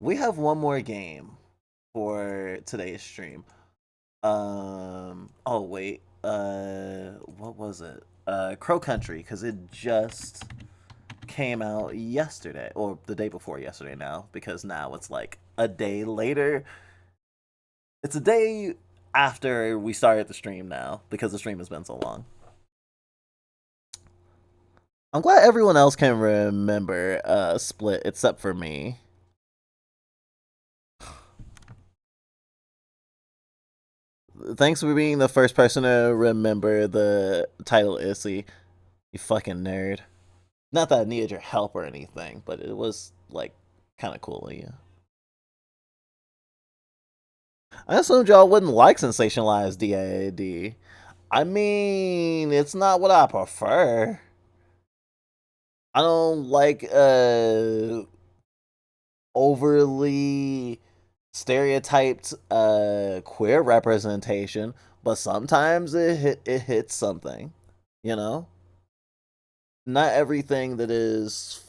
we have one more game for today's stream. Oh wait. What was it? Crow Country, because it just came out yesterday, or the day before yesterday now, because now it's like a day later. It's a day after we started the stream now, because the stream has been so long. I'm glad everyone else can remember Split except for me. Thanks for being the first person to remember the title Issy. You fucking nerd. Not that I needed your help or anything, but it was like kind of cool of you. I assumed y'all wouldn't like sensationalized DAD. I mean, it's not what I prefer. I don't like overly stereotyped queer representation, but sometimes it hits something, you know? Not everything that is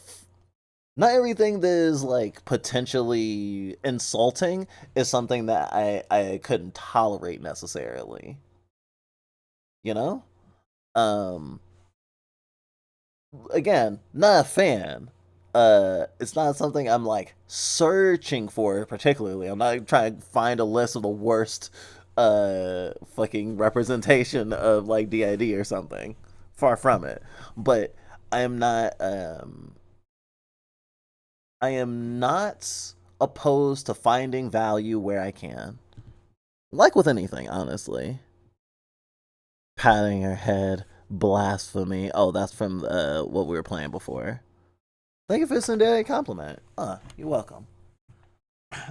not everything that is like potentially insulting is something that I couldn't tolerate necessarily. You know? Um Again, not a fan. It's not something I'm like searching for particularly. I'm not trying to find a list of the worst fucking representation of like DID or something. Far from it. But I am not I am not opposed to finding value where I can. Like with anything, honestly. Patting her head, blasphemy. Oh, that's from what we were playing before. Thank you for sending a compliment. You're welcome.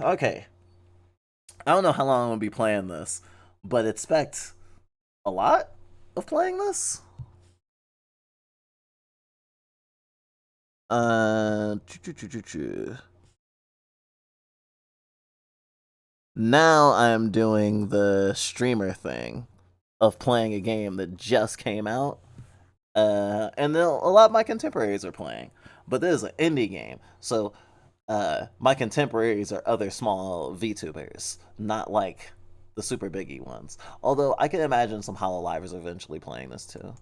Okay. I don't know how long I'm gonna be playing this, but expect a lot of playing this. Now I'm doing the streamer thing of playing a game that just came out, and then a lot of my contemporaries are playing. But this is an indie game, so my contemporaries are other small VTubers, not like the super biggie ones. Although I can imagine some Hololivers eventually playing this too.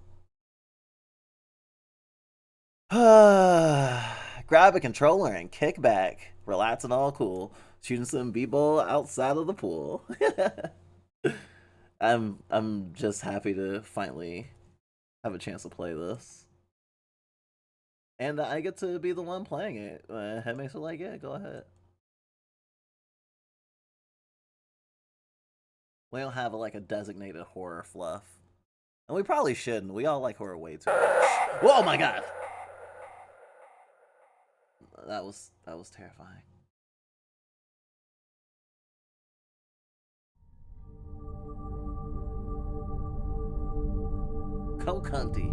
Grab a controller and kick back, relax and all cool, shooting some b-ball outside of the pool. I'm just happy to finally have a chance to play this. And I get to be the one playing it. Head makes it like, yeah, go ahead. We don't have like a designated horror fluff. And we probably shouldn't. We all like horror way too much. Whoa, oh my god! That was terrifying. Kokunti.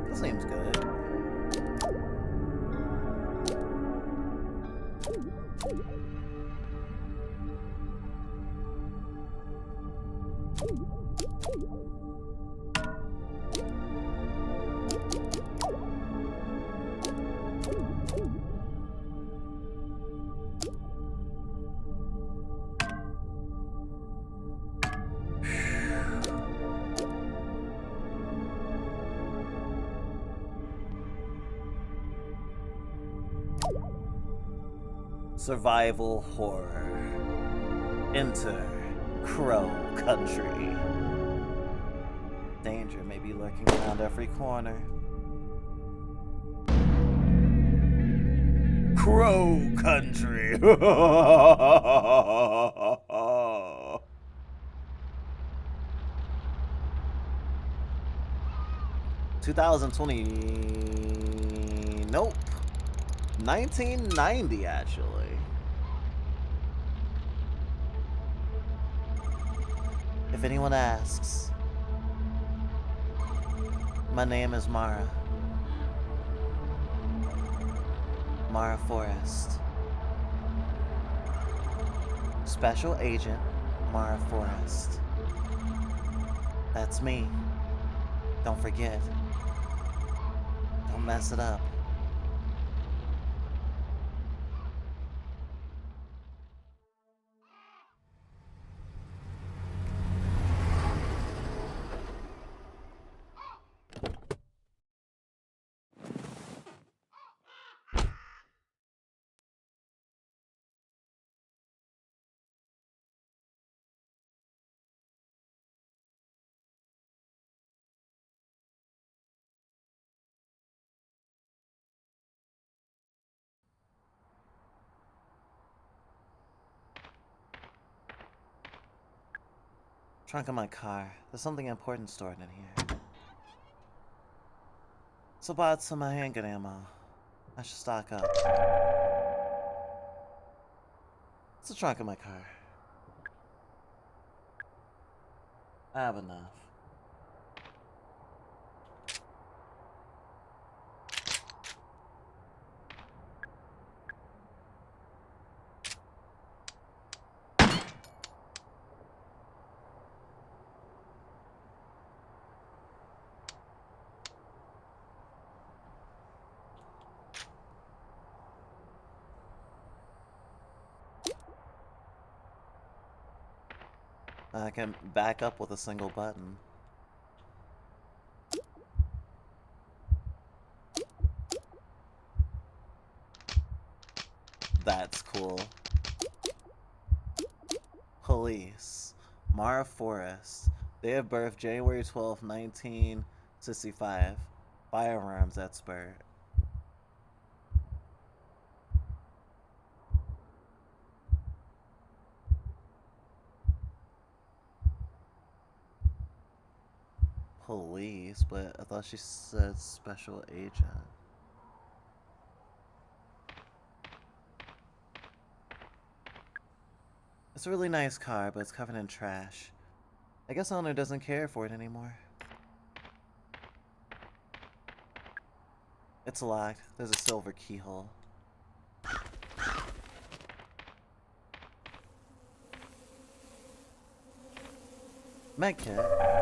This seems good. Survival horror. Enter Crow Country. Danger may be lurking around every corner. Crow Country. 2020 Nope. 1990, actually. If anyone asks, my name is Mara. Mara Forrest. Special Agent Mara Forrest. That's me. Don't forget. Don't mess it up. Trunk of my car. There's something important stored in here. So bought some of my handgun ammo. I should stock up. It's the trunk of my car. I have enough. I can back up with a single button. That's cool. Police. Mara Forrest. Day of birth, January 12th, 1965. Firearms expert. Police, but I thought she said special agent. It's a really nice car, but it's covered in trash. I guess the owner doesn't care for it anymore. It's locked. There's a silver keyhole. Medkit.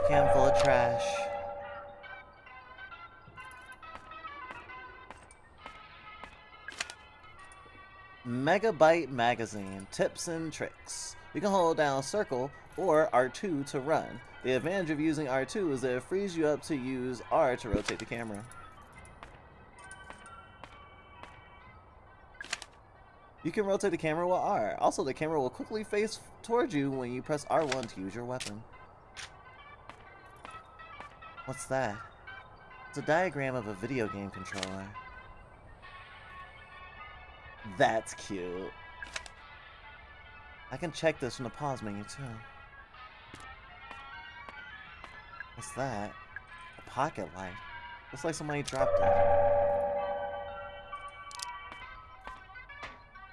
Can full of trash. Megabyte magazine. Tips and tricks. You can hold down circle or R2 to run. The advantage of using R2 is that it frees you up to use R to rotate the camera. You can rotate the camera with R. Also, the camera will quickly face towards you when you press R1 to use your weapon. What's that? It's a diagram of a video game controller. That's cute. I can check this from the pause menu too. What's that? A pocket light. Looks like somebody dropped it.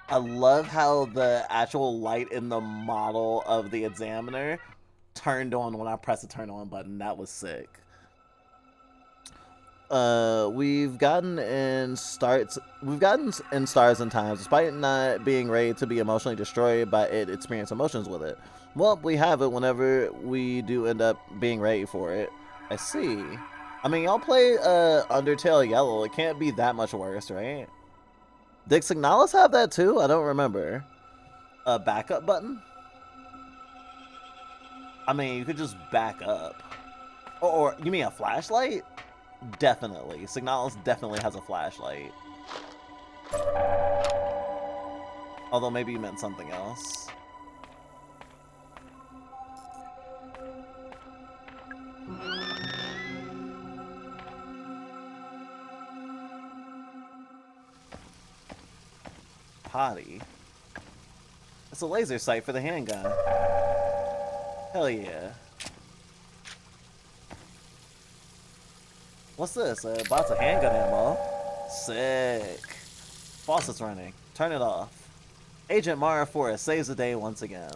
I love how the actual light in the model of the examiner turned on when I pressed the turn on button. That was sick. We've gotten in stars and times, despite not being ready to be emotionally destroyed by it, experience emotions with it. Well, we have it whenever we do end up being ready for it. I see. I mean, y'all play Undertale Yellow. It can't be that much worse, right? Did Signalis have that too? I don't remember. A backup button? I mean, you could just back up. Or you mean a flashlight? Definitely. Signalis definitely has a flashlight. Although maybe you meant something else. Potty. It's a laser sight for the handgun. Hell yeah. What's this? A box of handgun ammo. Sick. Faucet's running. Turn it off. Agent Mara Forrest saves the day once again.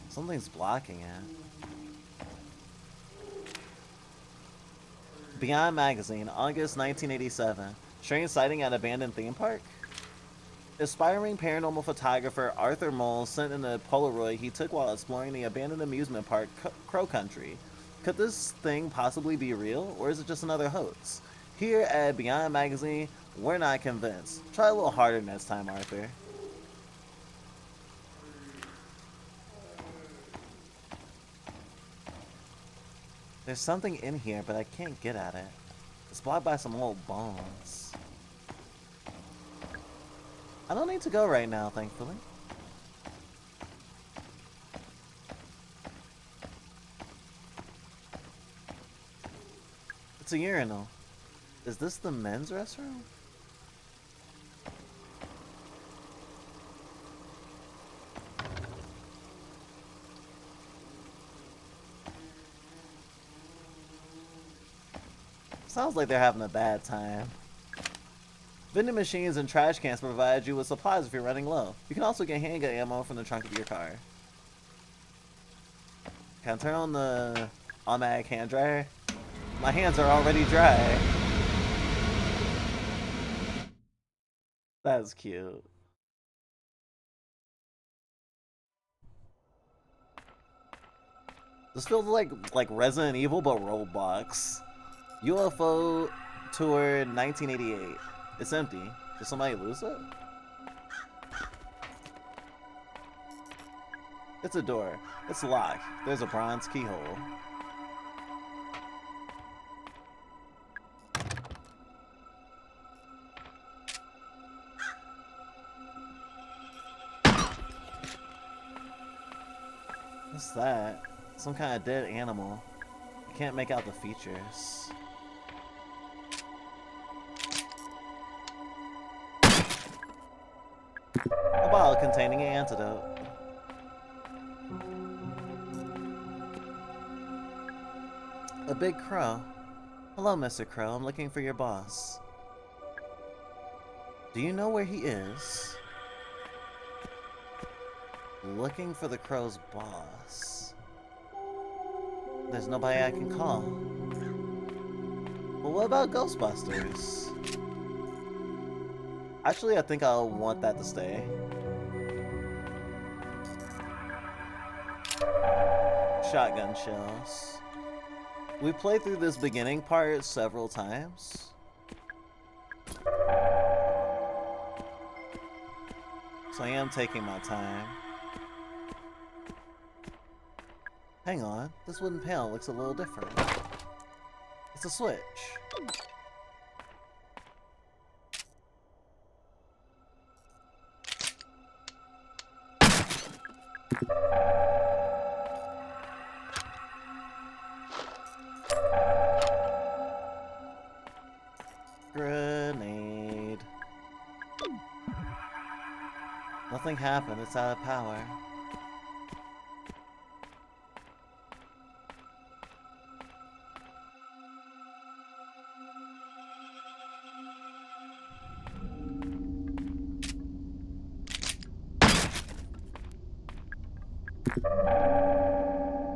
Something's blocking it. Beyond Magazine, August 1987. Strange sighting at abandoned theme park? Aspiring paranormal photographer Arthur Mole sent in a Polaroid he took while exploring the abandoned amusement park Crow Country. Could this thing possibly be real, or is it just another hoax? Here at Beyond Magazine, we're not convinced. Try a little harder next time, Arthur. There's something in here, but I can't get at it. It's blocked by some old bones. I don't need to go right now, thankfully. It's a urinal. Is this the men's restroom? Sounds like they're having a bad time. Vending machines and trash cans provide you with supplies if you're running low. You can also get handgun ammo from the trunk of your car. Can I turn on the automatic hand dryer? My hands are already dry. That's cute. This feels like Resident Evil, but Roblox. UFO Tour 1988. It's empty. Did somebody lose it? It's a door. It's locked. There's a bronze keyhole. What's that? Some kind of dead animal. I can't make out the features. A bottle containing an antidote. A big crow. Hello, Mr. Crow. I'm looking for your boss. Do you know where he is? Looking for the crow's boss. There's nobody I can call. But what about Ghostbusters? Actually, I think I'll want that to stay. Shotgun shells. We played through this beginning part several times. So I am taking my time. Hang on, this wooden panel looks a little different. It's a switch. Grenade. Nothing happened, it's out of power.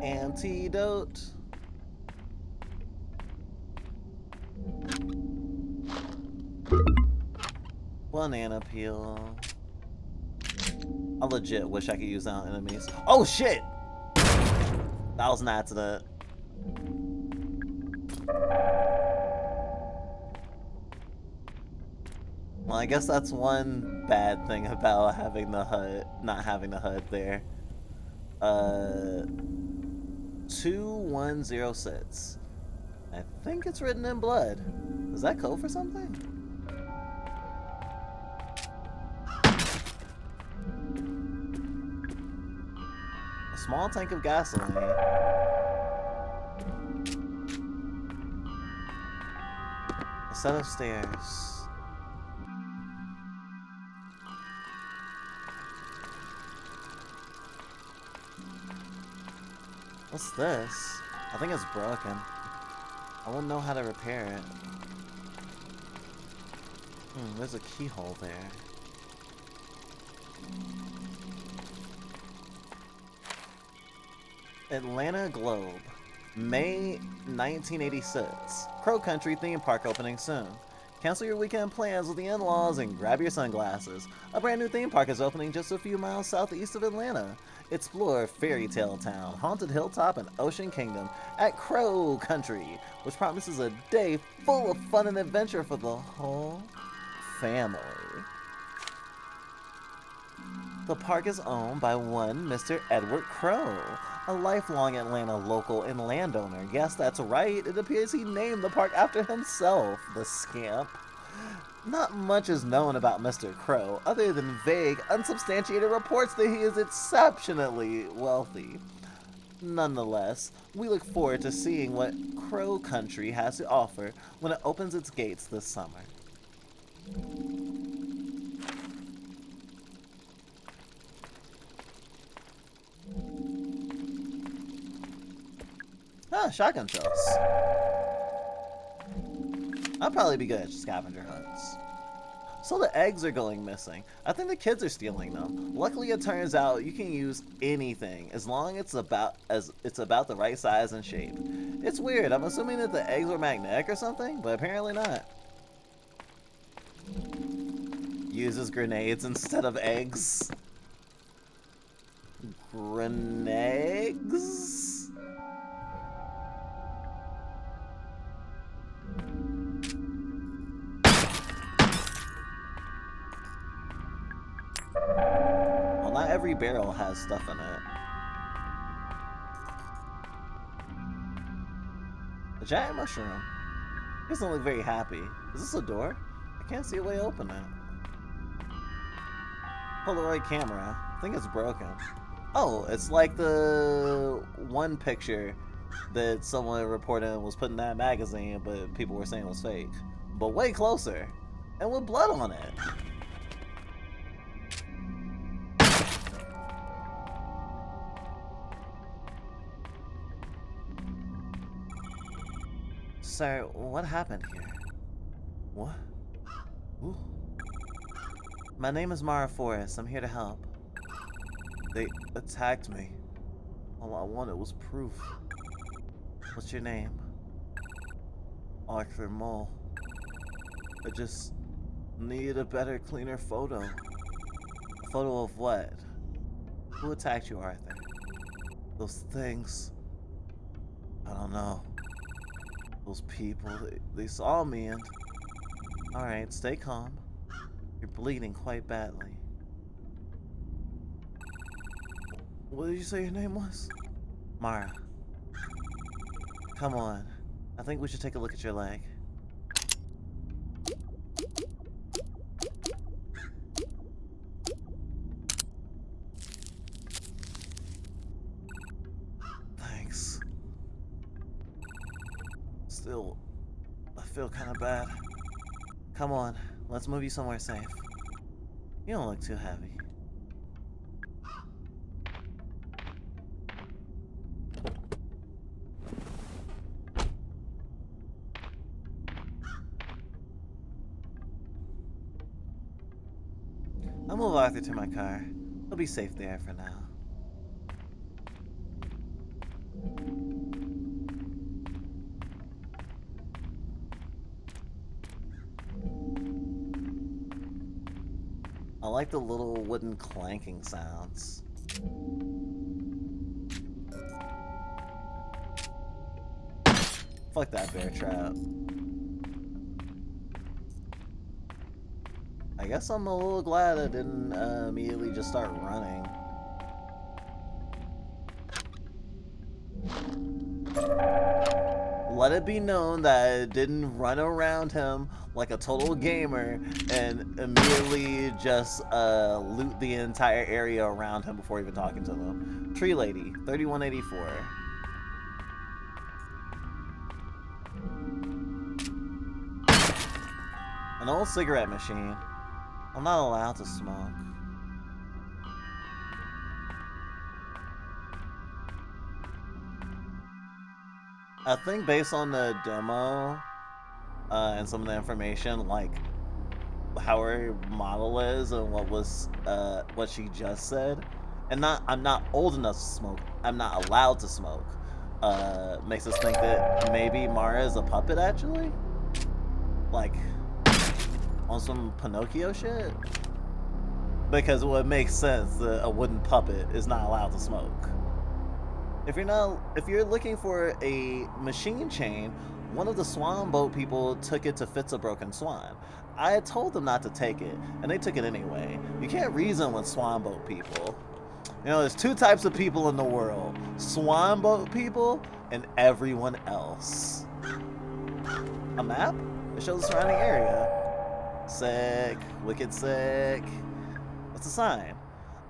Antidote. Banana peel. I legit wish I could use that on enemies. Oh shit! That was an accident. Well, I guess that's one bad thing about having the HUD, not having the HUD there. Uh, 2106. I think it's written in blood. Is that code for something? A small tank of gasoline. A set of stairs. What's this? I think it's broken. I wouldn't know how to repair it. There's a keyhole there. Atlanta Globe, May 1986. Crow Country theme park opening soon. Cancel your weekend plans with the in-laws and grab your sunglasses. A brand new theme park is opening just a few miles southeast of Atlanta. Explore Fairy Tale Town, Haunted Hilltop, and Ocean Kingdom at Crow Country, which promises a day full of fun and adventure for the whole family. The park is owned by one Mr. Edward Crow, a lifelong Atlanta local and landowner. Yes, that's right. It appears he named the park after himself, the scamp. Not much is known about Mr. Crow, other than vague, unsubstantiated reports that he is exceptionally wealthy. Nonetheless, we look forward to seeing what Crow Country has to offer when it opens its gates this summer. Ah, shotgun shells. I'll probably be good at scavenger hunts. So the eggs are going missing. I think the kids are stealing them. Luckily, it turns out you can use anything as long as it's about the right size and shape. It's weird. I'm assuming that the eggs were magnetic or something, but apparently not. Uses grenades instead of eggs. Grenades? Well, not every barrel has stuff in it. A giant mushroom. He doesn't look very happy. Is this a door? I can't see a way to open it. Polaroid camera. I think it's broken. Oh, it's like the one picture that someone reported was put in that magazine, but people were saying was fake. But way closer. And with blood on it. Sir, what happened here? What? Ooh. My name is Mara Forrest. I'm here to help. They attacked me. All I wanted was proof. What's your name? Arthur Mole. I just need a better, cleaner photo. A photo of what? Who attacked you, Arthur? Those things. I don't know. Those people, they saw me and... Alright, stay calm. You're bleeding quite badly. What did you say your name was? Mara. Come on. I think we should take a look at your leg. Thanks. Still, I feel kind of bad. Come on, let's move you somewhere safe. You don't look too heavy. I'll move Arthur to my car. He'll be safe there for now. I like the little wooden clanking sounds. Fuck that bear trap. I guess I'm a little glad I didn't immediately just start running. Let it be known that I didn't run around him like a total gamer and immediately just loot the entire area around him before even talking to them. Tree Lady, 3184. An old cigarette machine. I'm not allowed to smoke. I think based on the demo and some of the information, like how her model is and what she just said, and I'm not old enough to smoke. I'm not allowed to smoke. Makes us think that maybe Mara is a puppet actually, like on some Pinocchio shit. Because it would make sense that a wooden puppet is not allowed to smoke. If you're looking for a machine chain, one of the swan boat people took it to fix a broken swan. I had told them not to take it, and they took it anyway. You can't reason with swan boat people. You know, there's two types of people in the world: swan boat people and everyone else. A map? It shows the surrounding area. Sick. Wicked sick. What's the sign?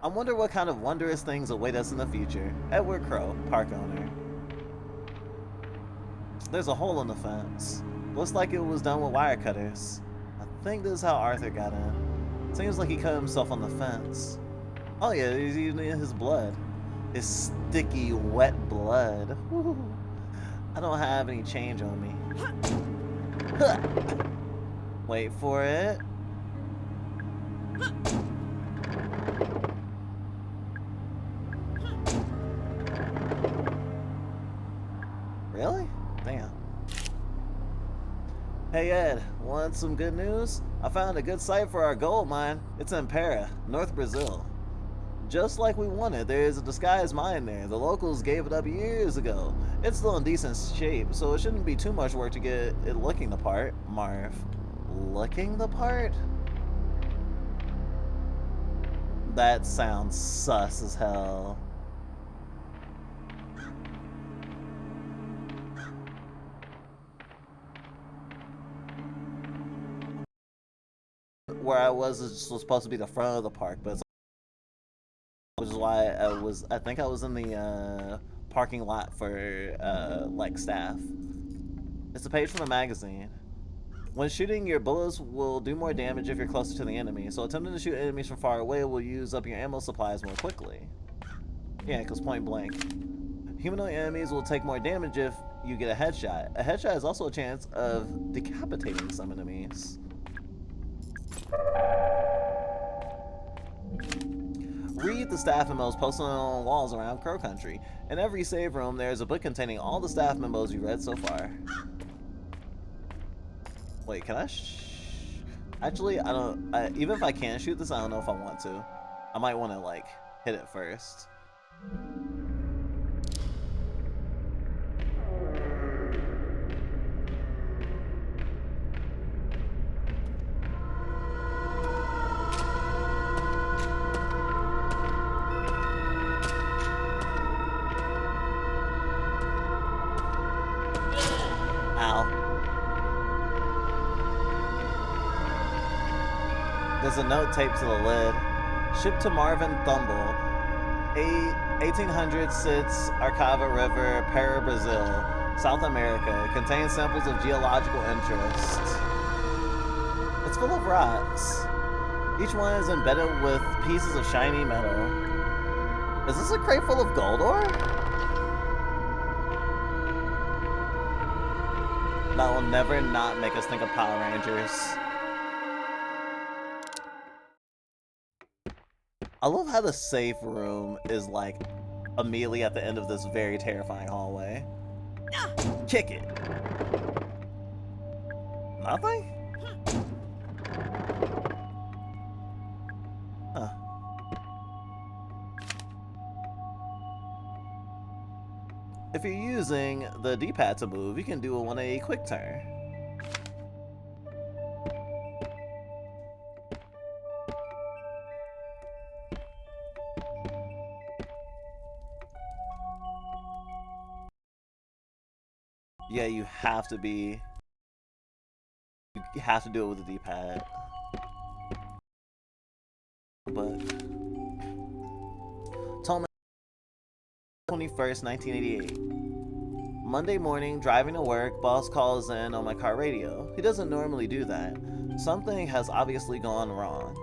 I wonder what kind of wondrous things await us in the future. Edward Crow, park owner. There's a hole in the fence. Looks like it was done with wire cutters. I think this is how Arthur got in. Seems like he cut himself on the fence. Oh yeah, he's using his blood. His sticky, wet blood. Woo. I don't have any change on me. Wait for it. Really? Damn. Hey Ed, want some good news? I found a good site for our gold mine. It's in Para, North Brazil. Just like we wanted, there is a disguised mine there. The locals gave it up years ago. It's still in decent shape, so it shouldn't be too much work to get it looking the part. Marv. Looking the part? That sounds sus as hell. Where I was supposed to be the front of the park, but which is why I think I was in the parking lot for like staff. It's a page from a magazine. When shooting, your bullets will do more damage if you're closer to the enemy, so attempting to shoot enemies from far away will use up your ammo supplies more quickly. Yeah, because point blank. Humanoid enemies will take more damage if you get a headshot. A headshot is also a chance of decapitating some enemies. Read the staff memos posted on walls around Crow Country. In every save room, there is a book containing all the staff memos you read so far. Wait, can I actually, I don't... even if I can shoot this, I don't know if I want to. I might want to, like, hit it first. There's a note taped to the lid. Shipped to Marvin Thumble. 1806 Arcava River, Para, Brazil, South America. Contains samples of geological interest. It's full of rocks. Each one is embedded with pieces of shiny metal. Is this a crate full of gold ore? That will never not make us think of Power Rangers. I love how the safe room is like immediately at the end of this very terrifying hallway. Kick it. Nothing? Huh. If you're using the D-pad to move, you can do a 180 quick turn. Yeah, you have to be. You have to do it with the D-pad. But Tom 21st, 1988. Monday morning, driving to work, boss calls in on my car radio. He doesn't normally do that. Something has obviously gone wrong.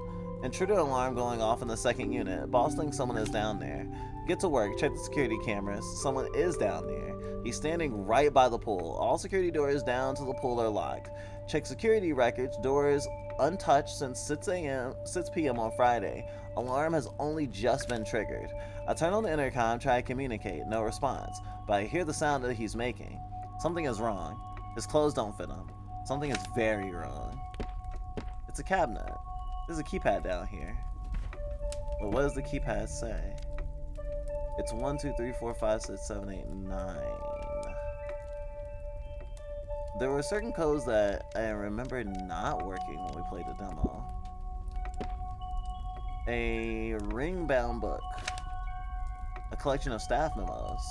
Intruder alarm going off in the second unit. Boss thinks someone is down there. Get to work, check the security cameras. Someone is down there. He's standing right by the pool. All security doors down to the pool are locked. Check security records, doors untouched since 6 p.m. on Friday. Alarm has only just been triggered. I turn on the intercom, try to communicate, no response, but I hear the sound that he's making. Something is wrong. His clothes don't fit him. Something is very wrong. It's a cabinet. There's a keypad down here. But what does the keypad say? It's 1, 2, 3, 4, 5, 6, 7, 8, 9. There were certain codes that I remember not working when we played the demo. A ring-bound book. A collection of staff memos.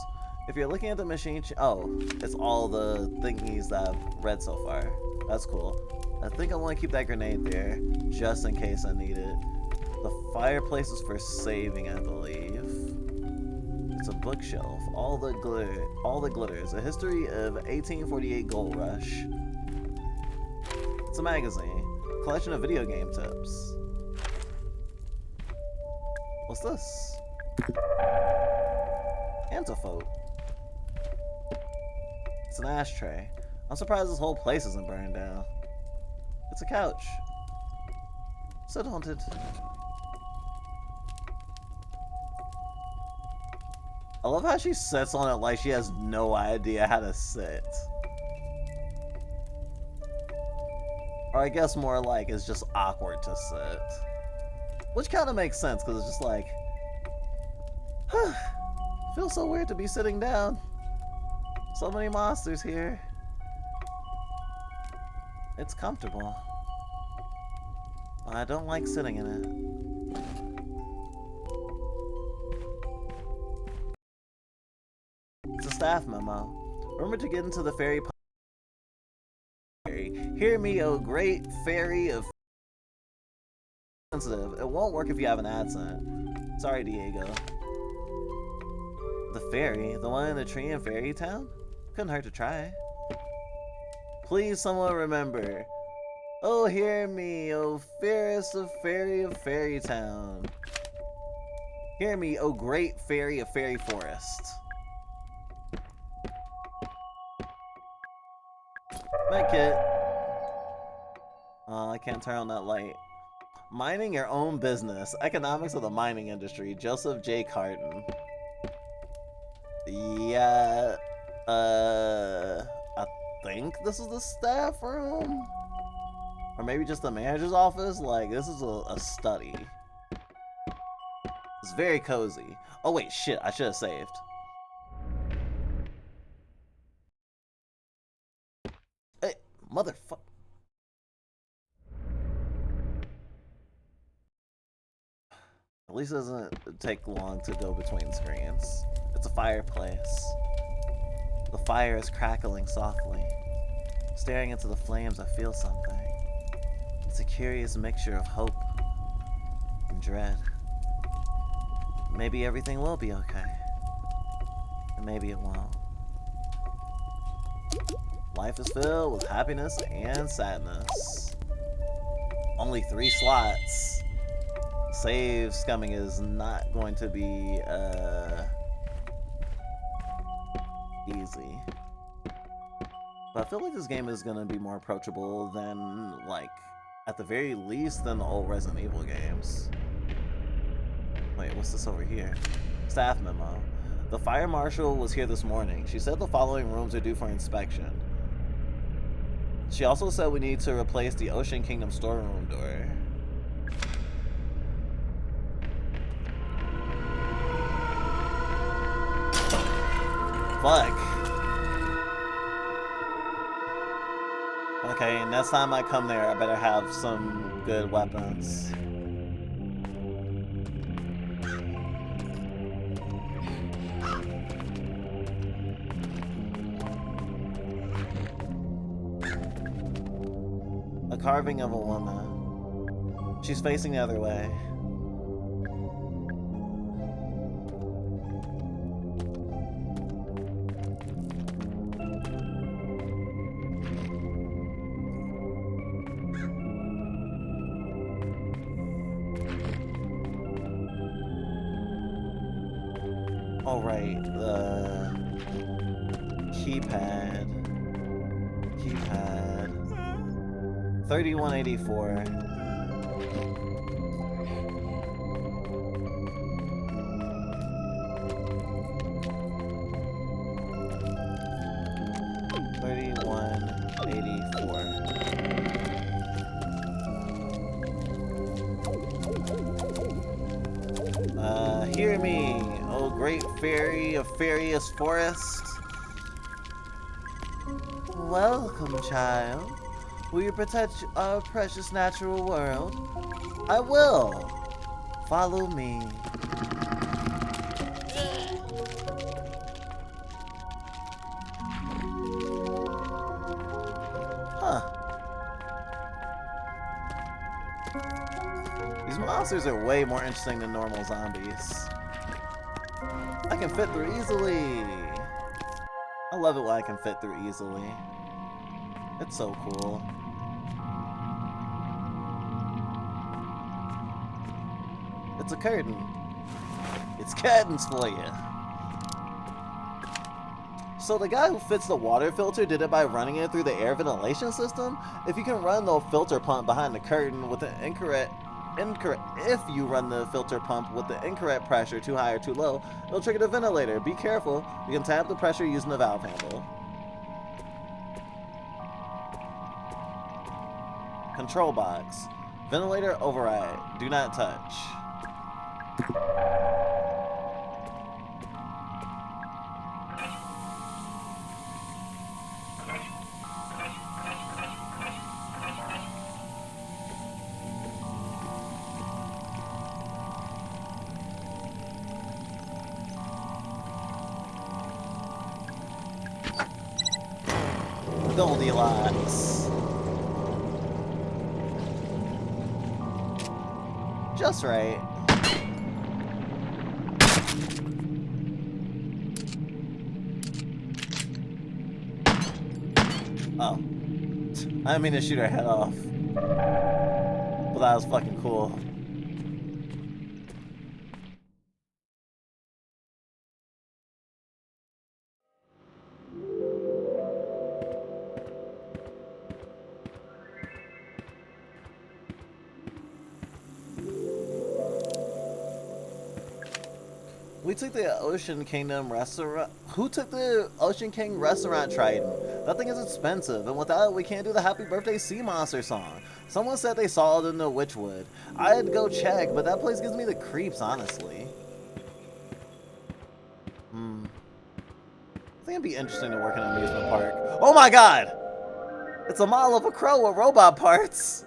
If you're looking at the machine, oh, it's all the thingies that I've read so far. That's cool. I think I want to keep that grenade there, just in case I need it. The fireplace is for saving, I believe. It's a bookshelf. All the glitters. A history of 1848 gold rush. It's a magazine. Collection of video game tips. What's this? Antifote. It's an ashtray. I'm surprised this whole place isn't burned down. It's a couch. So haunted. I love how she sits on it like she has no idea how to sit. Or I guess more like it's just awkward to sit. Which kind of makes sense, because it's just like, feels so weird to be sitting down. So many monsters here. It's comfortable. I don't like sitting in it. It's a staff memo. Remember to get into the ferry. Hear me, oh great fairy of sensitive. It won't work if you have an accent. Sorry, Diego. The ferry? The one in the tree in Fairy Town? Couldn't hurt to try. Please, someone remember. Oh, hear me, oh fairest of Fairy Town. Hear me, oh great fairy of Fairy Forest. Medkit. Oh, I can't turn on that light. Minding your own business. Economics of the mining industry. Joseph J. Carton. Yeah. I think this is the staff room? Or maybe just the manager's office? Like, this is a study. It's very cozy. Oh wait, shit, I should have saved. Hey, motherfucker. At least it doesn't take long to go between screens. It's a fireplace. The fire is crackling softly. Staring into the flames, I feel something. It's a curious mixture of hope and dread. Maybe everything will be okay. And maybe it won't. Life is filled with happiness and sadness. Only 3 slots. Save scumming is not going to be easy. But I feel like this game is going to be more approachable than, like, at the very least, than the old Resident Evil games. Wait, what's this over here? Staff memo. The fire marshal was here this morning. She said the following rooms are due for inspection. She also said we need to replace the Ocean Kingdom storeroom door. Fuck. Okay, next time I come there, I better have some good weapons. carving of a woman. She's facing the other way. Oh, right, the keypad. 3184. Hear me, oh great fairy of fairyest forest. Welcome, child. Will you protect our precious natural world? I will. Follow me. Huh. These monsters are way more interesting than normal zombies. I can fit through easily. I love it when I can fit through easily. It's so cool. It's a curtain. It's curtains for you. So the guy who fits the water filter did it by running it through the air ventilation system? If you can run the filter pump behind the curtain with an if you run the filter pump with the incorrect pressure, too high or too low, it'll trigger the ventilator. Be careful. You can tap the pressure using the valve handle. Control box. Ventilator override. Do not touch. Goldilocks. Just right. Oh. I didn't mean to shoot her head off. But that was fucking cool. We took the Ocean Kingdom restaurant. Who took the Ocean King restaurant Trident? That thing is expensive, and without it, we can't do the Happy Birthday Sea Monster song. Someone said they saw it in the Witchwood. I had to go check, but that place gives me the creeps, honestly. I think it'd be interesting to work in an amusement park. Oh my god! It's a model of a crow with robot parts!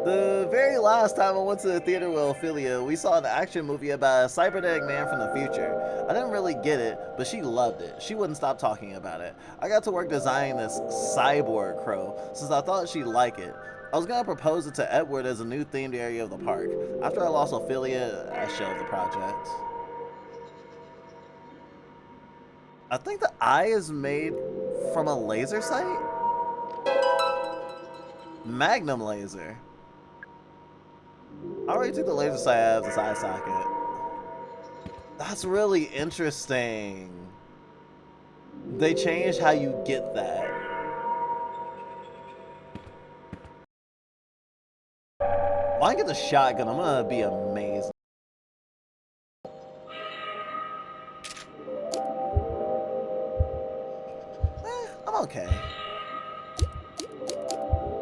The very last time I went to the theater with Ophelia, we saw an action movie about a cybernetic man from the future. I didn't really get it, but she loved it. She wouldn't stop talking about it. I got to work designing this cyborg crow, since I thought she'd like it. I was gonna propose it to Edward as a new themed area of the park. After I lost Ophelia, I shelved the project. I think the eye is made from a laser sight? Magnum laser. I already took the laser sight out of this eye socket. That's really interesting. They changed how you get that. When I get the shotgun, I'm gonna be amazed. I'm okay.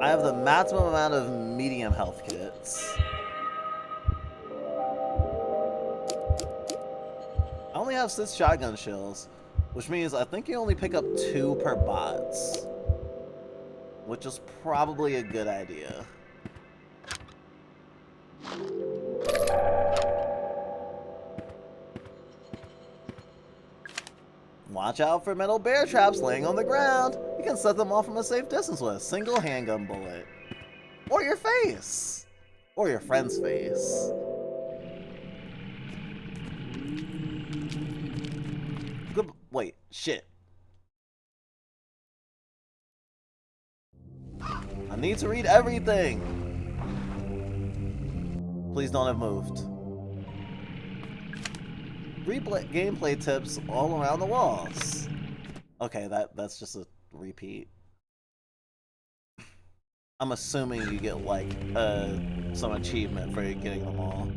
I have the maximum amount of medium health kits. I only have 6 shotgun shells, which means I think you only pick up 2 per bots, which is probably a good idea. Watch out for metal bear traps laying on the ground. You can set them off from a safe distance with a single handgun bullet. Or your face. Or your friend's face. Good. Wait, shit. I need to read everything. Please don't have moved. Gameplay tips all around the walls. Okay, that's just a repeat. I'm assuming you get like some achievement for getting them all.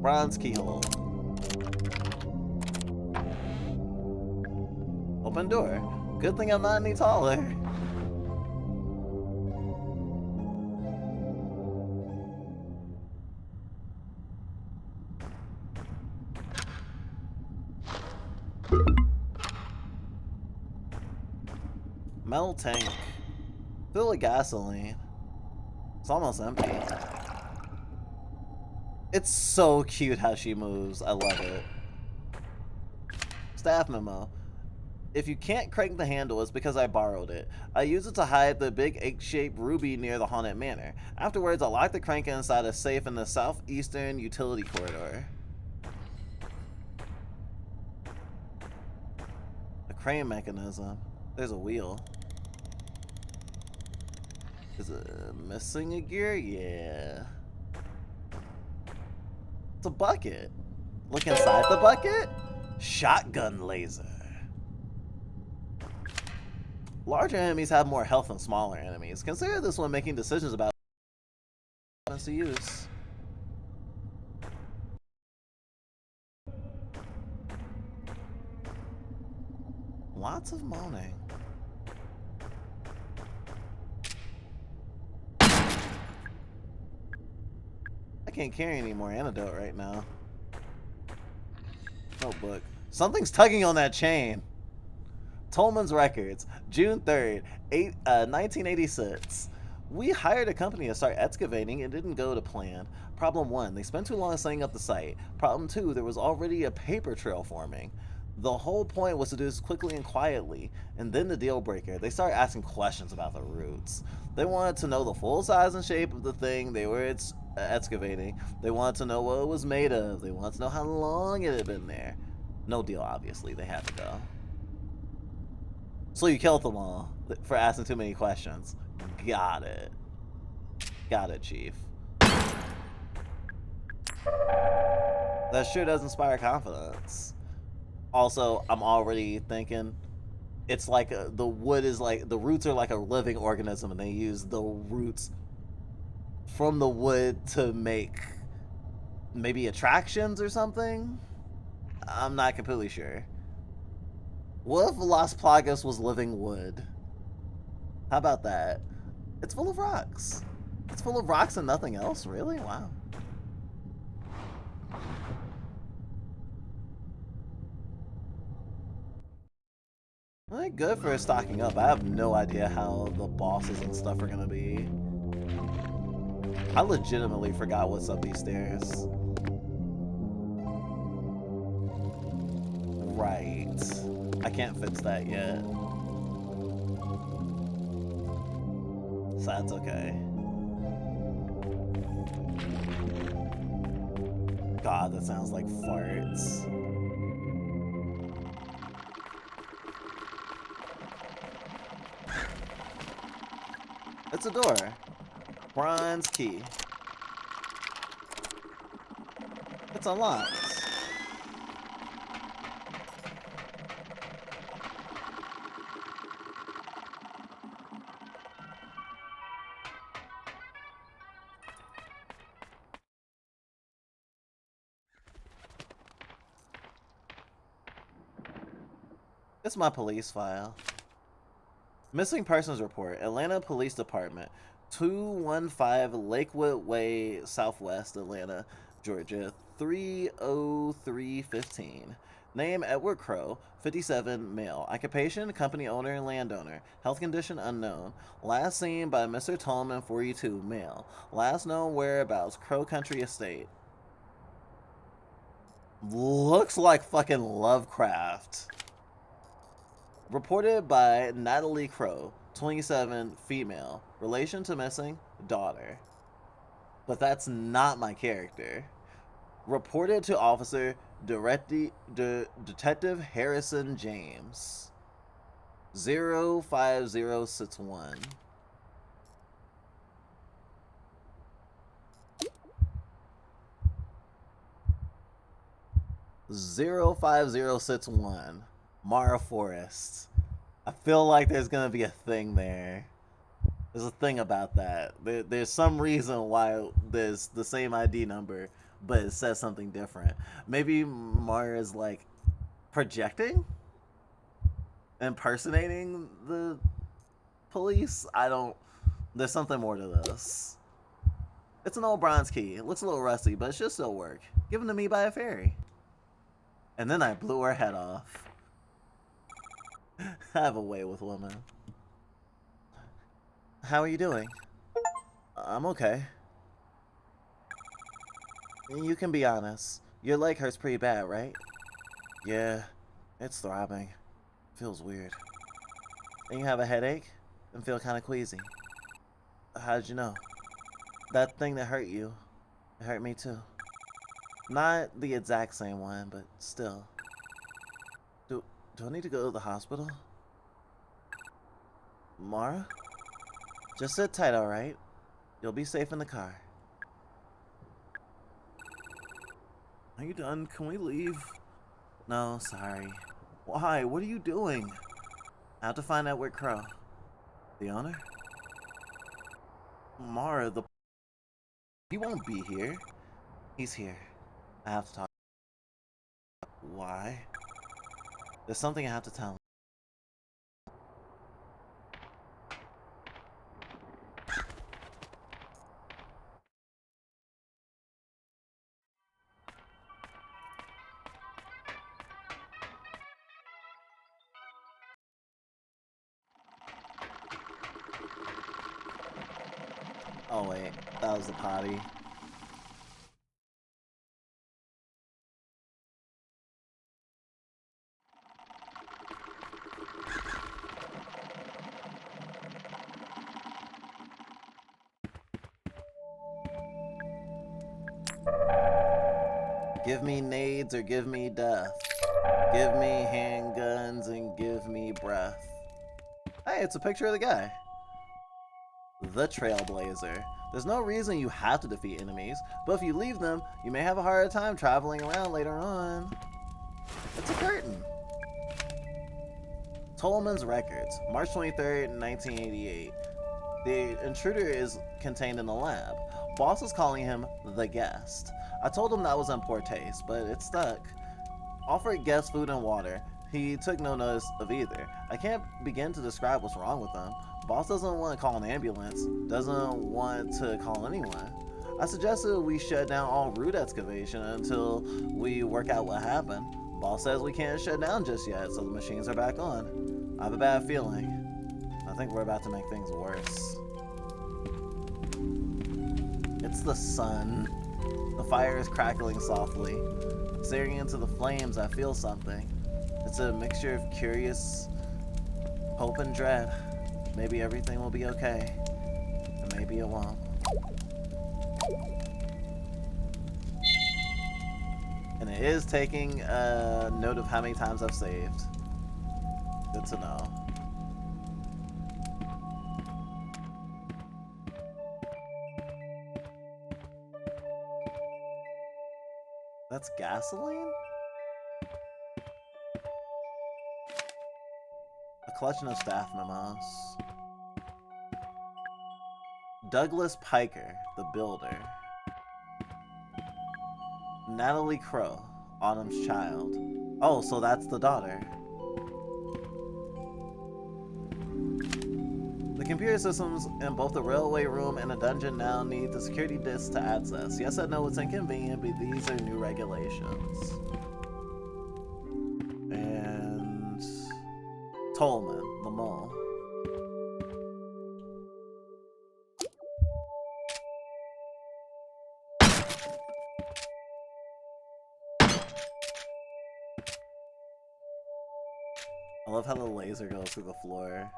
Bronze keyhole. Open door. Good thing I'm not any taller. Metal tank. Fill with gasoline. It's almost empty. It's so cute how she moves. I love it. Staff memo. If you can't crank the handle, it's because I borrowed it. I used it to hide the big egg-shaped ruby near the haunted manor. Afterwards, I locked the crank inside a safe in the southeastern utility corridor. A crane mechanism. There's a wheel. Is it missing a gear? Yeah. It's a bucket. Look inside the bucket. Shotgun laser. Larger enemies have more health than smaller enemies. Consider this when making decisions about weapons to use. Lots of moaning. I can't carry any more antidote right now. Notebook. Something's tugging on that chain. Tolman's Records, June 3rd, 1986. We hired a company to start excavating and didn't go to plan. Problem 1, they spent too long setting up the site. Problem 2, there was already a paper trail forming. The whole point was to do this quickly and quietly. And then the deal breaker, they started asking questions about the roots. They wanted to know the full size and shape of the thing they were excavating. They wanted to know what it was made of. They wanted to know how long it had been there. No deal, obviously. They had to go. So you killed them all for asking too many questions. Got it. Got it, Chief. That sure does inspire confidence. Also, I'm already thinking it's like the wood is like, the roots are like a living organism and they use the roots from the wood to make maybe attractions or something? I'm not completely sure. What if Las Plagas was living wood? How about that? It's full of rocks. It's full of rocks and nothing else, really? Wow. Well, good for stocking up. I have no idea how the bosses and stuff are gonna be. I legitimately forgot what's up these stairs. Right. I can't fix that yet. So that's okay. God, that sounds like farts. It's a door. Bronze key. It's unlocked. It's my police file. Missing persons report. Atlanta Police Department. 215 Lakewood Way, Southwest Atlanta, Georgia. 30315. Name Edward Crow, 57, male. Occupation, company owner and landowner. Health condition unknown. Last seen by Mr. Tolman, 42, male. Last known whereabouts, Crow Country Estate. Looks like fucking Lovecraft. Reported by Natalie Crow, 27, female. Relation to missing? Daughter. But that's not my character. Reported to Officer Detective Harrison James. 05061. 05061. Mara Forest. I feel like there's gonna be a thing there. There's a thing about that. There's some reason why there's the same ID number, but it says something different. Maybe Mara is like projecting, impersonating the police. I don't. There's something more to this. It's an old bronze key. It looks a little rusty, but it should still work. Given to me by a fairy. And then I blew her head off. I have a way with women. How are you doing? I'm okay. You can be honest. Your leg hurts pretty bad, right? Yeah, it's throbbing. Feels weird. And you have a headache? And feel kind of queasy. How did you know? That thing that hurt you, it hurt me too. Not the exact same one, but still. Do I need to go to the hospital? Mara? Just sit tight, alright? You'll be safe in the car. Are you done? Can we leave? No, sorry. Why? What are you doing? I have to find out where Crow. The owner? Mara, he won't be here. He's here. I have to talk. Why? There's something I have to tell him. Oh wait, that was the potty. Give me nades or give me death. Give me handguns and give me breath. Hey, it's a picture of the guy. The Trailblazer. There's no reason you have to defeat enemies, but if you leave them, you may have a harder time traveling around later on. It's a curtain. Tolman's Records, March 23rd, 1988. The intruder is contained in the lab. Boss is calling him the guest. I told him that was in poor taste, but it stuck. Offered guest food and water. He took no notice of either. I can't begin to describe what's wrong with him. Boss doesn't want to call an ambulance, doesn't want to call anyone. I suggested we shut down all root excavation until we work out what happened. Boss says we can't shut down just yet, so the machines are back on. I have a bad feeling. I think we're about to make things worse. It's the sun. The fire is crackling softly. Staring into the flames, I feel something. It's a mixture of curious hope and dread. Maybe everything will be okay, and maybe it won't. And it is taking a note of how many times I've saved. Good to know. That's gasoline? A collection of staff memos. Douglas Piker, the builder. Natalie Crow, Autumn's child. Oh, so that's the daughter. The computer systems in both the railway room and the dungeon now need the security disk to access. Yes, I know it's inconvenient, but these are new regulations. And Tolman, the mole. I love how the laser goes through the floor.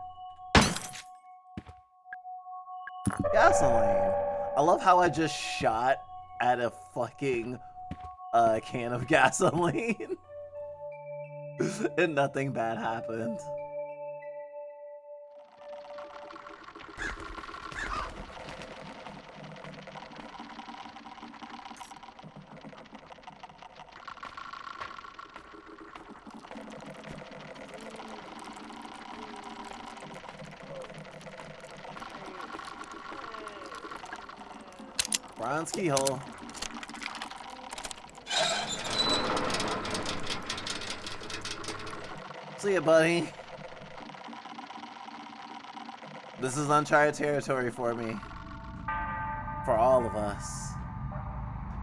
Gasoline. I love how I just shot at a fucking can of gasoline. And nothing bad happened. Bronze keyhole. See ya, buddy. This is uncharted territory for me. For all of us.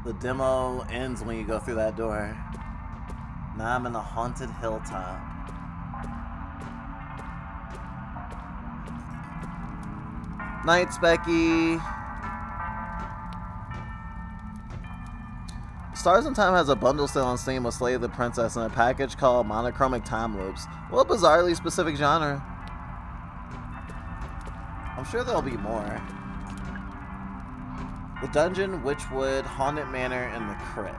The demo ends when you go through that door. Now I'm in a haunted hilltop. Night, Specky. Stars in Time has a bundle sale on Steam with Slay the Princess and a package called Monochromic Time Loops. What a bizarrely specific genre. I'm sure there'll be more. The Dungeon, Witchwood, Haunted Manor, and the Crypt.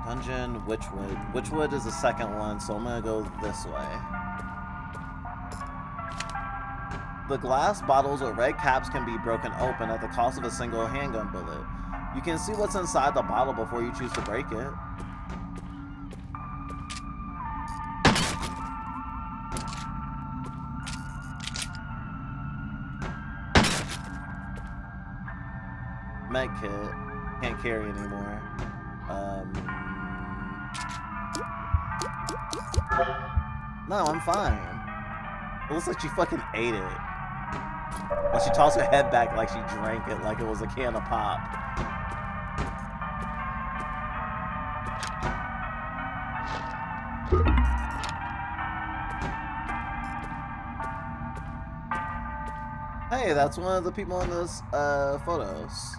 Dungeon, Witchwood. Witchwood is the second one, so I'm gonna go this way. The glass bottles with red caps can be broken open at the cost of a single handgun bullet. You can see what's inside the bottle before you choose to break it. Medkit. Can't carry anymore. No, I'm fine. It looks like she fucking ate it. And she tossed her head back like she drank it like it was a can of pop. Hey, that's one of the people in those photos.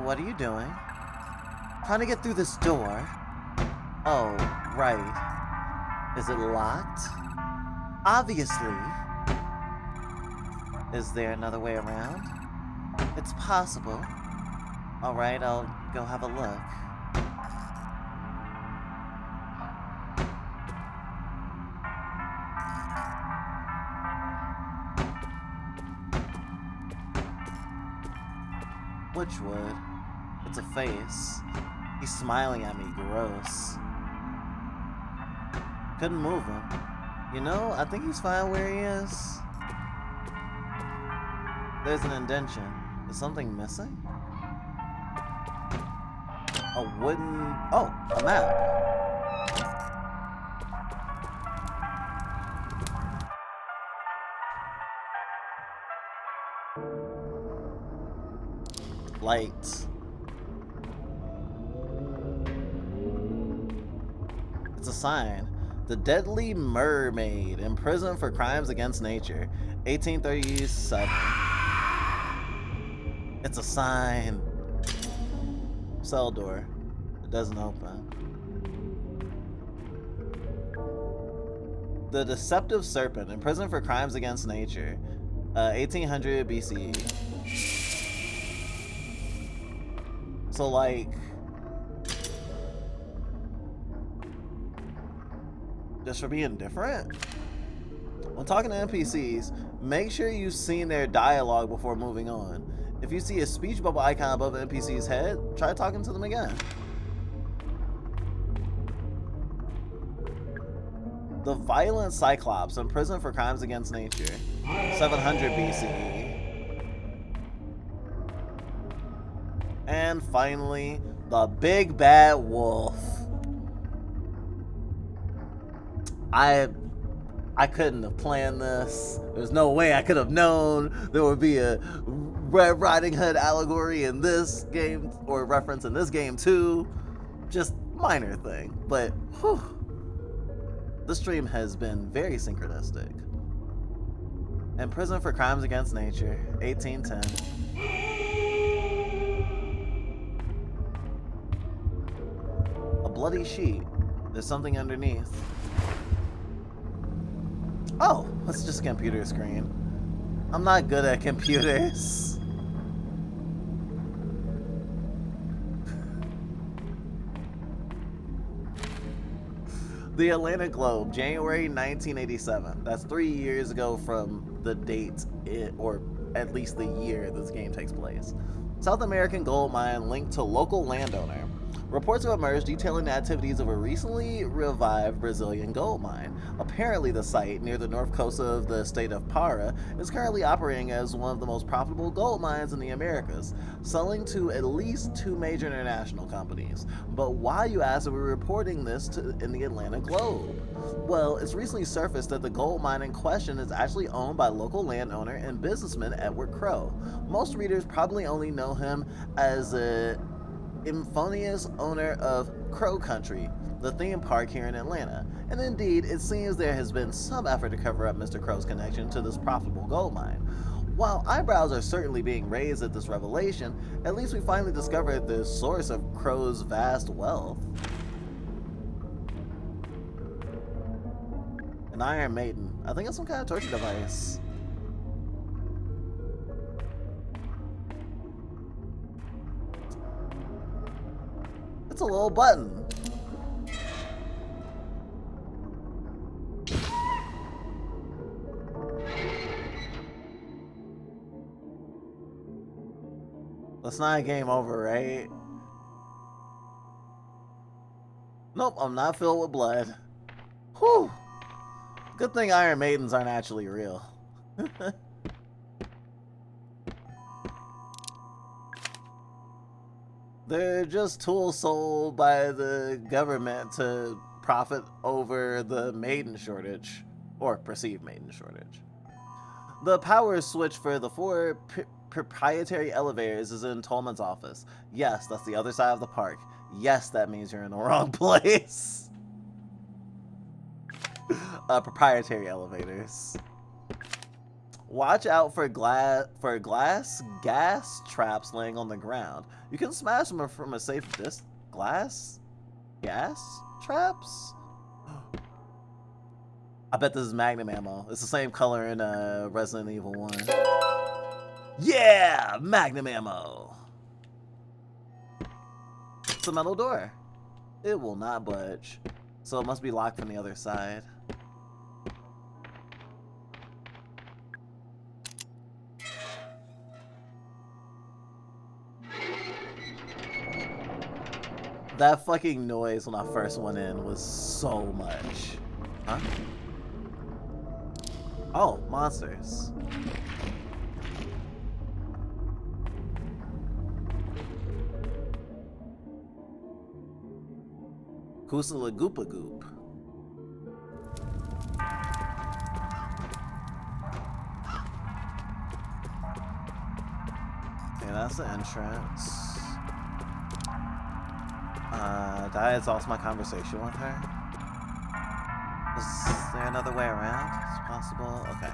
What are you doing? Trying to get through this door. Oh, right. Is it locked? Obviously. Is there another way around? It's possible. Alright, I'll go have a look. Witchwood. It's a face. He's smiling at me. Gross. Couldn't move him. You know, I think he's fine where he is. There's an indention. Is something missing? A wooden... Oh, a map. Light. It's a sign. The Deadly Mermaid, imprisoned for crimes against nature, 1837. It's a sign. Cell door. It doesn't open. The Deceptive Serpent, imprisoned for crimes against nature, 1800 BCE. So, like, just for being different? When talking to NPCs, make sure you've seen their dialogue before moving on. If you see a speech bubble icon above the NPC's head, try talking to them again. The Violent Cyclops, imprisoned for crimes against nature, 700 BCE. And finally, the Big Bad Wolf. I couldn't have planned this. There's no way I could have known there would be a Red Riding Hood allegory in this game, or reference in this game too. Just minor thing, but whew, this stream has been very synchronistic. Imprisoned for crimes against nature, 1810. bloody sheet. There's something underneath. Oh, it's just a computer screen. I'm not good at computers. The Atlanta Globe, January 1987. That's 3 years ago from the date, or at least the year this game takes place. South American gold mine linked to local landowner. Reports have emerged detailing the activities of a recently revived Brazilian gold mine. Apparently, the site, near the north coast of the state of Para, is currently operating as one of the most profitable gold mines in the Americas, selling to at least 2 major international companies. But why, you ask, are we reporting this in the Atlanta Globe? Well, it's recently surfaced that the gold mine in question is actually owned by local landowner and businessman Edward Crowe. Most readers probably only know him as a infamous owner of Crow Country, the theme park here in Atlanta, and indeed, it seems there has been some effort to cover up Mr. Crow's connection to this profitable gold mine. While eyebrows are certainly being raised at this revelation, at least we finally discovered the source of Crow's vast wealth. An Iron Maiden. I think it's some kind of torture device. It's a little button. That's not a game over, right? Nope, I'm not filled with blood. Whew. Good thing Iron Maidens aren't actually real. They're just tools sold by the government to profit over the maiden shortage, or perceived maiden shortage. The power switch for the 4 proprietary elevators is in Tolman's office. Yes, that's the other side of the park. Yes, that means you're in the wrong place. Proprietary elevators. Watch out for glass gas traps laying on the ground. You can smash them from a safe distance. Glass gas traps? I bet this is Magnum ammo. It's the same color in Resident Evil 1. Yeah! Magnum ammo! It's a metal door. It will not budge. So it must be locked from the other side. That fucking noise when I first went in was so much. Huh? Oh, monsters. Kusala Goopa Goop. Okay, that's the entrance. Did I exhaust my conversation with her? Is there another way around? It's possible? Okay.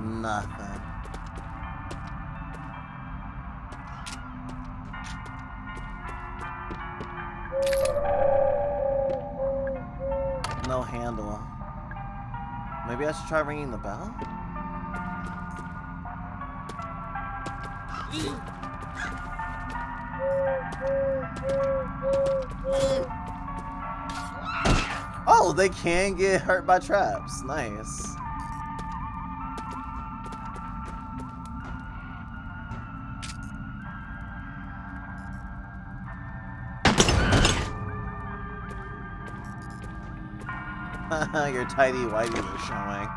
Nothing. No handle. Maybe I should try ringing the bell? Oh, they can get hurt by traps. Nice. Your tidy whiteys are showing.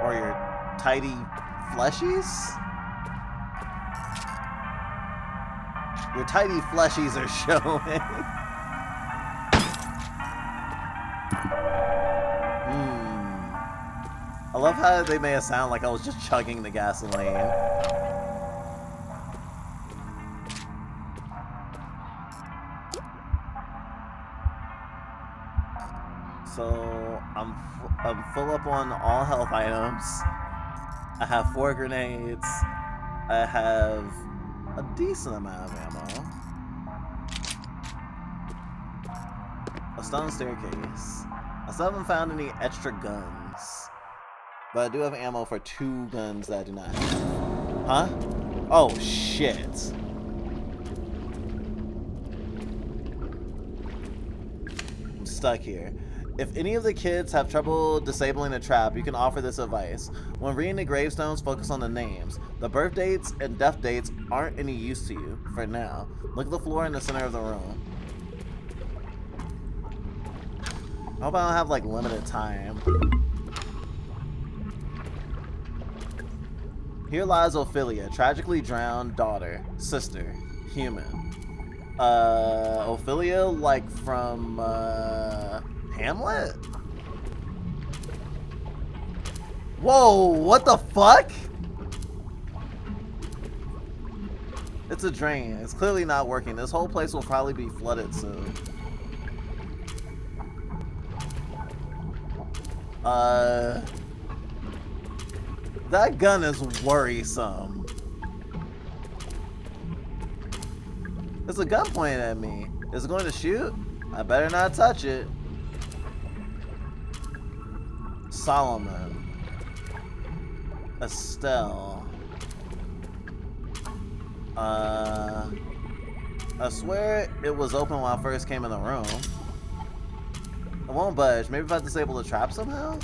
Or your tidy fleshies? Your tidy fleshies are showing. I love how they made it sound like I was just chugging the gasoline. So I'm full up on all health items. I have 4 grenades. I have a decent amount of ammo. A stone staircase. I still haven't found any extra guns. But I do have ammo for 2 guns that I do not have. Huh? Oh, shit. I'm stuck here. If any of the kids have trouble disabling a trap, you can offer this advice. When reading the gravestones, focus on the names. The birth dates and death dates aren't any use to you, for now. Look at the floor in the center of the room. I hope I don't have, like, limited time. Here lies Ophelia, tragically drowned daughter, sister, human. Ophelia, like from, Hamlet? Whoa, what the fuck? It's a drain. It's clearly not working. This whole place will probably be flooded soon. That gun is worrisome. There's a gun pointed at me. Is it going to shoot? I better not touch it. Solomon. Estelle. I swear it was open when I first came in the room. It won't budge. Maybe if I disable the trap somehow?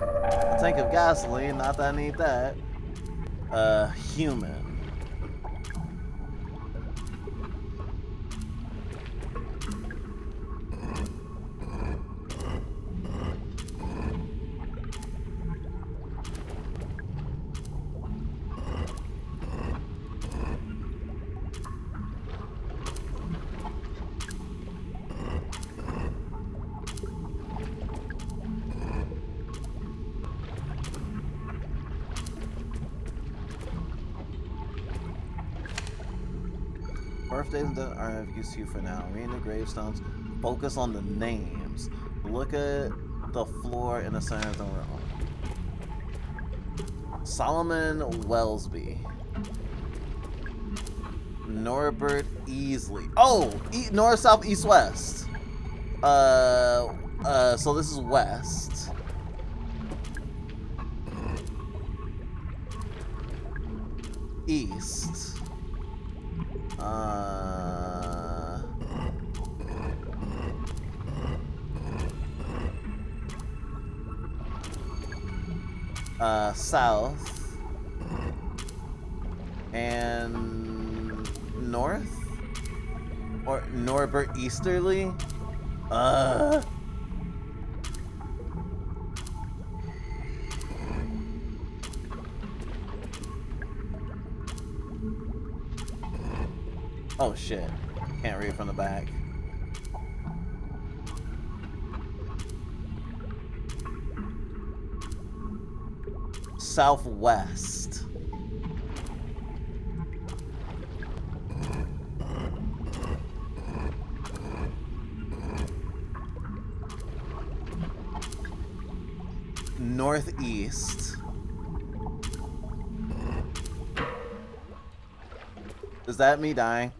A tank of gasoline, not that I need that. Human. Birthdays and deaths aren't of use to you for now. Reading the gravestones, focus on the names. Look at the floor in the center of the room. Solomon Wellesby. Norbert Easley. Oh! North, south, east, west. So this is west. East. South and north, or Norbert Easterly. Oh shit, can't read from the back. Southwest. Northeast. Is that me dying?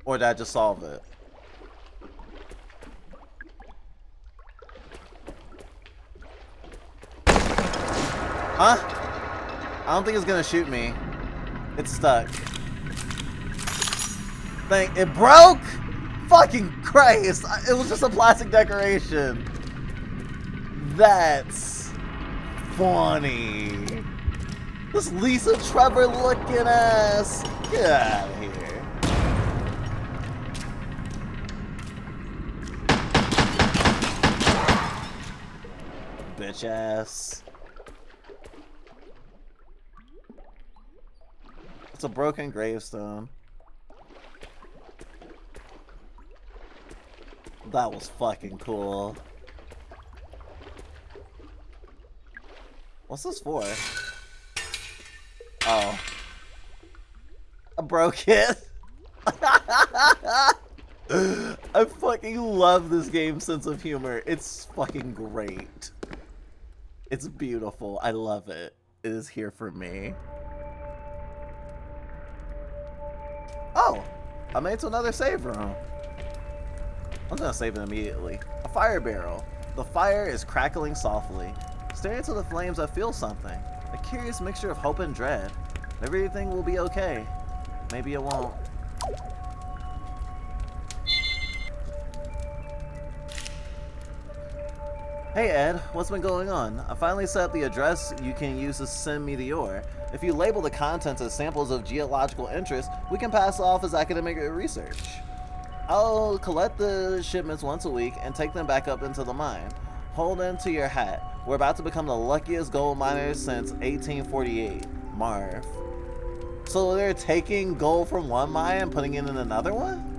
Or did I just solve it? Huh? I don't think it's gonna shoot me. It's stuck. It broke? Fucking Christ! It was just a plastic decoration. That's funny. This Lisa Trevor looking ass. Get out of here. Bitch ass. It's a broken gravestone. That was fucking cool. What's this for? Oh. broke it. I fucking love this game's sense of humor. It's fucking great. It's beautiful. I love it. It is here for me. Oh, I made it to another save room. I'm gonna save it immediately. A fire barrel. The fire is crackling softly. Staring into the flames, I feel something. A curious mixture of hope and dread. Everything will be okay. Maybe it won't. Hey Ed, what's been going on? I finally set up the address you can use to send me the ore. If you label the contents as samples of geological interest, we can pass off as academic research. I'll collect the shipments once a week and take them back up into the mine. Hold into your hat. We're about to become the luckiest gold miners since 1848. Marv. So they're taking gold from one mine and putting it in another one?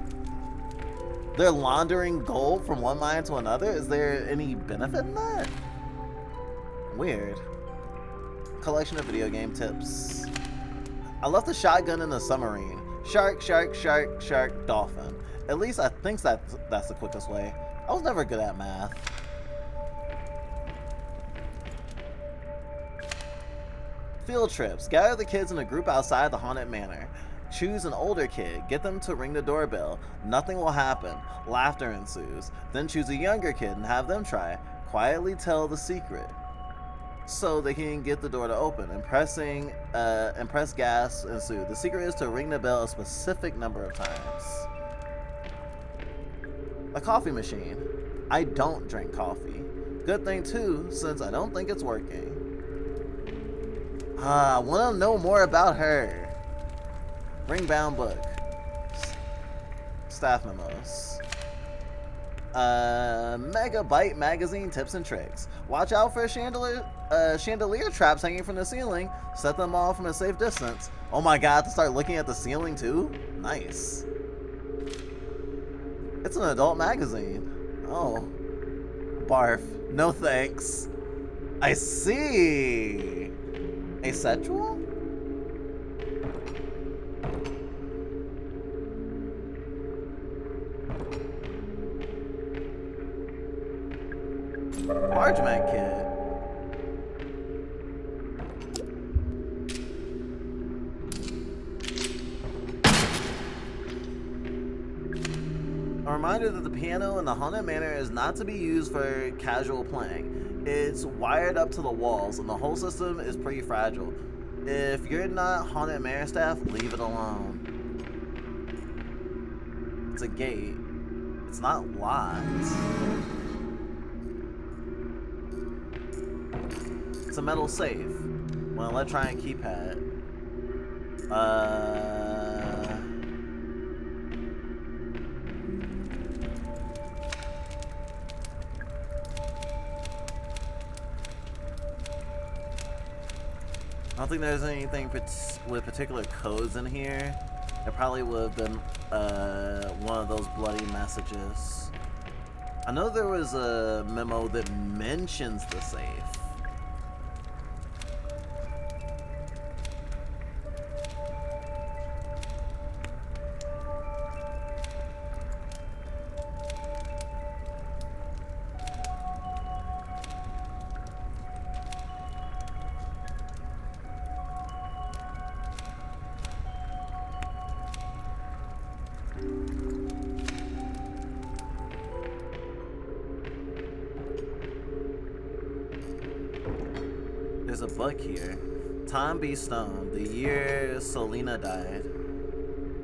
They're laundering gold from one mine to another? Is there any benefit in that? Weird. Collection of video game tips. I left the shotgun in the submarine. Shark, shark, shark, shark, dolphin. At least I think that's the quickest way. I was never good at math. Field trips. Gather the kids in a group outside the haunted manor. Choose an older kid, get them to ring the doorbell. Nothing will happen. Laughter ensues. Then choose a younger kid and have them try. Quietly tell the secret so they can get the door to open. And press gas ensues. The secret is to ring the bell a specific number of times. A coffee machine. I don't drink coffee. Good thing too, since I don't think it's working. I want to know more about her. Ring-bound book. Staff memos. Megabyte magazine tips and tricks. Watch out for chandelier traps hanging from the ceiling. Set them off from a safe distance. Oh my god, to start looking at the ceiling too? Nice. It's an adult magazine. Oh. Barf. No thanks. I see. Asexual? Bargeman kit. A reminder that the piano in the haunted manor is not to be used for casual playing. It's wired up to the walls and the whole system is pretty fragile. If you're not haunted manor staff, leave it alone. It's a gate. It's not locked. It's a metal safe. Well, let's try and keypad. I don't think there's anything with particular codes in here. It probably would have been one of those bloody messages. I know there was a memo that mentions the safe. There's a book here. Tom B. Stone, the year Selena died.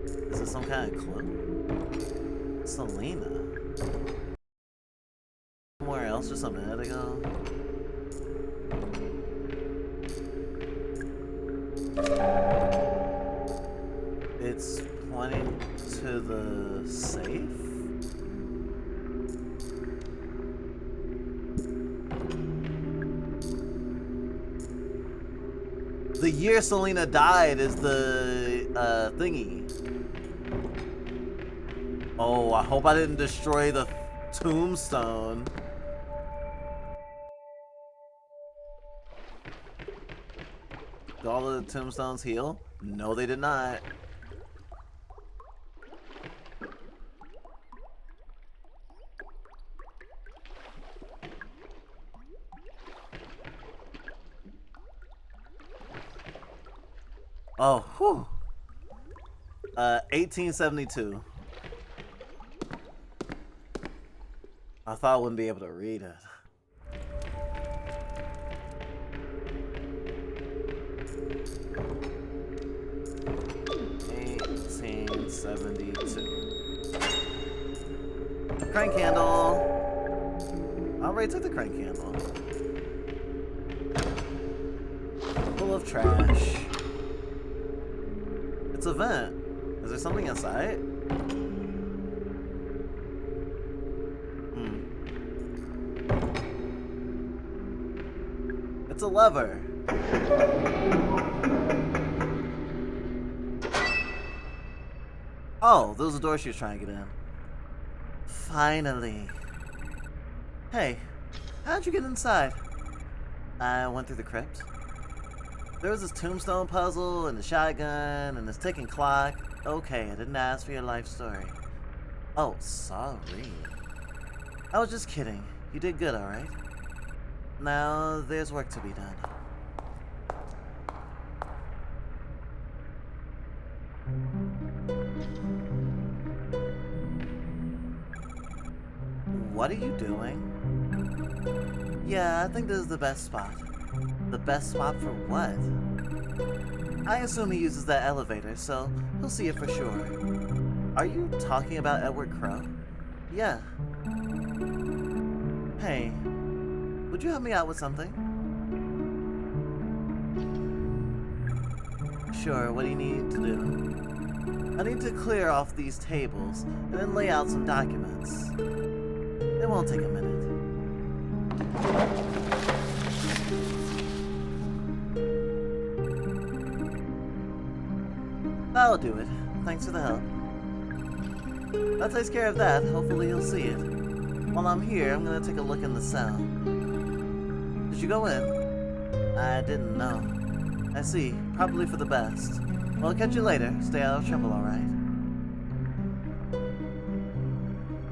Is this some kind of clue? Selena. Somewhere else just a minute ago. It's pointing to the safe? The year Selena died is the thingy. Oh, I hope I didn't destroy the tombstone. Did all of the tombstones heal? No, they did not. Oh, whew. 1872. I thought I wouldn't be able to read it. Crank candle. I already took the crank candle. Full of trash. It's a vent. Is there something inside? It's a lever. Oh, those are the doors she was trying to get in. Finally. Hey, how'd you get inside? I went through the crypt. There was this tombstone puzzle, and the shotgun, and this ticking clock. Okay, I didn't ask for your life story. Oh, sorry. I was just kidding. You did good, alright? Now, there's work to be done. What are you doing? Yeah, I think this is the best spot. The best spot for what? I assume he uses that elevator, so he'll see it for sure. Are you talking about Edward Crowe? Yeah. Hey, would you help me out with something? Sure, what do you need to do? I need to clear off these tables and then lay out some documents. It won't take a minute. That'll do it. Thanks for the help. That takes care of that. Hopefully you'll see it. While I'm here, I'm gonna take a look in the cell. Did you go in? I didn't know. I see. Probably for the best. Well, I'll catch you later. Stay out of trouble, alright?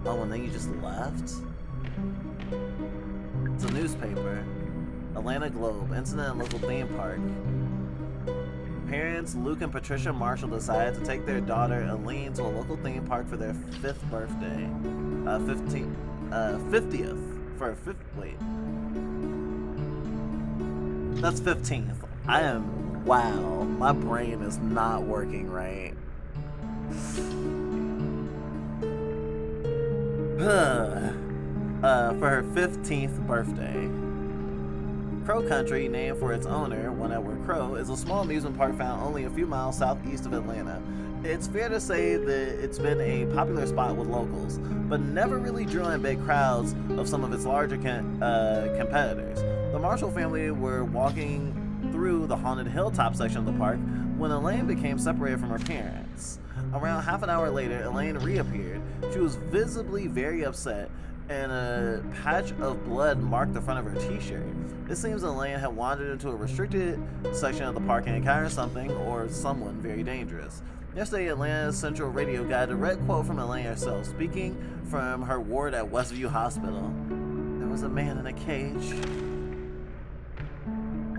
Oh, and then you just left? It's a newspaper. Atlanta Globe. Incident at local theme park. Parents Luke and Patricia Marshall decided to take their daughter Aline to a local theme park for their 5th birthday. 50th. For a 5th. Wait. That's 15th. I am. Wow. My brain is not working right. For her 15th birthday. Crow Country, named for its owner, one Edward Crowe, is a small amusement park found only a few miles southeast of Atlanta. It's fair to say that it's been a popular spot with locals, but never really drew in big crowds of some of its larger competitors. The Marshall family were walking through the haunted hilltop section of the park when Elaine became separated from her parents. Around half an hour later, Elaine reappeared. She was visibly very upset, and a patch of blood marked the front of her t-shirt. It seems Elaine had wandered into a restricted section of the park and encountered something or someone very dangerous. Yesterday, Atlanta's Central Radio got a direct quote from Elaine herself, speaking from her ward at Westview Hospital. There was a man in a cage.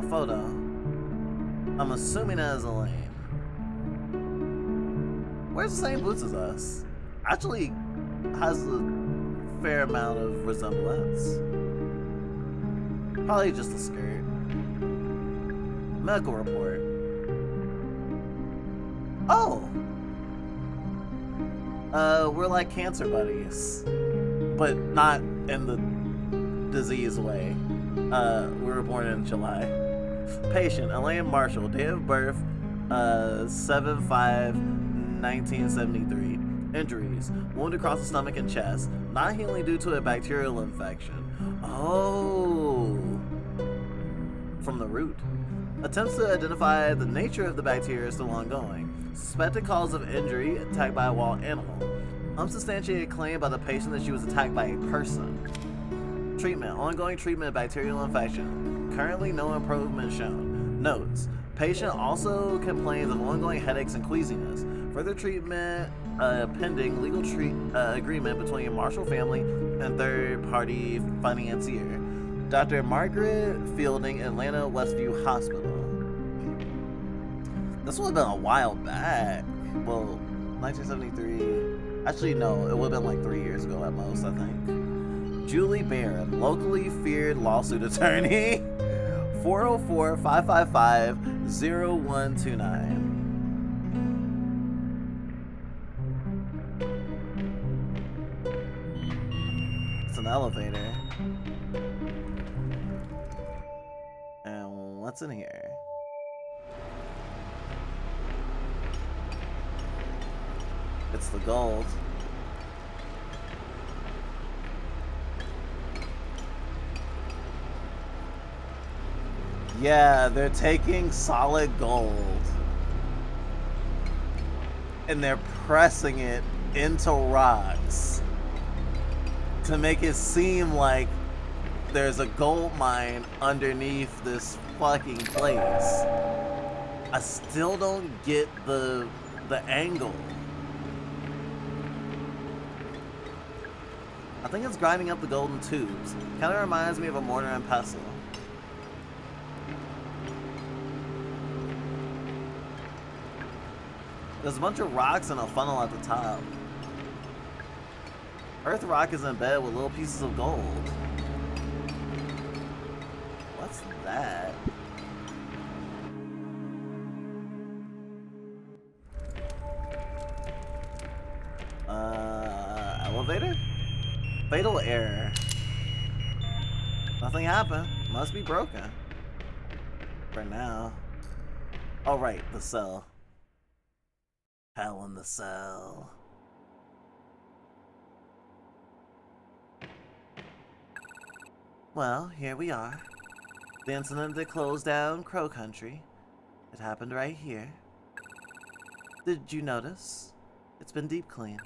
A photo. I'm assuming that is Elaine. Wears the same boots as us. Actually has a fair amount of resemblance. Probably just a skirt. Medical report. Oh! We're like cancer buddies. But not in the disease way. We were born in July. Patient, Elaine Marshall, date of birth, 7/5/1973. Injuries, wound across the stomach and chest, not healing due to a bacterial infection. Oh, from the root. Attempts to identify the nature of the bacteria are still ongoing. Suspected cause of injury, attacked by a wild animal. Unsubstantiated claim by the patient that she was attacked by a person. Treatment, ongoing treatment of bacterial infection. Currently no improvement shown. Notes, patient also complains of ongoing headaches and queasiness. Further treatment pending legal agreement between Marshall family and third-party financier. Dr. Margaret Fielding, Atlanta Westview Hospital. This would have been a while back. Well, 1973. Actually, no, it would have been like 3 years ago at most, I think. Julie Barron, locally feared lawsuit attorney. 404-555-0129. It's an elevator. And what's in here? It's the gold. Yeah, they're taking solid gold and they're pressing it into rocks to make it seem like there's a gold mine underneath this fucking place. I still don't get the angle. I think it's grinding up the golden tubes. Kind of reminds me of a mortar and pestle. There's a bunch of rocks and a funnel at the top. Earth rock is in bed with little pieces of gold. What's that? Elevator? Fatal error. Nothing happened. Must be broken. For now. Oh right, the cell. Hell in the cell. Well, here we are. The incident that closed down Crow Country. It happened right here. Did you notice? It's been deep cleaned.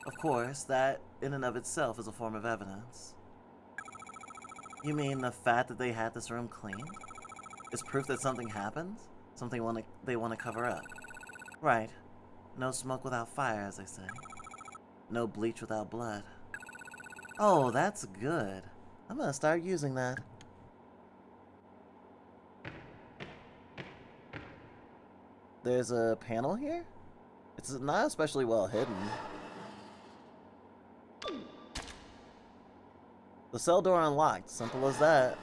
Of course, that in and of itself is a form of evidence. You mean the fact that they had this room cleaned is proof that something happened? Something they want to cover up? Right. No smoke without fire, as they say. No bleach without blood. Oh, that's good. I'm gonna start using that. There's a panel here? It's not especially well hidden. The cell door unlocked. Simple as that.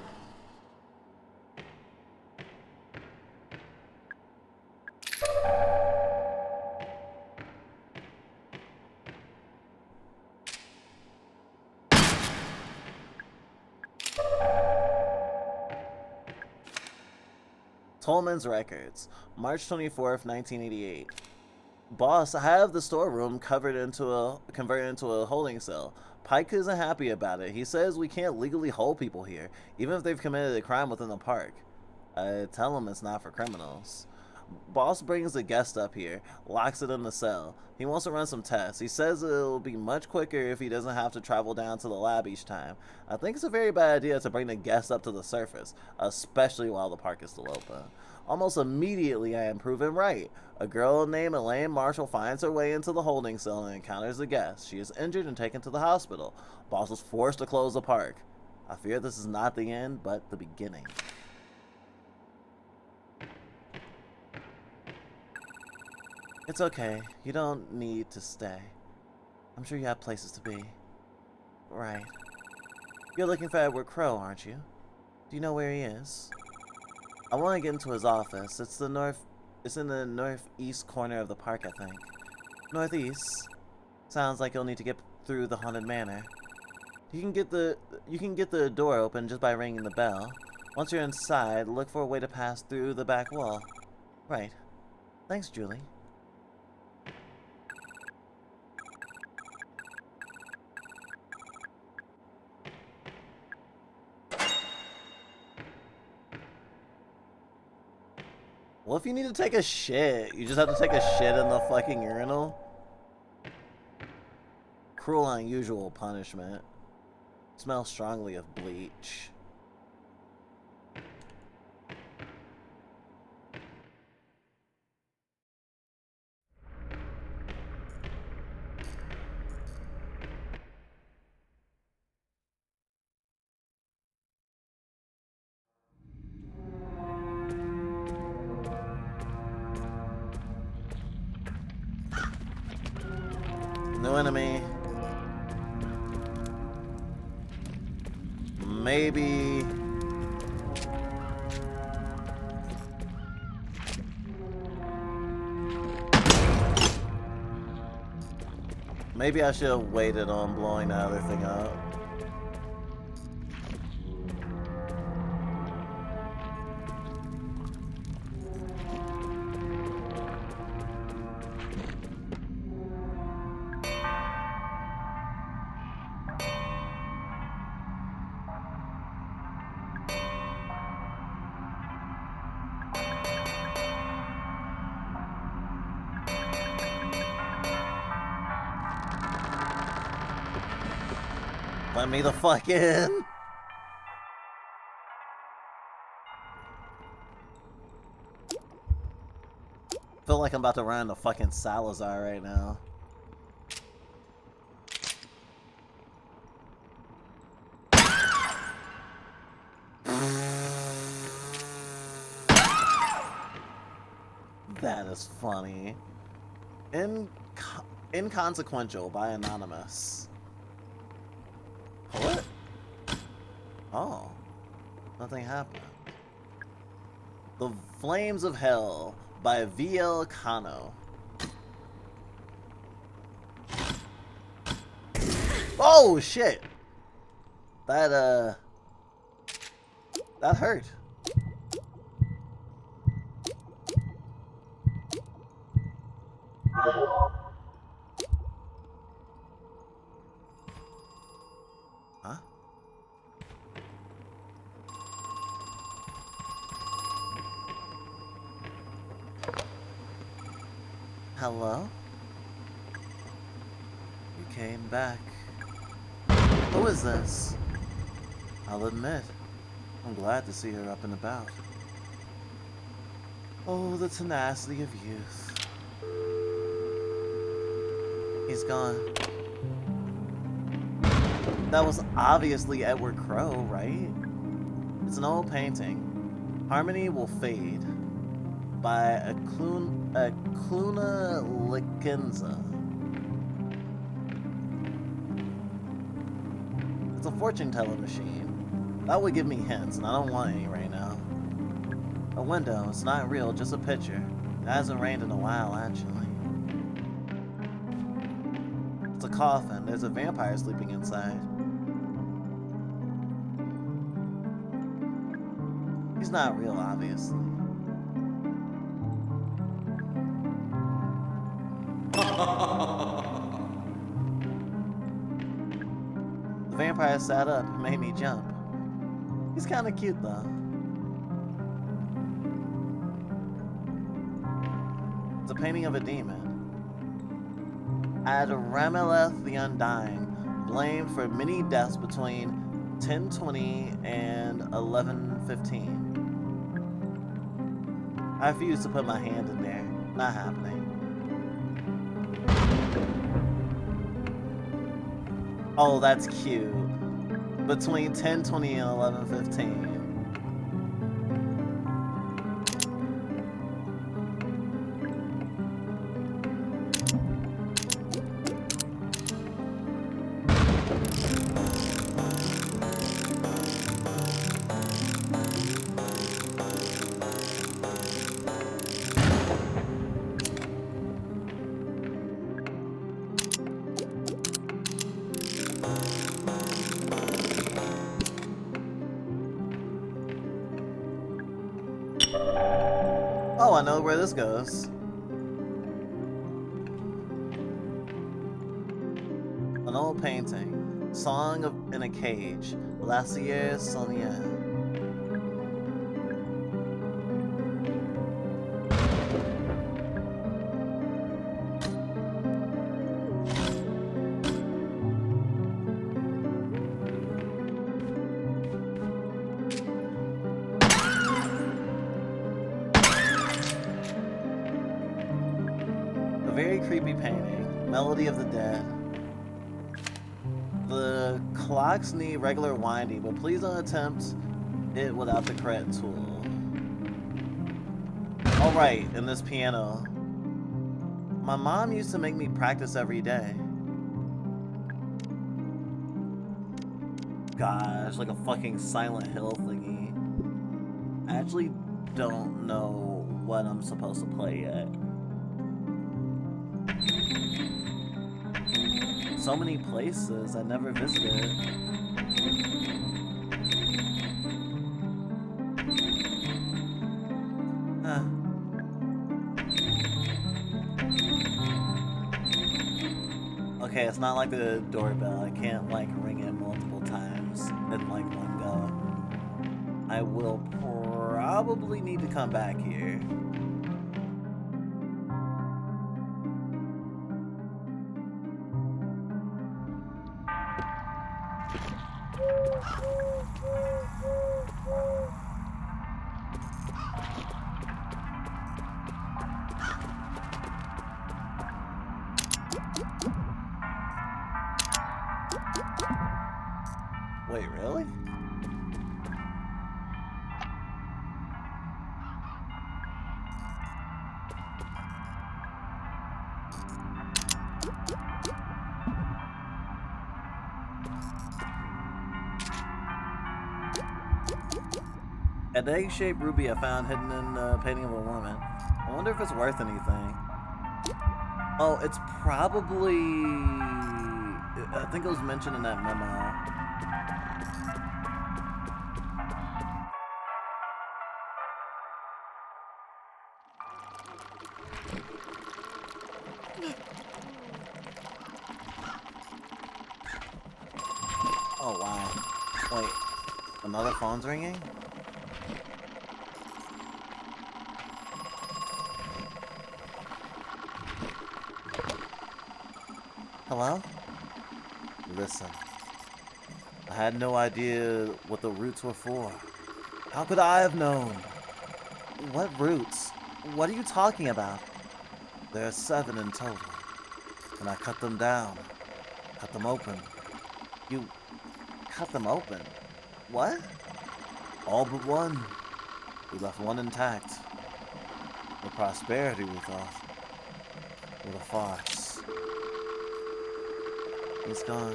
Tolman's Records, March 24th, 1988. Boss, I have the storeroom converted into a holding cell. Pike isn't happy about it. He says we can't legally hold people here, even if they've committed a crime within the park. I tell him it's not for criminals. Boss brings a guest up here, locks it in the cell. He wants to run some tests. He says it'll be much quicker if he doesn't have to travel down to the lab each time. I think it's a very bad idea to bring the guest up to the surface, especially while the park is still open. Almost immediately, I am proven right. A girl named Elaine Marshall finds her way into the holding cell and encounters the guest. She is injured and taken to the hospital. Boss is forced to close the park. I fear this is not the end, but the beginning. It's okay. You don't need to stay. I'm sure you have places to be. Right. You're looking for Edward Crow, aren't you? Do you know where he is? I want to get into his office. It's in the northeast corner of the park, I think. Northeast? Sounds like you'll need to get through the haunted manor. You can get the door open just by ringing the bell. Once you're inside, look for a way to pass through the back wall. Right. Thanks, Julie. Well, if you need to take a shit, you just have to take a shit in the fucking urinal. Cruel and unusual punishment. Smells strongly of bleach. New enemy. Maybe. Maybe I should have waited on blowing the other thing up. Let me the fuck in. Feel like I'm about to run into fucking Salazar right now. That is funny. Inconsequential by Anonymous. What? Oh. Nothing happened. The Flames of Hell by VL Kano. Oh shit! That hurt. Huh? Hello? You came back. Who is this? I'll admit, I'm glad to see her up and about. Oh, the tenacity of youth. He's gone. That was obviously Edward Crowe, right? It's an old painting. Harmony Will Fade by Akluna Likenza. It's a fortune telling machine. That would give me hints, and I don't want any right now. A window, it's not real, just a picture. It hasn't rained in a while, actually. It's a coffin. There's a vampire sleeping inside. He's not real, obviously. The vampire sat up and made me jump. He's kind of cute, though. It's a painting of a demon. Ad Rameleth the Undying, blamed for many deaths between 1020 and 1115. I refuse to put my hand in there. Not happening. Oh, that's cute. Between 1020 and 1115. Oh, I know where this goes. An old painting. Song in a Cage. Lassier Sonier. Very creepy painting. Melody of the Dead. The clocks need regular winding, but please don't attempt it without the correct tool. Alright, and this piano. My mom used to make me practice every day. gosh, like a fucking Silent Hill thingy. I actually don't know what I'm supposed to play yet. So many places I never visited. Huh. Okay, it's not like the doorbell. I can't like ring it multiple times in like one go. I will probably need to come back here. Wait, really? An egg-shaped ruby I found hidden in a painting of a woman. I wonder if it's worth anything. Oh, it's probably... I think it was mentioned in that memo. Oh, wow. Wait, another phone's ringing? Hello? Listen. I had no idea what the roots were for. How could I have known? What roots? What are you talking about? There are 7 in total. And I cut them down. Cut them open. You cut them open? What? All but one. We left one intact. The prosperity, we thought. What a farce. He's gone.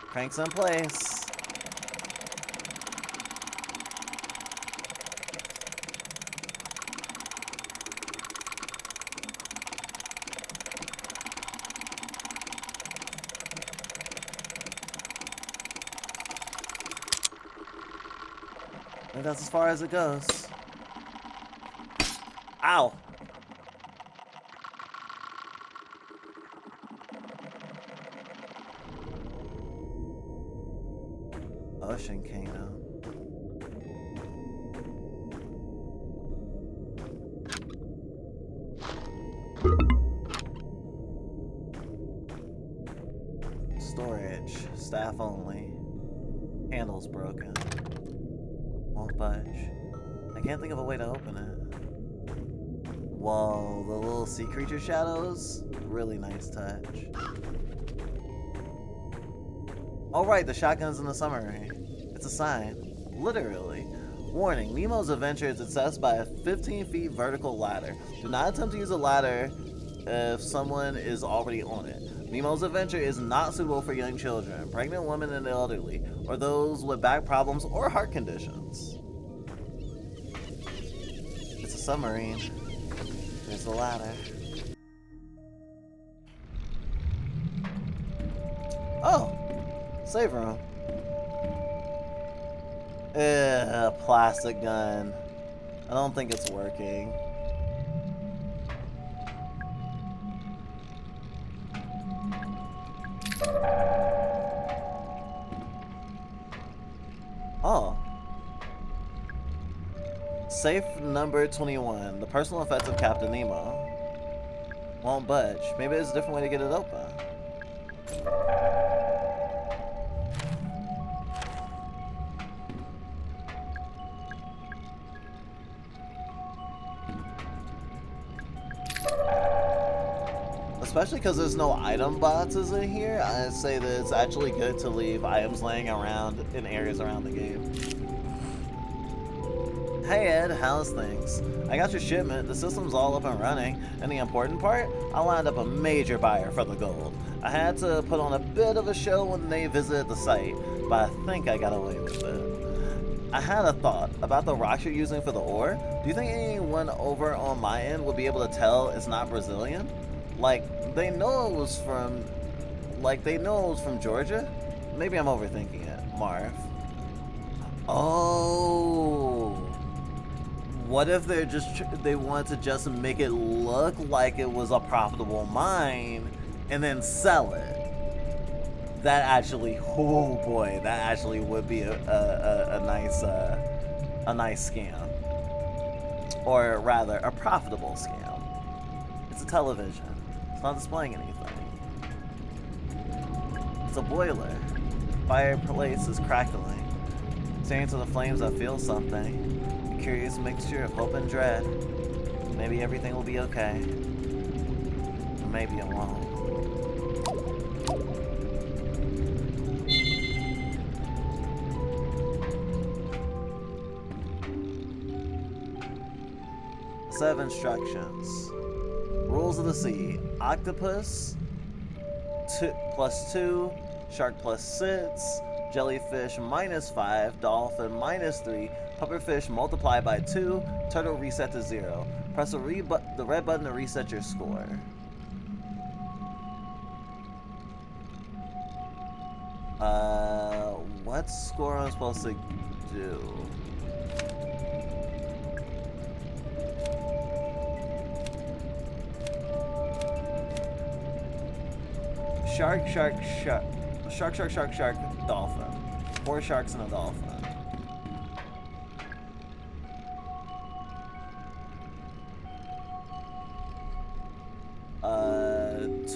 Cranks in place. I think that's as far as it goes. Ow! Ocean Kingdom. Storage. Staff only. Handle's broken. Won't budge. I can't think of a way to open it. Whoa, the little sea creature shadows? Really nice touch. Oh right, the shotgun's in the summary. It's a sign. Literally. Warning, Nemo's adventure is accessed by a 15 feet vertical ladder. Do not attempt to use a ladder if someone is already on it. Nemo's adventure is not suitable for young children, pregnant women and the elderly, or those with back problems or heart conditions. It's a submarine. There's the ladder. Oh! Save room. Plastic gun. I don't think it's working. Oh. Safe number 21. The personal effects of Captain Nemo. Won't budge. Maybe there's a different way to get it open. Especially because there's no item boxes in here, I say that it's actually good to leave items laying around in areas around the game. Hey Ed, how's things? I got your shipment, the system's all up and running, and the important part? I lined up a major buyer for the gold. I had to put on a bit of a show when they visited the site, but I think I got away with it. I had a thought about the rocks you're using for the ore. Do you think anyone over on my end would be able to tell it's not Brazilian? Like, they know it was from... Like, they know it was from Georgia? Maybe I'm overthinking it. Marv. Oh... What if they want to just make it look like it was a profitable mine and then sell it? That actually, oh boy, that actually would be a nice scam, or rather, a profitable scam. It's a television. It's not displaying anything. It's a boiler. Fireplace is crackling. Staring into the flames, I feel something. A curious mixture of hope and dread. Maybe everything will be okay. Or maybe it won't. Set of instructions. Rules of the sea. Octopus +2, shark +6, jellyfish -5, dolphin -3, pufferfish multiplied by 2, turtle reset to 0. Press the red button to reset your score. What score am I supposed to do? Shark, dolphin. 4 sharks and a dolphin.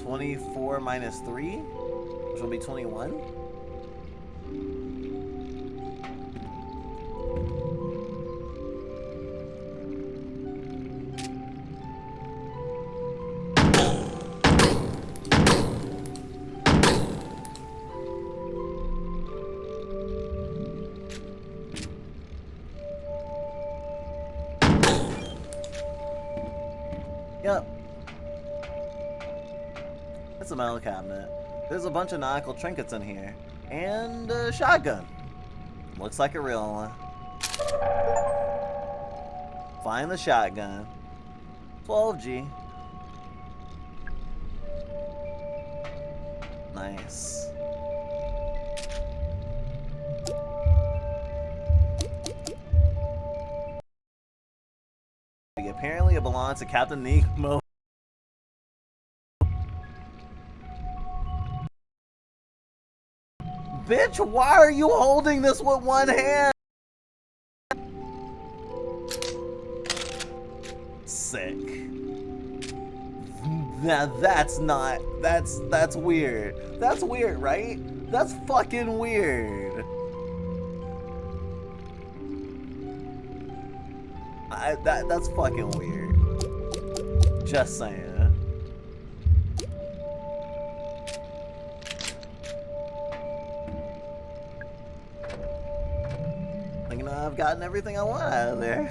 24 minus 3, which will be 21. Yep. It's a metal cabinet. There's a bunch of nautical trinkets in here. And a shotgun. Looks like a real one. Find the shotgun. 12G. Nice. Apparently it belongs to Captain Nemo. Bitch, why are you holding this with one hand? Sick. Now that's weird. That's weird, right? That's fucking weird. That's fucking weird. Just saying. Thinking I've gotten everything I want out of there.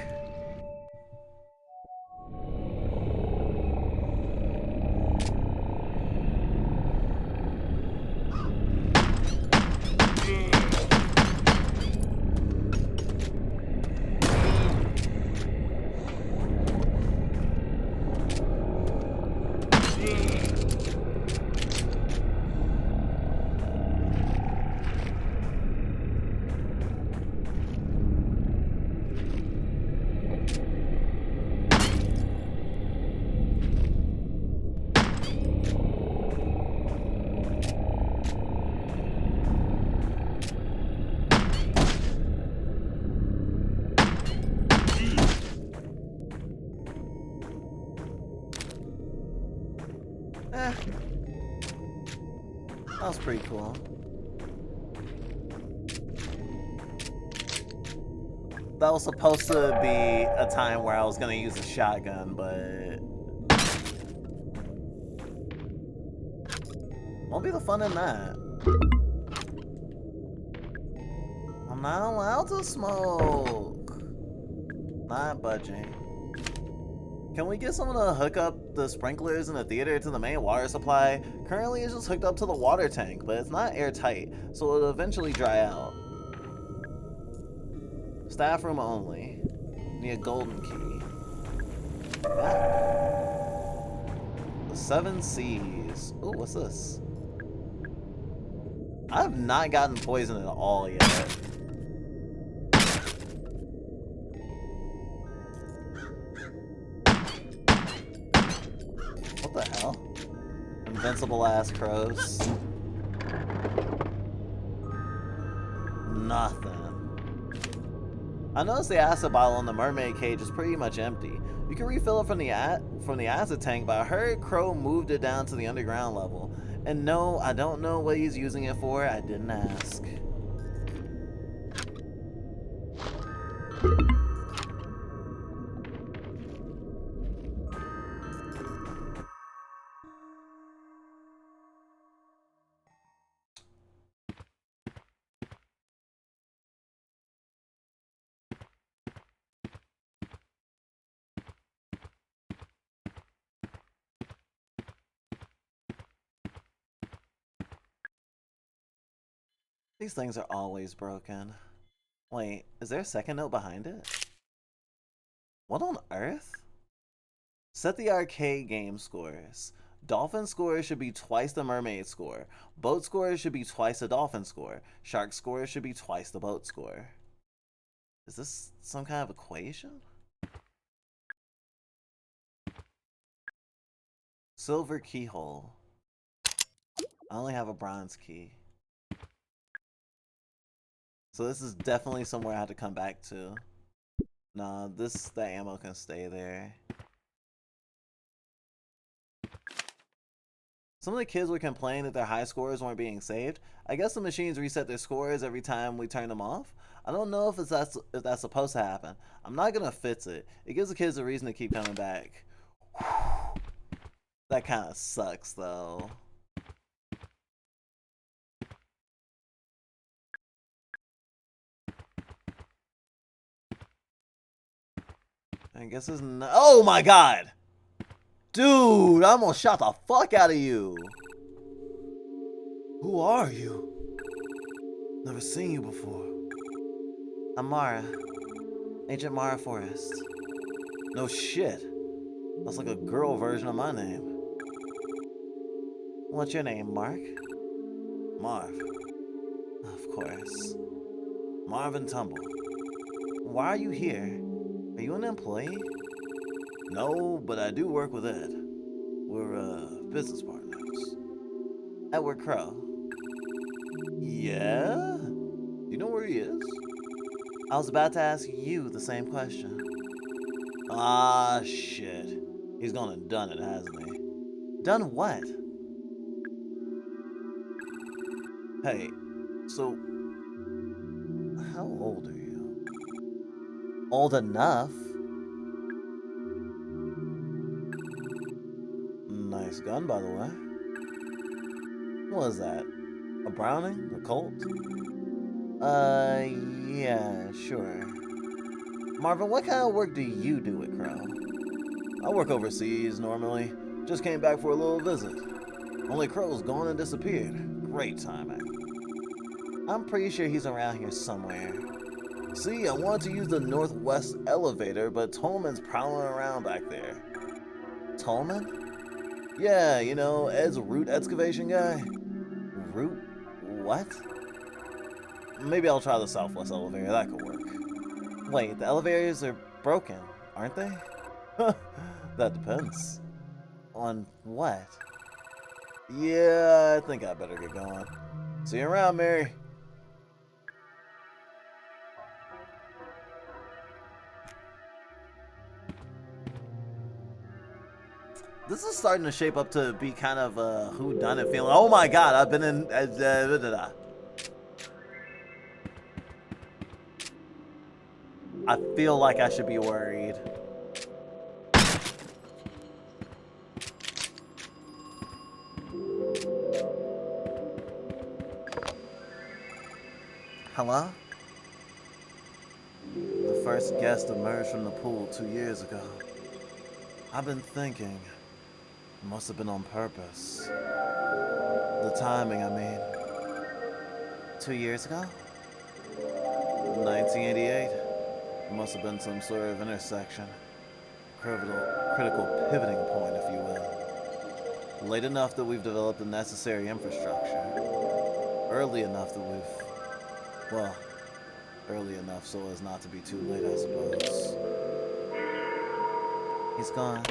That was pretty cool. That was supposed to be a time where I was gonna use a shotgun, but won't be the fun in that. I'm not allowed to smoke. Not budging. Can we get someone to hook up the sprinklers in the theater to the main water supply? Currently it's just hooked up to the water tank, but it's not airtight, so it'll eventually dry out. Staff room only. Need a golden key. Map. The 7 Seas. Ooh, what's this? I've not gotten poisoned at all yet. What the hell? Invincible ass crows. Nothing. I noticed the acid bottle in the mermaid cage is pretty much empty. You can refill it from the acid tank, but I heard Crow moved it down to the underground level. And no, I don't know what he's using it for. I didn't ask. These things are always broken. Wait, is there a second note behind it? What on earth? Set the arcade game scores. Dolphin score should be twice the mermaid score. Boat score should be twice the dolphin score. Shark score should be twice the boat score. Is this some kind of equation? Silver keyhole. I only have a bronze key. So this is definitely somewhere I have to come back to. Nah, the ammo can stay there. Some of the kids were complaining that their high scores weren't being saved. I guess the machines reset their scores every time we turn them off. I don't know if that's supposed to happen. I'm not gonna fix it. It gives the kids a reason to keep coming back. That kind of sucks though. I guess it's not. Oh my god! Dude, I almost shot the fuck out of you! Who are you? Never seen you before. I'm Mara. Agent Mara Forrest. No shit. That's like a girl version of my name. What's your name, Mark? Marv. Of course. Marvin Tumble. Why are you here? Are you an employee? No, but I do work with Ed. We're, business partners. Edward Crow. Yeah? Do you know where he is? I was about to ask you the same question. Ah, shit. He's gone and done it, hasn't he? Done what? Hey, so... how old are you? Old enough? Nice gun, by the way. What is that? A Browning? A Colt? Yeah, sure. Marvin, what kind of work do you do at Crow? I work overseas, normally. Just came back for a little visit. Only Crow's gone and disappeared. Great timing. I'm pretty sure he's around here somewhere. See, I wanted to use the northwest elevator, but Tolman's prowling around back there. Tolman? Yeah, you know, Ed's root excavation guy. Root? What? Maybe I'll try the southwest elevator, that could work. Wait, the elevators are broken, aren't they? That depends. On what? Yeah, I think I better get going. See you around, Mary. This is starting to shape up to be kind of a whodunit feeling. Oh my god, I've been in... I feel like I should be worried. Hello? The first guest emerged from the pool 2 years ago. I've been thinking, it must have been on purpose. The timing, I mean. 2 years ago? 1988. It must have been some sort of intersection. Critical pivoting point, if you will. Late enough that we've developed the necessary infrastructure. Early enough that well, early enough so as not to be too late, I suppose. He's gone.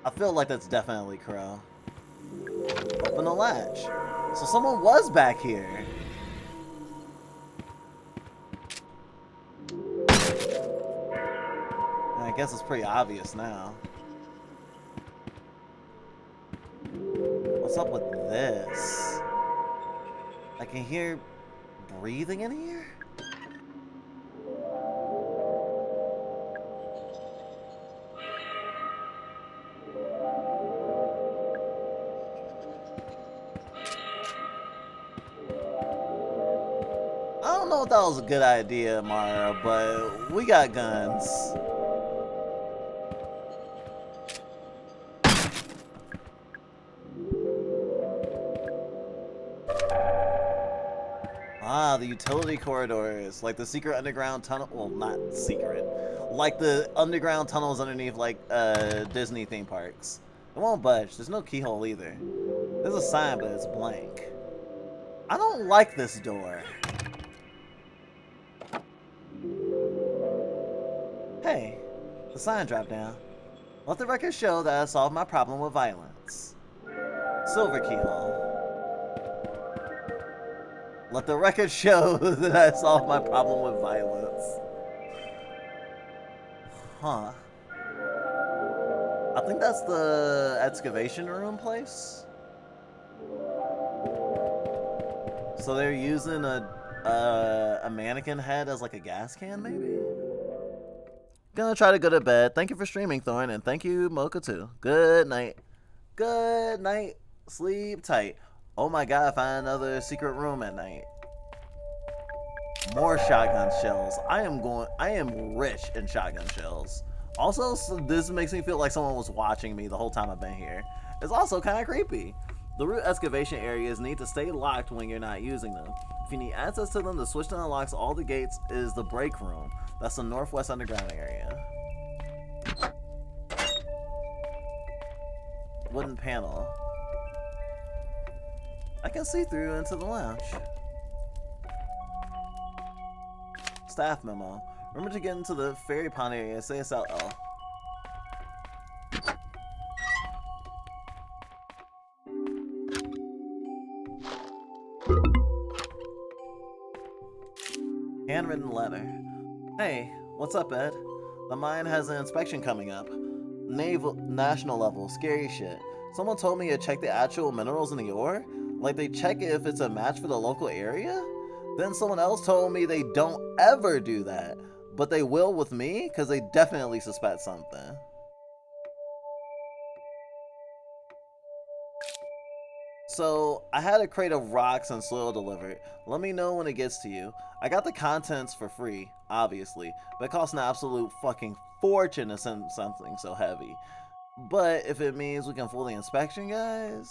I feel like that's definitely Crow. Open the latch. So someone was back here. And I guess it's pretty obvious now. What's up with this? I can hear breathing in here? I don't know if that was a good idea, Mara, but we got guns. Ah, the utility corridors, like the secret underground tunnel. Well, not secret, like the underground tunnels underneath, like Disney theme parks. It won't budge. There's no keyhole either. There's a sign, but it's blank. I don't like this door. Hey, the sign dropped down. Let the record show that I solved my problem with violence. Silver keyhole. Let the record show that I solved my problem with violence. Huh. I think that's the excavation room place. So they're using a mannequin head as like a gas can, maybe? Gonna try to go to bed. Thank you for streaming, Thorn, and thank you, Mocha, too. Good night. Good night. Sleep tight. Oh my god, I found another secret room at night. More shotgun shells. I am rich in shotgun shells. Also, this makes me feel like someone was watching me the whole time I've been here. It's also kind of creepy. The root excavation areas need to stay locked when you're not using them. If you need access to them, the switch that unlocks all the gates is the break room. That's the northwest underground area. Wooden panel. I can see through into the lounge. Staff memo. Remember to get into the fairy pond area. Say it's out. Oh. Handwritten letter. Hey, what's up, Ed? The mine has an inspection coming up. National level, scary shit. Someone told me to check the actual minerals in the ore. Like they check if it's a match for the local area? Then someone else told me they don't ever do that. But they will with me, because they definitely suspect something. So, I had a crate of rocks and soil delivered. Let me know when it gets to you. I got the contents for free, obviously, but it costs an absolute fucking fortune to send something so heavy. But if it means we can fool the inspection guys...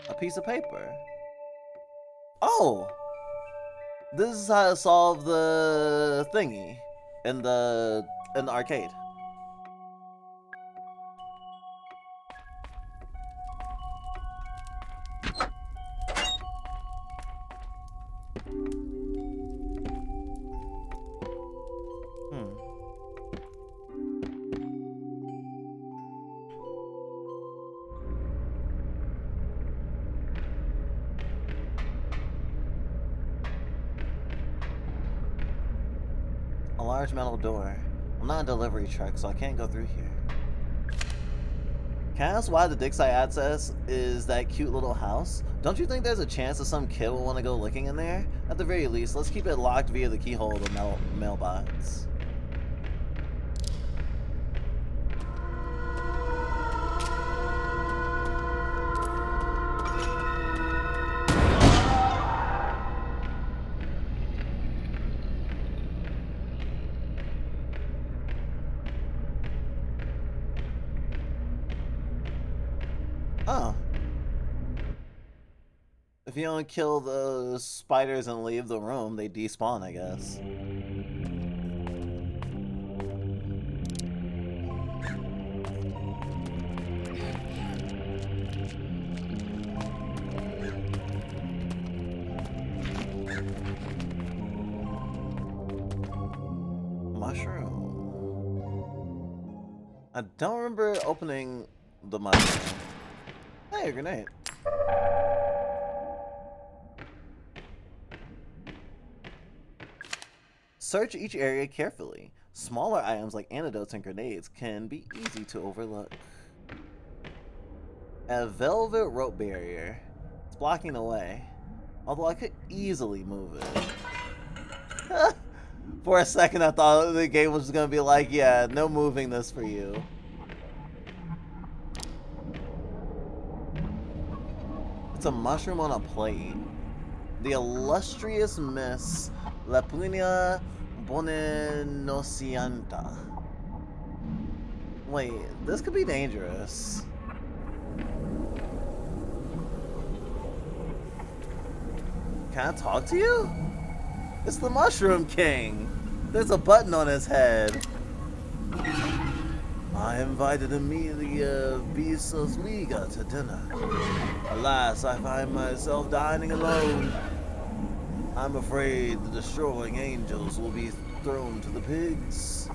A piece of paper. Oh! This is how to solve the thingy in the arcade. A large metal door. I'm not a delivery truck, so I can't go through here. Can I ask why the dig site access is that cute little house? Don't you think there's a chance that some kid will want to go looking in there? At the very least, let's keep it locked via the keyhole of the mailbox. Oh. If you don't kill the spiders and leave the room, they despawn, I guess. Mushroom. I don't remember opening the mushroom. Hey, a grenade. Search each area carefully. Smaller items like antidotes and grenades can be easy to overlook. A velvet rope barrier. It's blocking the way. Although I could easily move it. For a second I thought the game was gonna be like, yeah, no moving this for you. It's a mushroom on a plate. The illustrious Miss Lapunia Bonenocianta. Wait, this could be dangerous. Can I talk to you? It's the Mushroom King. There's a button on his head. I invited Amelia Bisosliga to dinner. Alas, I find myself dining alone. I'm afraid the destroying angels will be thrown to the pigs.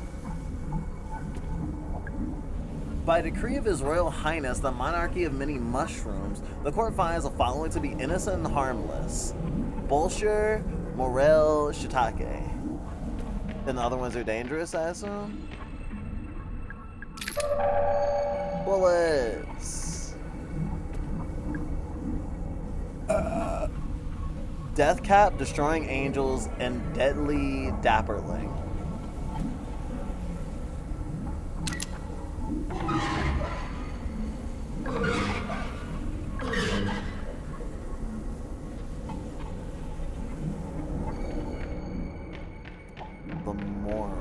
By decree of His Royal Highness, the Monarchy of Many Mushrooms, the court finds the following to be innocent and harmless. Bolshir, Morel, Shiitake. And the other ones are dangerous, I assume? Bullets! Deathcap, Destroying Angels, and Deadly Dapperling. The moral.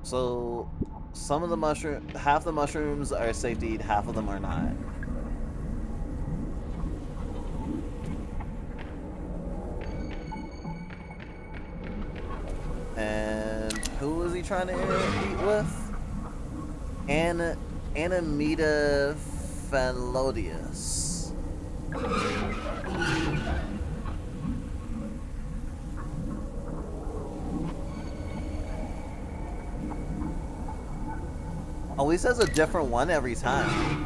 So, some of the half the mushrooms are safe to eat, half of them are not. And who was he trying to eat with? Animeta Phalodius. Oh, he says a different one every time.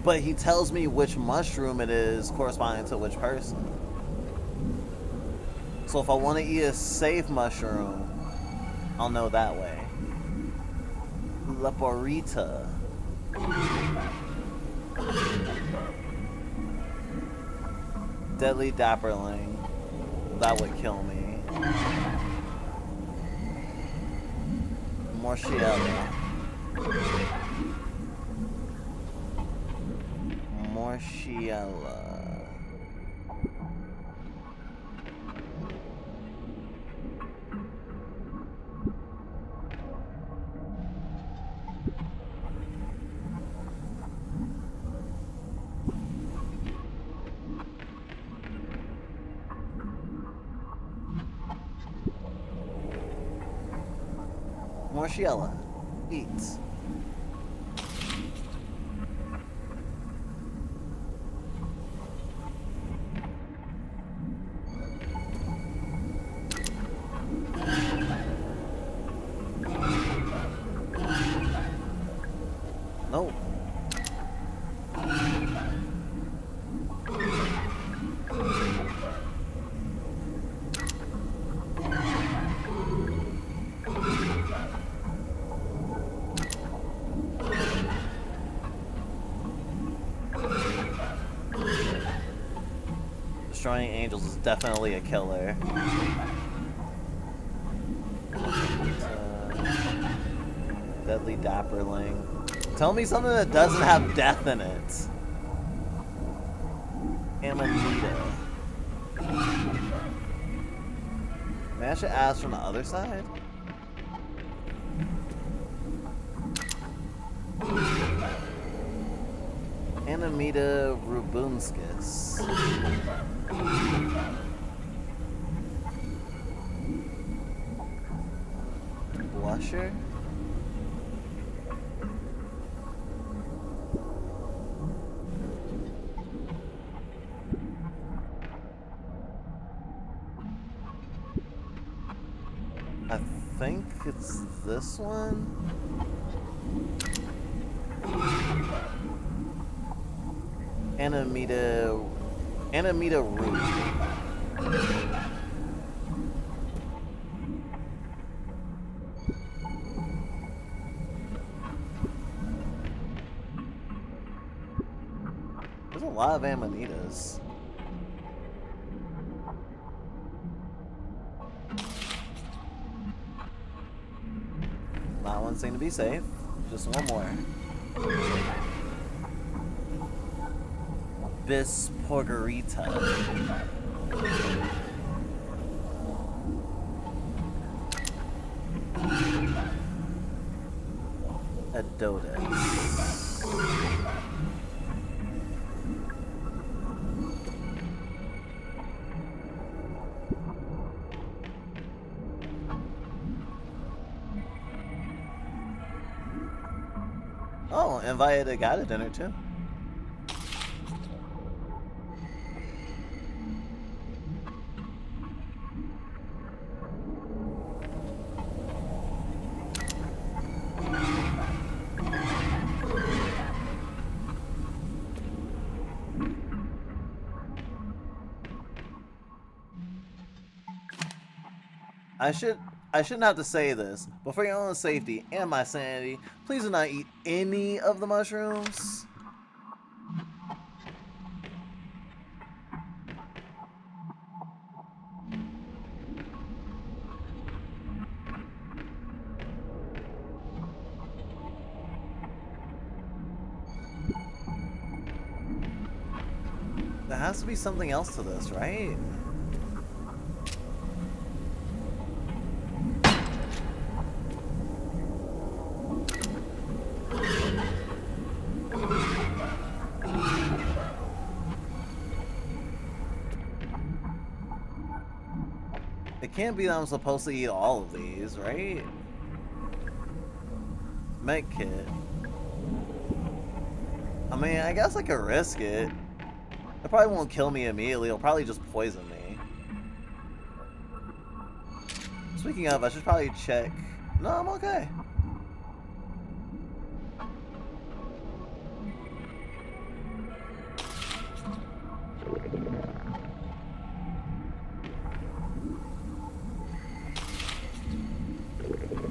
But he tells me which mushroom it is corresponding to which person. So if I want to eat a safe mushroom, I'll know that way. Leporita. Deadly Dapperling. That would kill me. Morciella. Morciella. Morciella. Eat. No. Destroying Angels is definitely a killer. Deadly Dapperling. Tell me something that doesn't have death in it. Amanita. Maybe I should ask from the other side? Amanita rubunskis. Blusher? I think it's this one. Amanita root. There's a lot of amanitas. That one seemed to be safe. Just one more. Bisporgarita. Adotus. Oh, invited a guy to dinner too. I shouldn't have to say this, but for your own safety and my sanity, please do not eat any of the mushrooms. There has to be something else to this, right? It can't be that I'm supposed to eat all of these, right? Med kit. I mean, I guess I could risk it. It probably won't kill me immediately, it'll probably just poison me. Speaking of, I should probably check. No, I'm okay.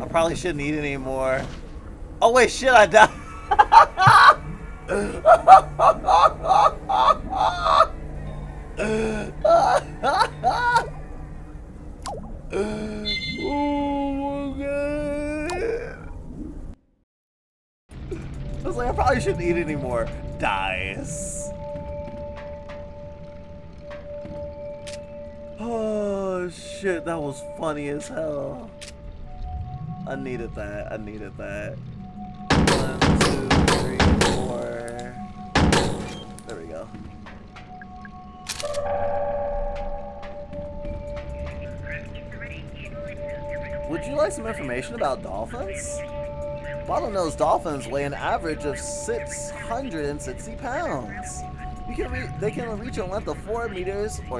I probably shouldn't eat anymore. Oh wait, shit, I died. Oh my god. I was like, I probably shouldn't eat anymore. Dies. Oh shit, that was funny as hell. I needed that. I needed that. 1, 2, 3, 4. There we go. Would you like some information about dolphins? Bottlenose dolphins weigh an average of 660 pounds. They can reach a length of 4 meters, or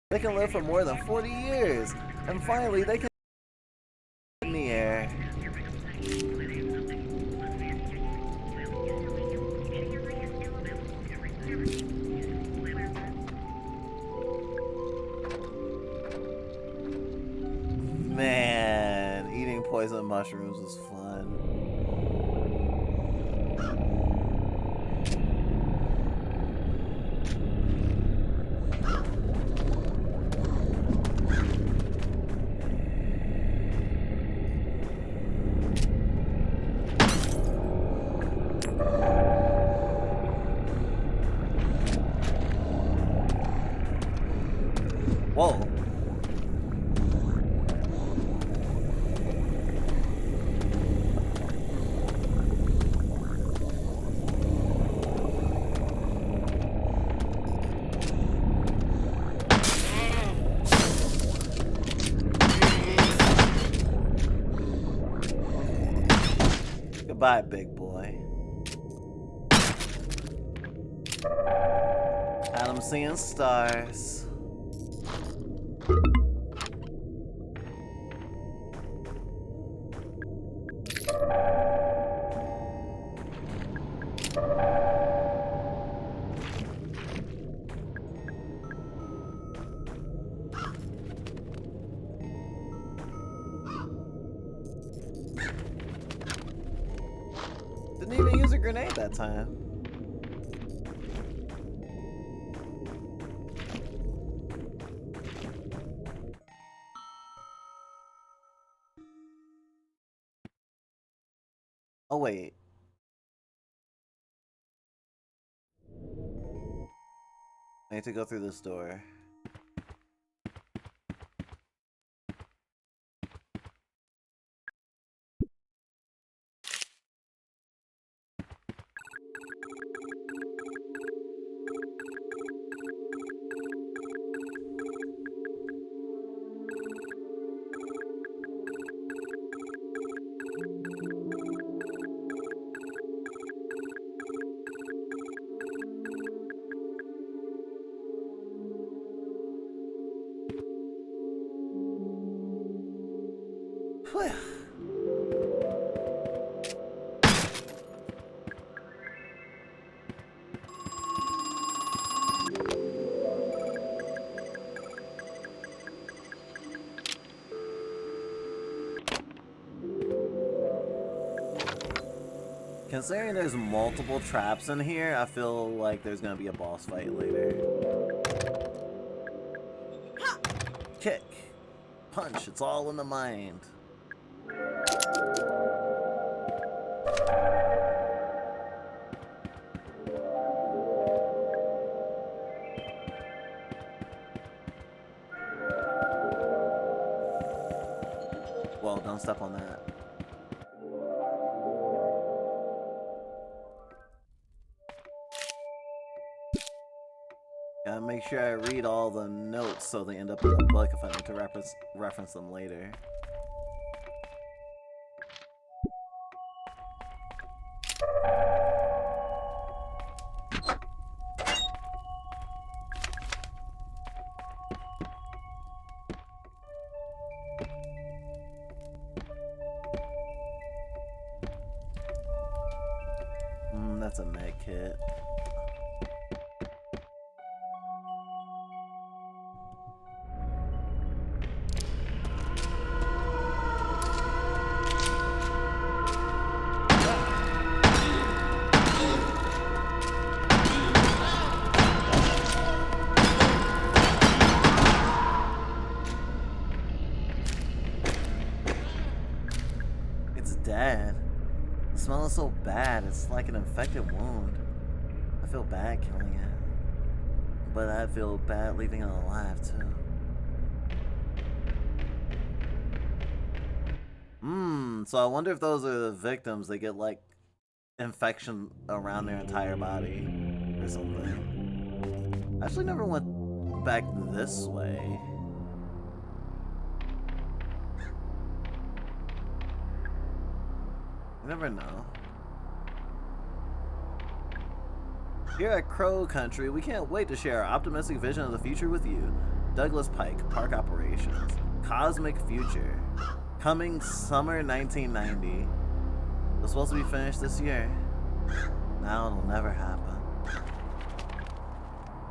they can live for more than 40 years. And finally, they can in the air. Man, eating poison mushrooms was fun. Whoa. Goodbye, big boy. And I'm seeing stars. Didn't even use a grenade that time. Oh, wait. I need to go through this door. Whew. Considering there's multiple traps in here, I feel like there's gonna be a boss fight later. Kick. Punch. It's all in the mind. Well, don't step on that. Gotta make sure I read all the notes so they end up in the book if I need to reference them later. That's a med kit. It's dead. The smell is so bad, it's like an infected wound. I feel bad killing it, but I feel bad leaving it alive too. So I wonder if those are the victims that get like infection around their entire body or something. I actually never went back this way. You never know. Here at Crow Country, we can't wait to share our optimistic vision of the future with you. Douglas Pike, Park Operations. Cosmic Future. Coming summer 1990. It was supposed to be finished this year. Now it'll never happen.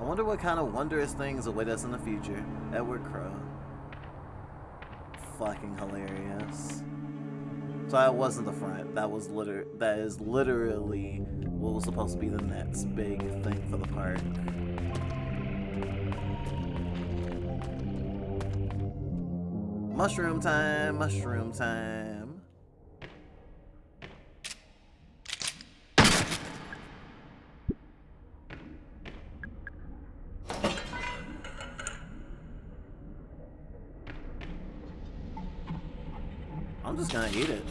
I wonder what kind of wondrous things await us in the future. Edward Crow. Fucking hilarious. So I wasn't the front. That is literally what was supposed to be the next big thing for the park. Mushroom time, mushroom time. just gonna eat it.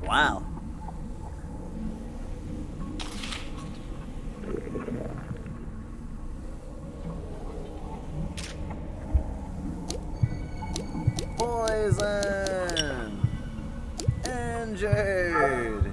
Wow. Poison! Injured!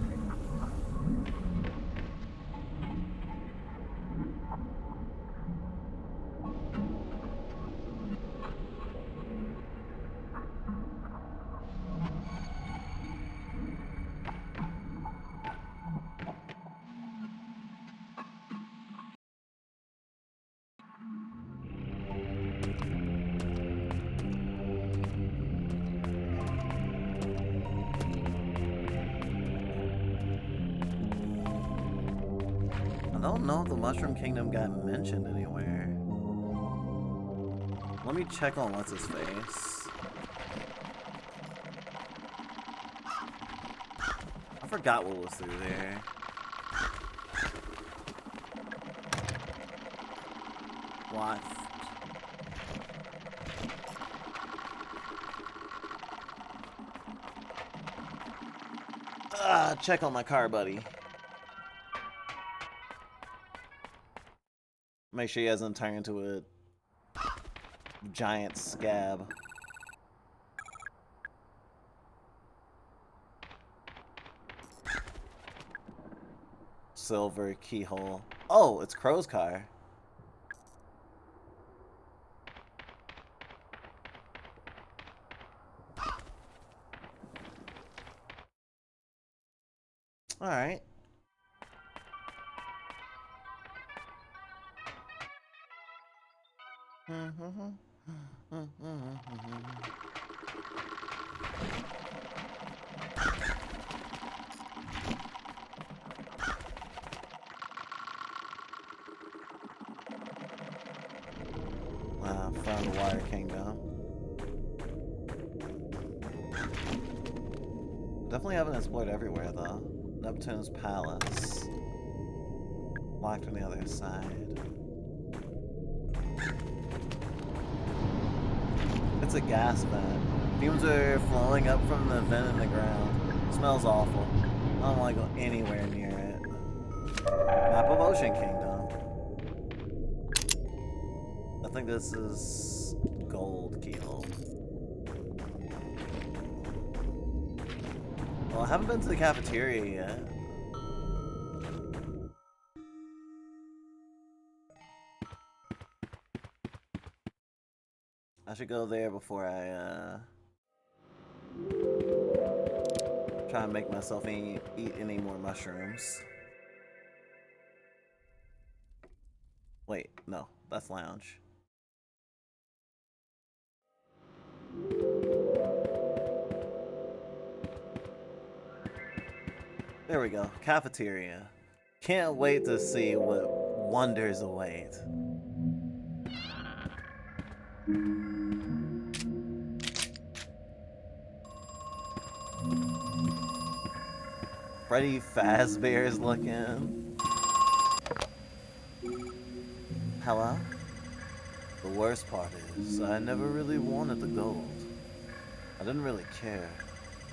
I don't know if the Mushroom Kingdom got mentioned anywhere. Let me check on what's his face. I forgot what was through there. What? Check on my car, buddy. Make sure he hasn't turned into a giant scab. Silver keyhole. Oh, it's Crow's car. Alright. Found the Water Kingdom. Definitely haven't explored everywhere though. Neptune's Palace. Locked on the other side. It's a gas vent. Fumes are flowing up from the vent in the ground. Smells awful. I don't want to go anywhere near it. Map of Ocean Kingdom. I think this is gold keyhole. Well, I haven't been to the cafeteria yet. I should go there before I try and make myself eat any more mushrooms. Wait, no, that's lounge. There we go, cafeteria. Can't wait to see what wonders await. Freddy Fazbear's looking. Hello? The worst part is, I never really wanted the gold. I didn't really care.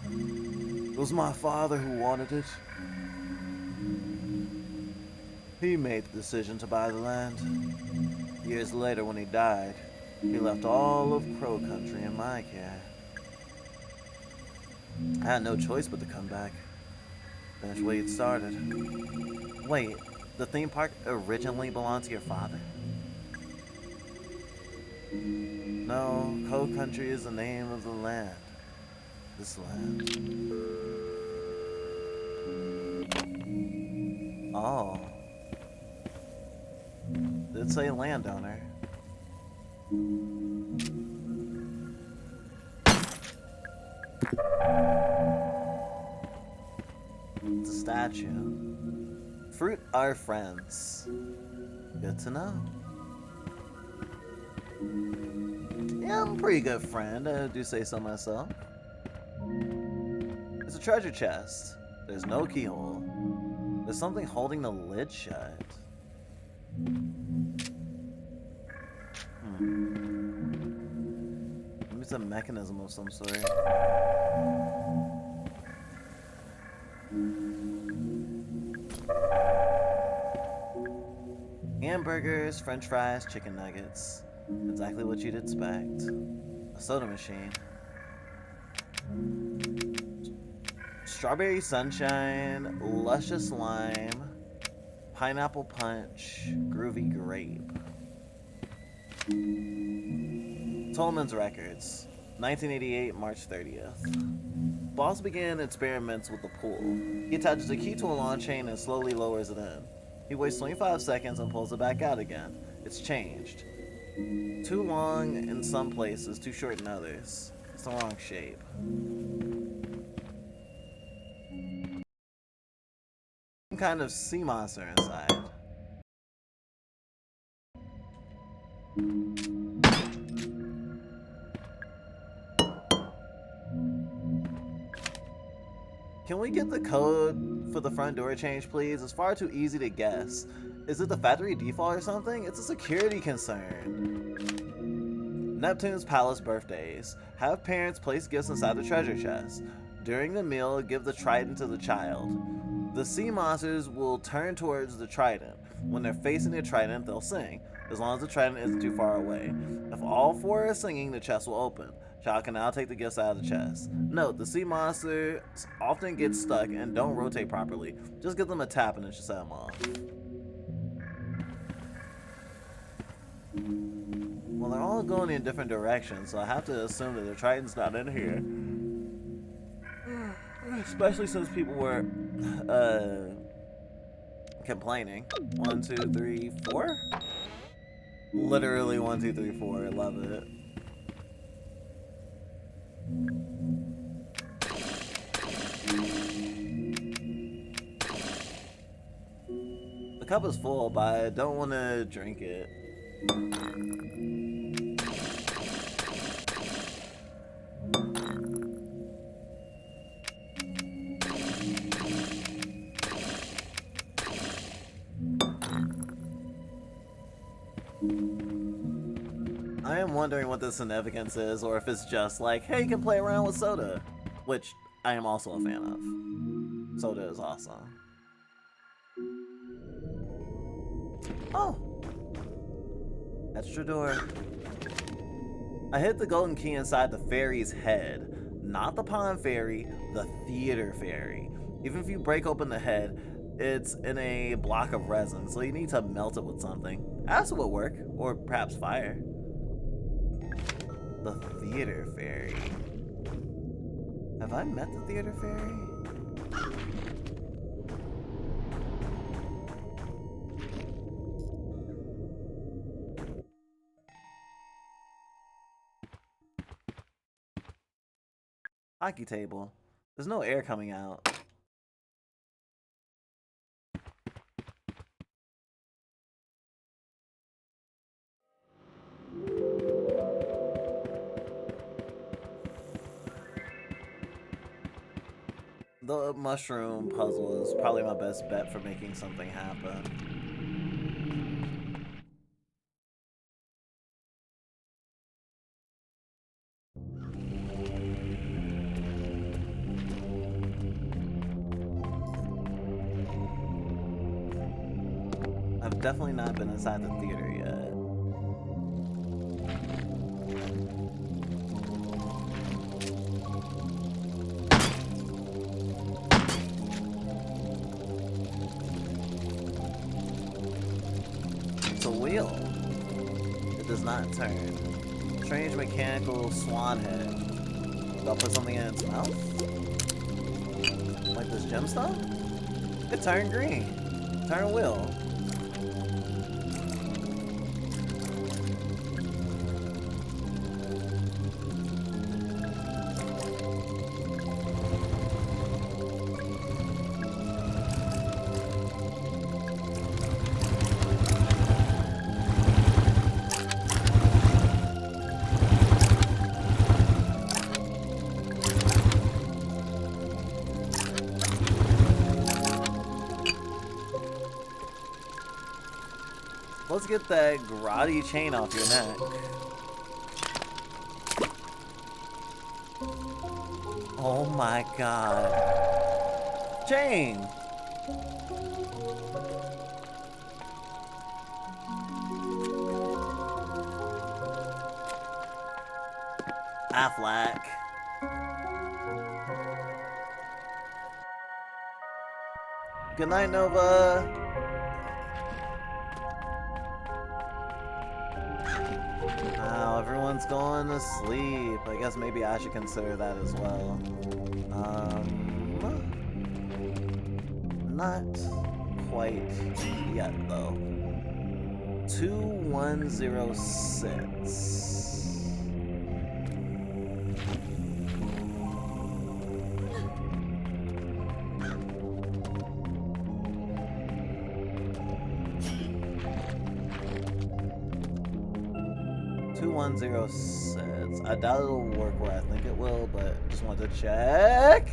It was my father who wanted it. He made the decision to buy the land. Years later, when he died, he left all of Crow Country in my care. I had no choice but to come back. Finish what he'd started. Wait, the theme park originally belonged to your father? No, Crow Country is the name of the land. This land. Oh. Did it say landowner? It's a statue. Fruit are friends. Good to know. Yeah, I'm a pretty good friend, I do say so myself. It's a treasure chest. There's no keyhole. There's something holding the lid shut. Maybe it's a mechanism of some sort. Hamburgers, french fries, chicken nuggets. Exactly what you'd expect. A soda machine. Strawberry sunshine, luscious lime, pineapple punch, groovy grape. Tolman's Records, 1988, March 30th. Boss began experiments with the pool. He attaches a key to a lawn chain and slowly lowers it in. He waits 25 seconds and pulls it back out again. It's changed. Too long in some places, too short in others. It's the wrong shape. Some kind of sea monster inside. Can we get the code for the front door change, please? It's far too easy to guess. Is it the factory default or something? It's a security concern. Neptune's Palace birthdays. Have parents place gifts inside the treasure chest. During the meal, give the trident to the child. The sea monsters will turn towards the trident. When they're facing the trident, they'll sing, as long as the trident isn't too far away. If all four are singing, the chest will open. Child can now take the gifts out of the chest. Note, the sea monsters often get stuck and don't rotate properly. Just give them a tap and it should set them off. Well, they're all going in different directions, so I have to assume that the trident's not in here. Especially since people were complaining. 1, 2, 3, 4? Literally 1, 2, 3, 4. I love it. The cup is full, but I don't want to drink it. I am wondering what the significance is, or if it's just like, hey, you can play around with soda, which I am also a fan of. Soda is awesome. Oh! Extra door. I hit the golden key inside the fairy's head. Not the pond fairy, the theater fairy. Even if you break open the head, it's in a block of resin, so you need to melt it with something. Acid will work, or perhaps fire. The theater fairy. Have I met the theater fairy? Hockey table. There's no air coming out. The mushroom puzzle is probably my best bet for making something happen. I've definitely not been inside the theater yet. It's a wheel. It does not turn. Strange mechanical swan head. Do I put something in its mouth? Like this gemstone? It turned green. Turn a wheel. Let's get that grotty chain off your neck. Oh my god. Chain! Affleck. Good night, Nova. Wow, everyone's going to sleep. I guess maybe I should consider that as well. Not quite yet, though. 2106. I doubt it'll work where I think it will, but just wanted to check.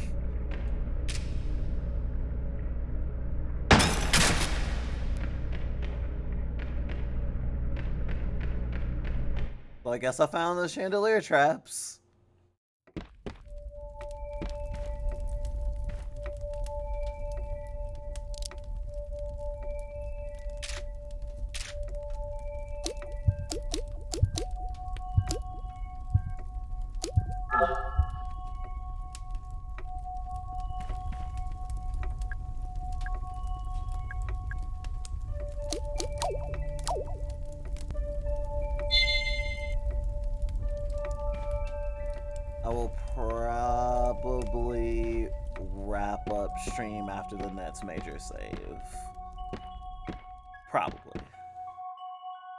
Well, I guess I found the chandelier traps. I will probably wrap up stream after the next major save. Probably.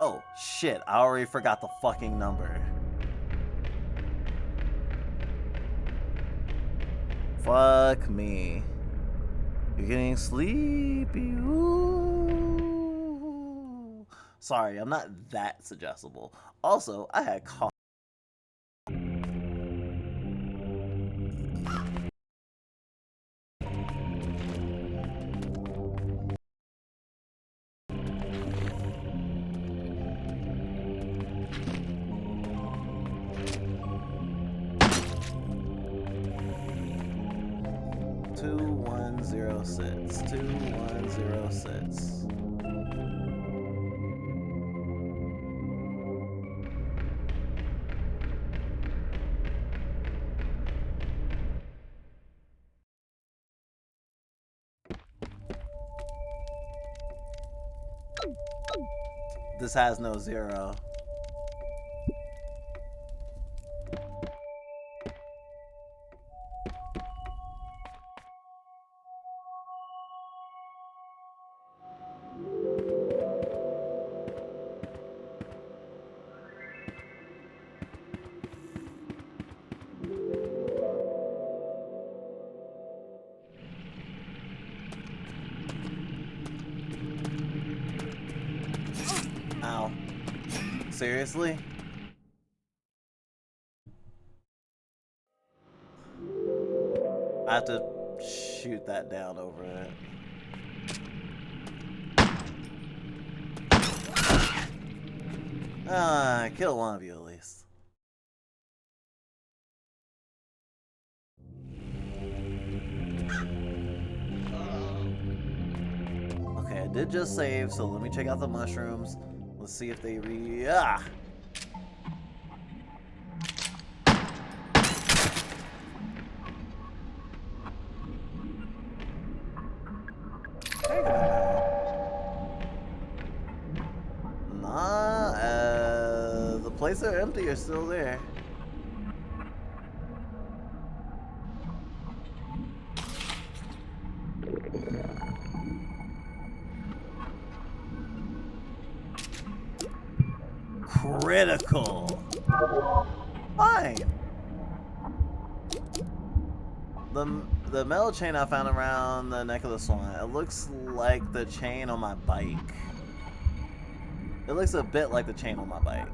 Oh, shit. I already forgot the fucking number. Fuck me. You're getting sleepy. Ooh. Sorry, I'm not that suggestible. Also, I had coffee. 2106. This has no zero. Ow. Seriously? I have to shoot that down over it. Kill one of you at least. Okay, I did just save, so let me check out the mushrooms. Let's see if they the places are empty are still there. Critical. Fine. The metal chain I found around the neck of the swan, it looks like the chain on my bike. It looks a bit like the chain on my bike.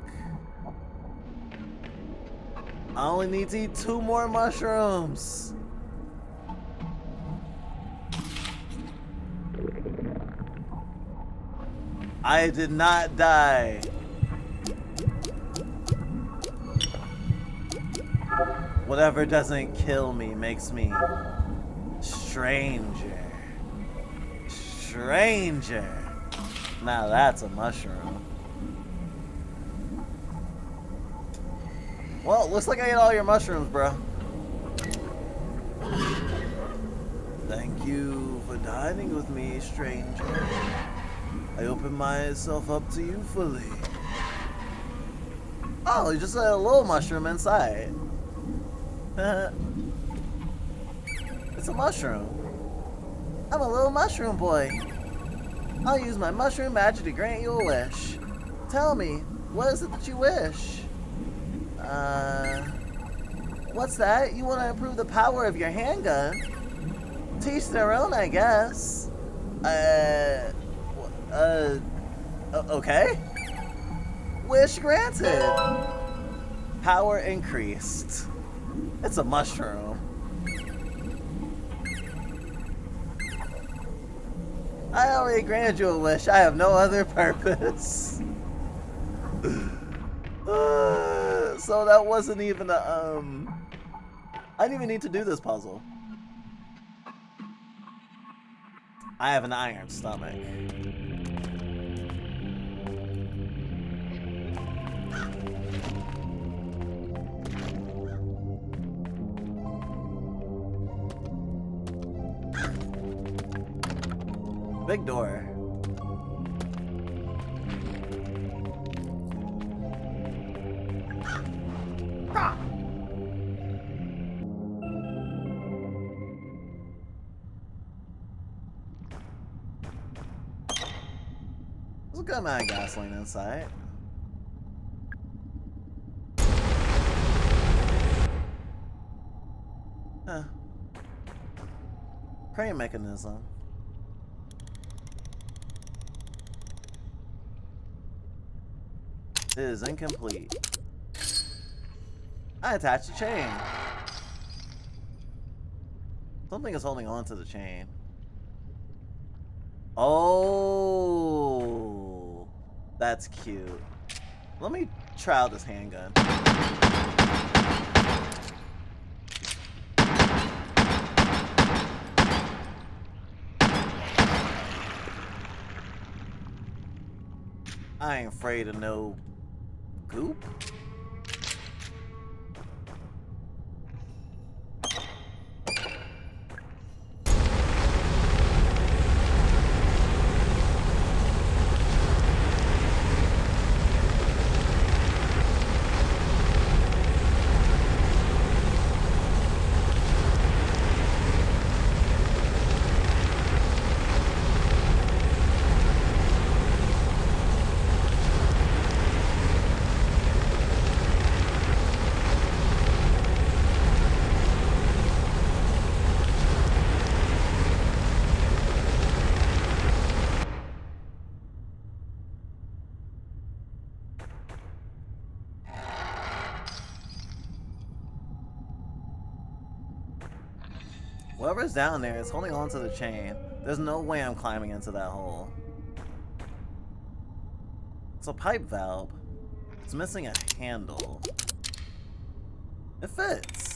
I only need to eat 2 more mushrooms. I did not die. Whatever doesn't kill me makes me stranger. Stranger. Now that's a mushroom. Well, looks like I ate all your mushrooms, bro. Thank you for dining with me, stranger. I open myself up to you fully. Oh, you just had a little mushroom inside. It's a mushroom. I'm a little mushroom boy. I'll use my mushroom magic to grant you a wish. Tell me, what is it that you wish? What's that? You want to improve the power of your handgun? Teach their own, I guess. Okay. Wish granted. Power increased. It's a mushroom. I already granted you a wish. I have no other purpose. So that wasn't even a, I didn't even need to do this puzzle. I have an iron stomach. Big door. Ah. There's a good amount of gasoline inside. Huh. Crane mechanism. It is incomplete. I attached a chain. Something is holding on to the chain. Oh, that's cute. Let me try out this handgun. I ain't afraid of no goop. Whoever's down there is holding on to the chain. There's no way I'm climbing into that hole. It's a pipe valve. It's missing a handle. It fits.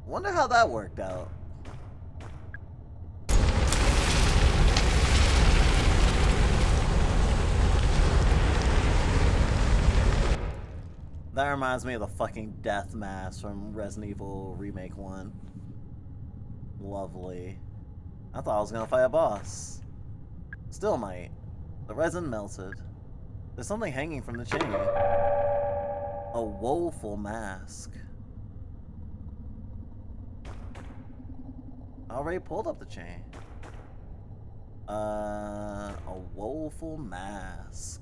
Wonder how that worked out. That reminds me of the fucking death mask from Resident Evil Remake 1. Lovely. I thought I was gonna fight a boss. Still might. The resin melted. There's something hanging from the chain. A woeful mask. I already pulled up the chain. A woeful mask.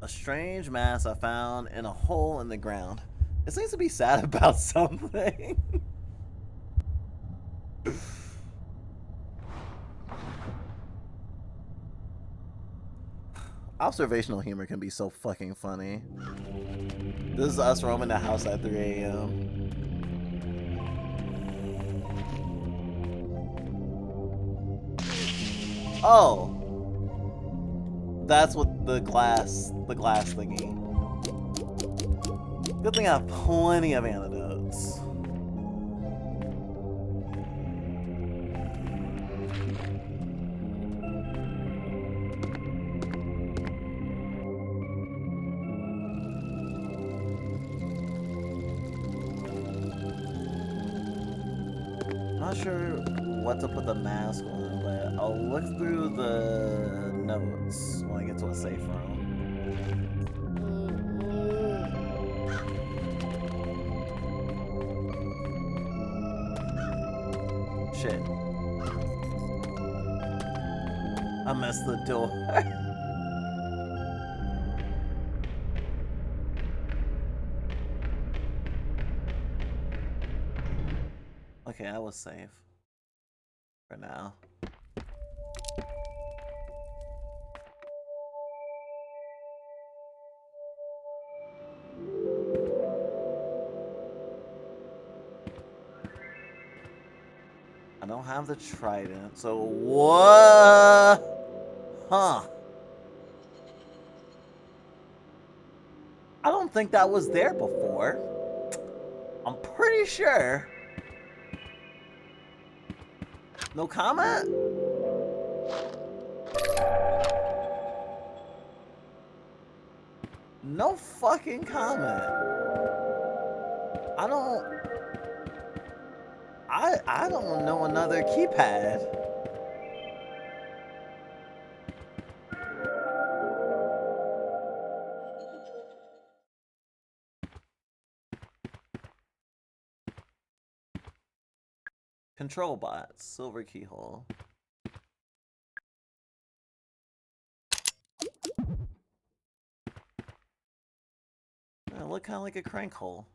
A strange mask I found in a hole in the ground. It seems to be sad about something. Observational humor can be so fucking funny. This is us roaming the house at 3 a.m. Oh! That's what the glass thingy. Good thing I have plenty of antidotes. I'm not sure what to put the mask on, but I'll look through the notes when I get to a safe room. Shit. I missed the door. Okay, I was safe. For now. I don't have the trident, so what? Huh. I don't think that was there before. I'm pretty sure. No comment? No fucking comment. I don't know another keypad. Control bots, silver keyhole. Look kind of like a crank hole.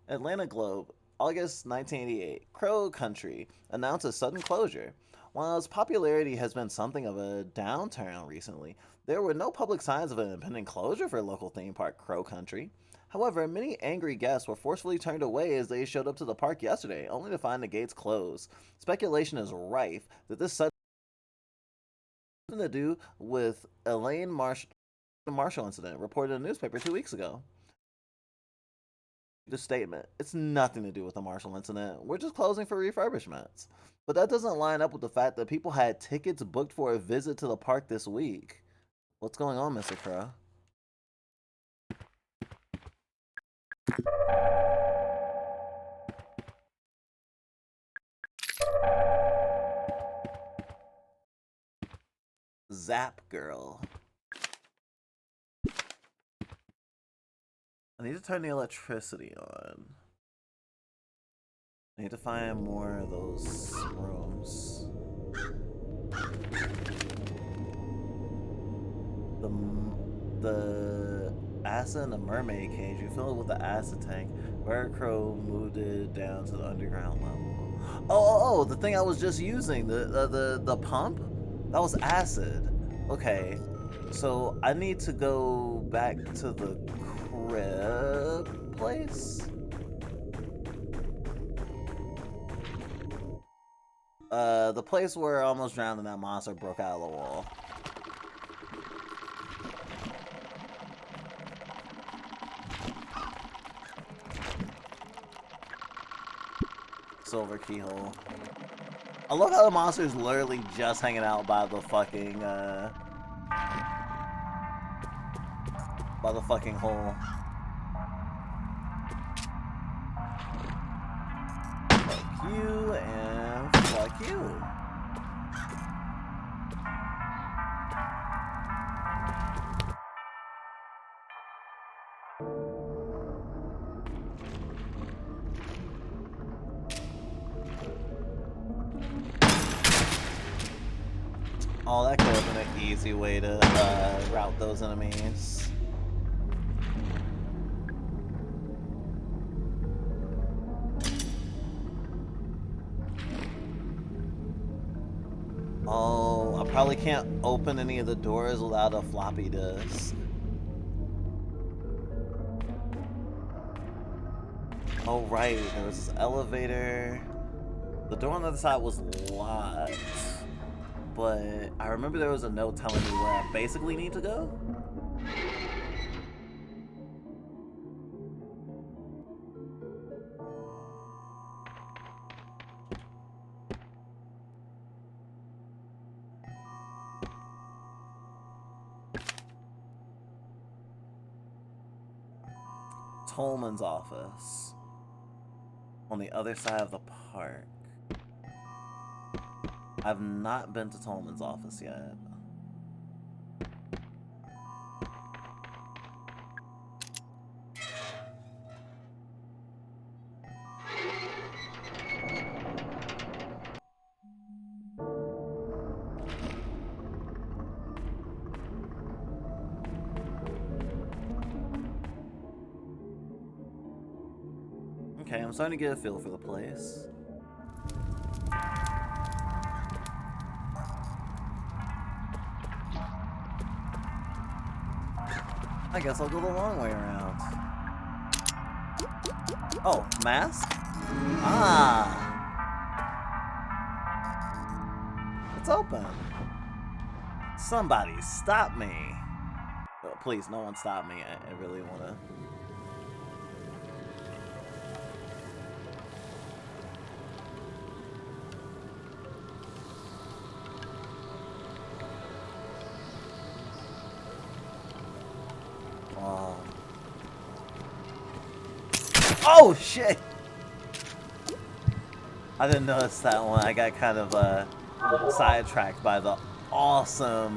Atlanta Globe, August 1988. Crow Country announced a sudden closure. While its popularity has been something of a downturn recently, there were no public signs of an impending closure for local theme park Crow Country. However, many angry guests were forcefully turned away as they showed up to the park yesterday, only to find the gates closed. Speculation is rife that this sudden to do with Elaine Marshall incident reported in a newspaper 2 weeks ago. The statement, it's nothing to do with the Marshall incident. We're just closing for refurbishments. But that doesn't line up with the fact that people had tickets booked for a visit to the park this week. What's going on, Mr. Crow? Zap Girl. I need to turn the electricity on. I need to find more of those rooms. The acid in the mermaid cage, you fill it with the acid tank. Bird Crow moved it down to the underground level. Oh, the thing I was just using, the pump? That was acid. Okay, so I need to go back to the crib place? The place where I almost drowned and that monster broke out of the wall. Silver keyhole. I love how the monster is literally just hanging out by the fucking, by the fucking hole. Fuck you, and fuck you. Oh, that could have been an easy way to route those enemies. Oh, I probably can't open any of the doors without a floppy disk. Oh right, there was this elevator. The door on the other side was locked. But I remember there was a note telling me where I basically need to go. Tolman's office. On the other side of the park. I've not been to Tolman's office yet. Okay, I'm starting to get a feel for the place. I guess I'll go the long way around. Oh, mask? Ah! It's open. Somebody stop me. Oh, please, no one stop me. I really want to... Oh shit! I didn't notice that one. I got kind of sidetracked by the awesome,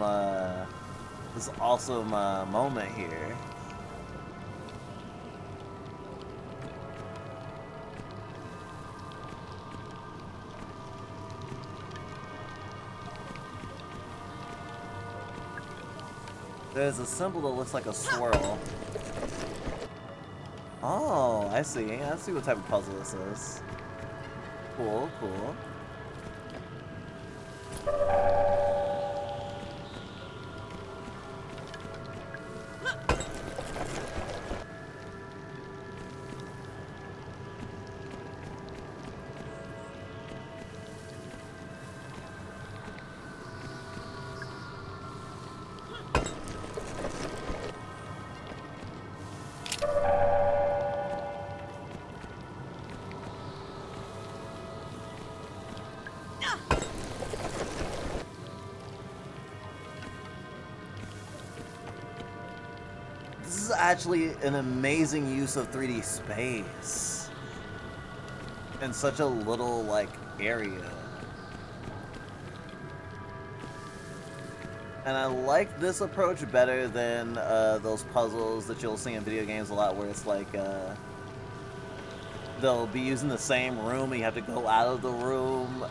this awesome moment here. There's a symbol that looks like a swirl. Oh, I see. I see what type of puzzle this is. Cool, cool. This is actually an amazing use of 3D space in such a little, like, area. And I like this approach better than those puzzles that you'll see in video games a lot, where it's like, they'll be using the same room and you have to go out of the room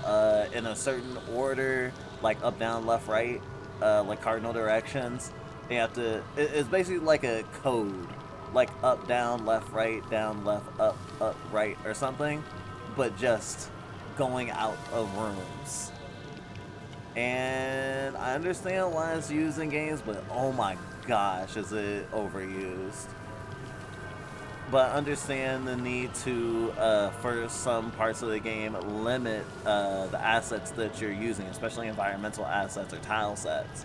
in a certain order, like up, down, left, right, like cardinal directions. You have to, it's basically like a code, like up, down, left, right, up, right, or something, but just going out of rooms. And I understand why it's used in games, but oh my gosh, is it overused. But I understand the need to, for some parts of the game, limit the assets that you're using, especially environmental assets or tile sets.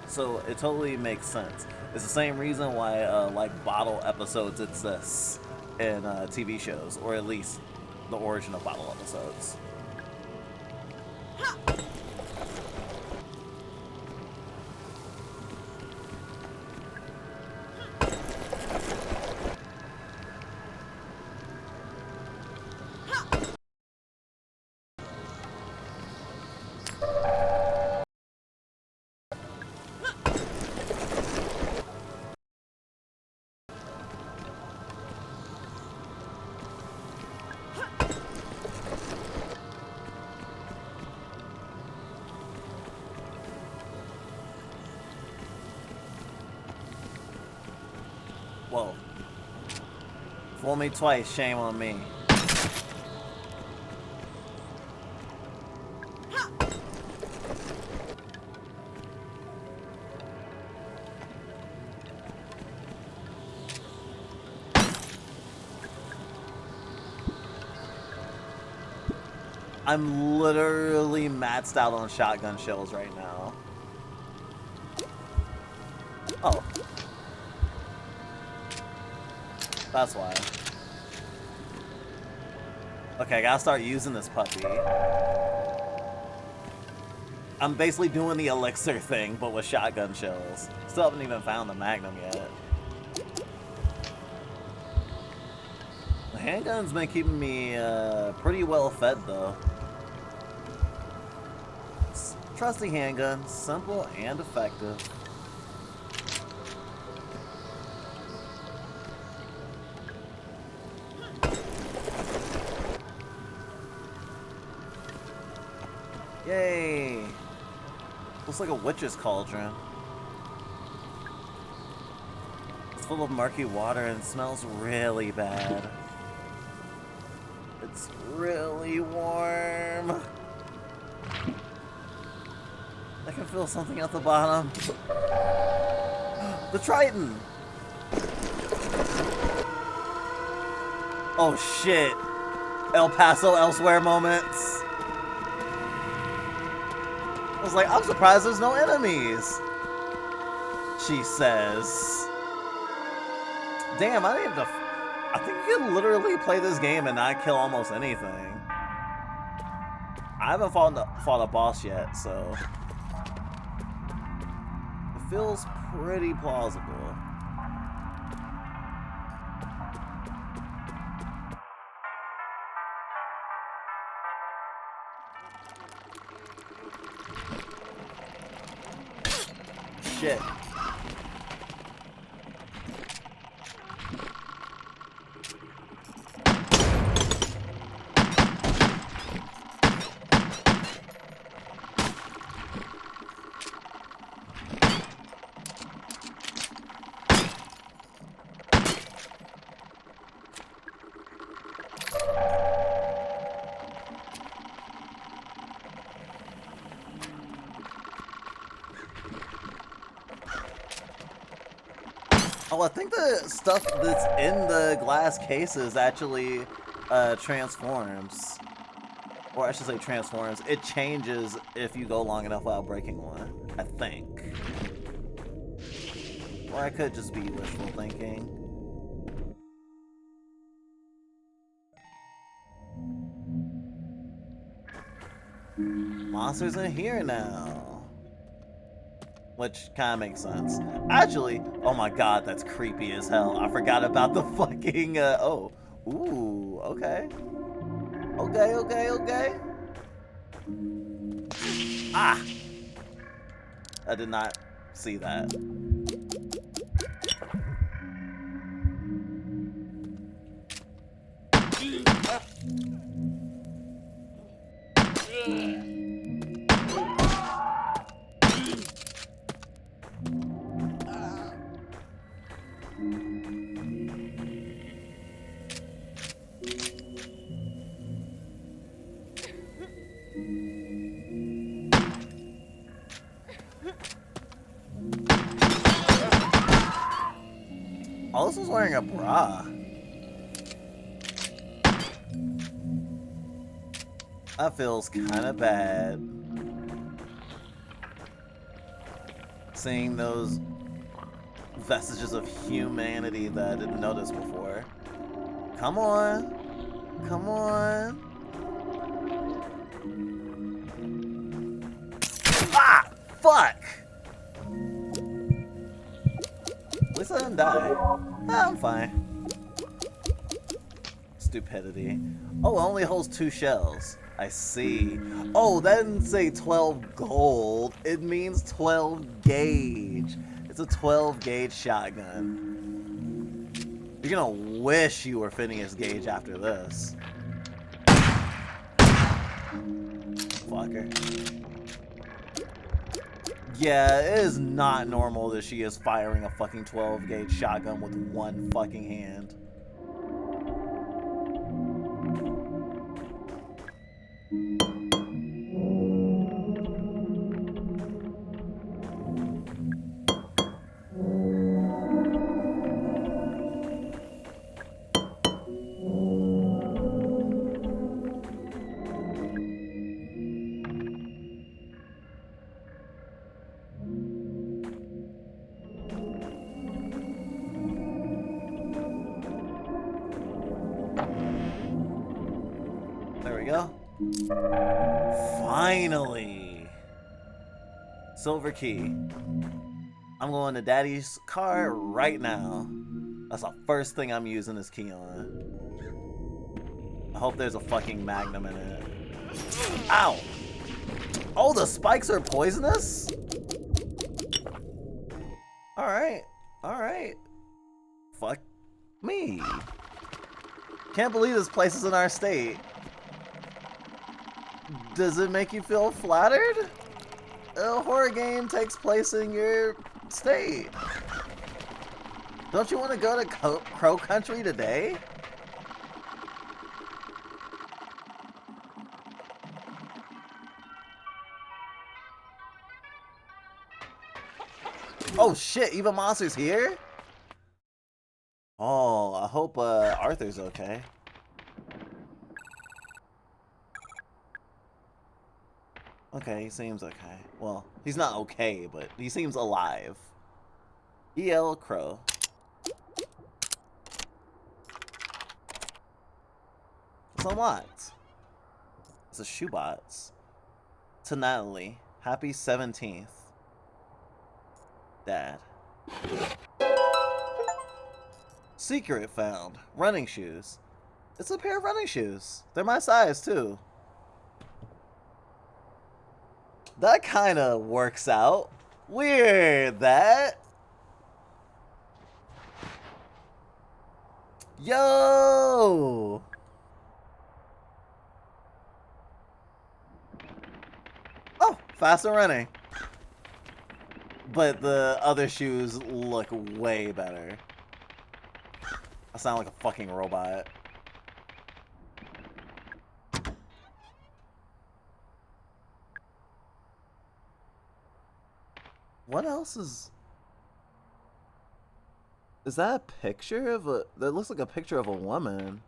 So it totally makes sense. It's the same reason why like bottle episodes exist in TV shows, or at least the origin of bottle episodes. Whoa. Fool me twice, shame on me. I'm literally maxed out on shotgun shells right now. Oh. That's why. Okay, I gotta start using this puppy. I'm basically doing the elixir thing, but with shotgun shells. Still haven't even found the Magnum yet. The handgun's been keeping me pretty well fed, though. Trusty handgun, simple and effective. Yay! Looks like a witch's cauldron. It's full of murky water and smells really bad. It's really warm. I can feel something at the bottom. The Triton! Oh shit. El Paso elsewhere moments. I was like, I'm surprised there's no enemies. She says. Damn, I need to. I think you can literally play this game and not kill almost anything. I haven't fought a boss yet, so it feels pretty plausible. Shit. Oh, I think the stuff that's in the glass cases actually transforms. Or I should say transforms. It changes if you go long enough without breaking one, I think. Or I could just be wishful thinking. Monsters in here now. Which kind of makes sense. Actually, oh my god, that's creepy as hell. I forgot about the fucking, oh. Ooh, okay. Okay, okay, okay. Ah! I did not see that. Oh, this was wearing a bra. That feels kind of bad. Seeing those vestiges of humanity that I didn't notice before. Come on. Come on. Ah! Fuck! At least I didn't die. Ah, I'm fine. Stupidity. Oh, it only holds 2 shells. I see. Oh, that didn't say 12 gold. It means 12 gauge. It's a 12 gauge shotgun. You're gonna wish you were Phineas Gage after this. Fucker. Yeah, it is not normal that she is firing a fucking 12 gauge shotgun with one fucking hand. go. Finally! Silver key. I'm going to Daddy's car right now. That's the first thing I'm using this key on. I hope there's a fucking magnum in it. Ow! Oh, the spikes are poisonous? Alright. Alright. Fuck me. Can't believe this place is in our state. Does it make you feel flattered? A horror game takes place in your state. Don't you want to go to Crow Country today? Oh shit, even monsters here? Oh, I hope Arthur's okay. Okay, he seems okay. Well, he's not okay, but he seems alive. E.L. Crow. It's unlocked. It's a shoebox. To Natalie. Happy 17th. Dad. Secret found. Running shoes. It's a pair of running shoes. They're my size, too. That kind of works out. Weird, that. Yo! Oh, faster running. But the other shoes look way better. I sound like a fucking robot. What else is... Is that a picture of a... That looks like a picture of a woman.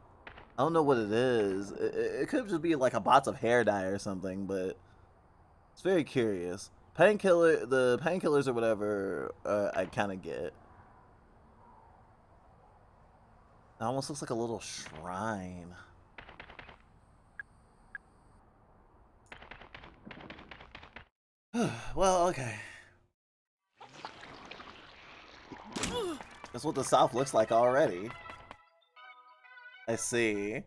I don't know what it is. It could just be like a box of hair dye or something, but... It's very curious. Painkiller... The painkillers or whatever, I kind of get. It almost looks like a little shrine. Well, okay. That's what the South looks like already. I see.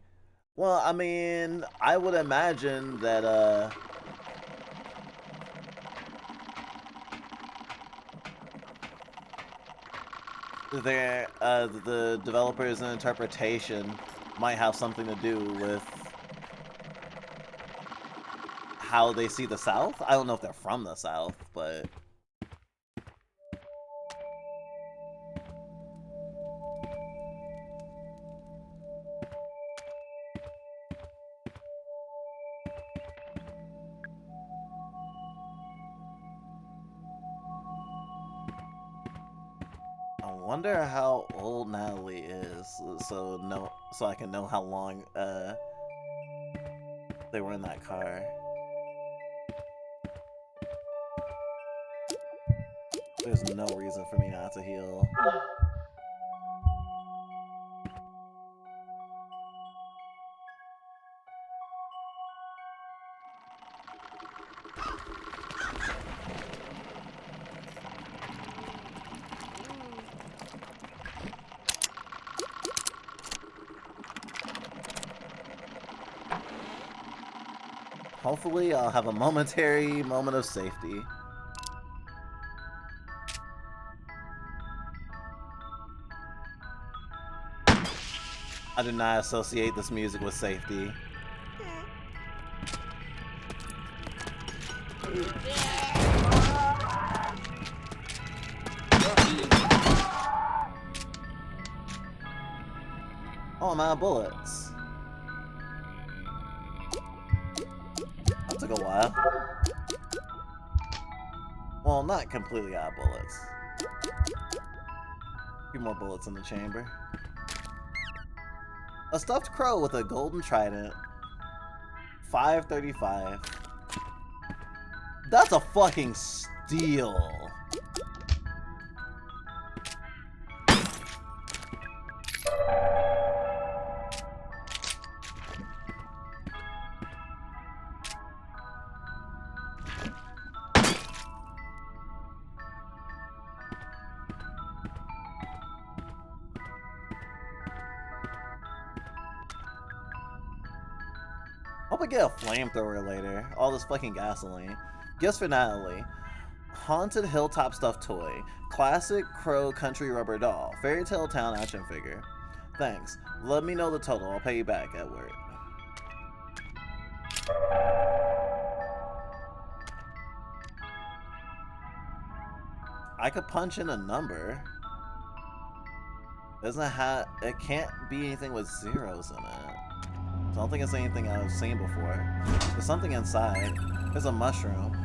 Well, I mean, I would imagine that, the developers and interpretation might have something to do with how they see the South. I don't know if they're from the South, but... I wonder how old Natalie is, so I can know how long they were in that car. There's no reason for me not to heal. Hopefully, I'll have a momentary moment of safety. I do not associate this music with safety. Oh, I'm out of bullets. That took a while. Well, not completely out of bullets. A few more bullets in the chamber. A stuffed crow with a golden trident. 535. That's a fucking steal. Hope I get a flamethrower later. All this fucking gasoline. Guess for Natalie. Haunted Hilltop Stuffed Toy. Classic Crow Country Rubber Doll. Fairy Tale Town Action Figure. Thanks. Let me know the total. I'll pay you back, Edward. I could punch in a number. Doesn't have. It can't be anything with zeros in it. So I don't think it's anything I've seen before. There's something inside. There's a mushroom.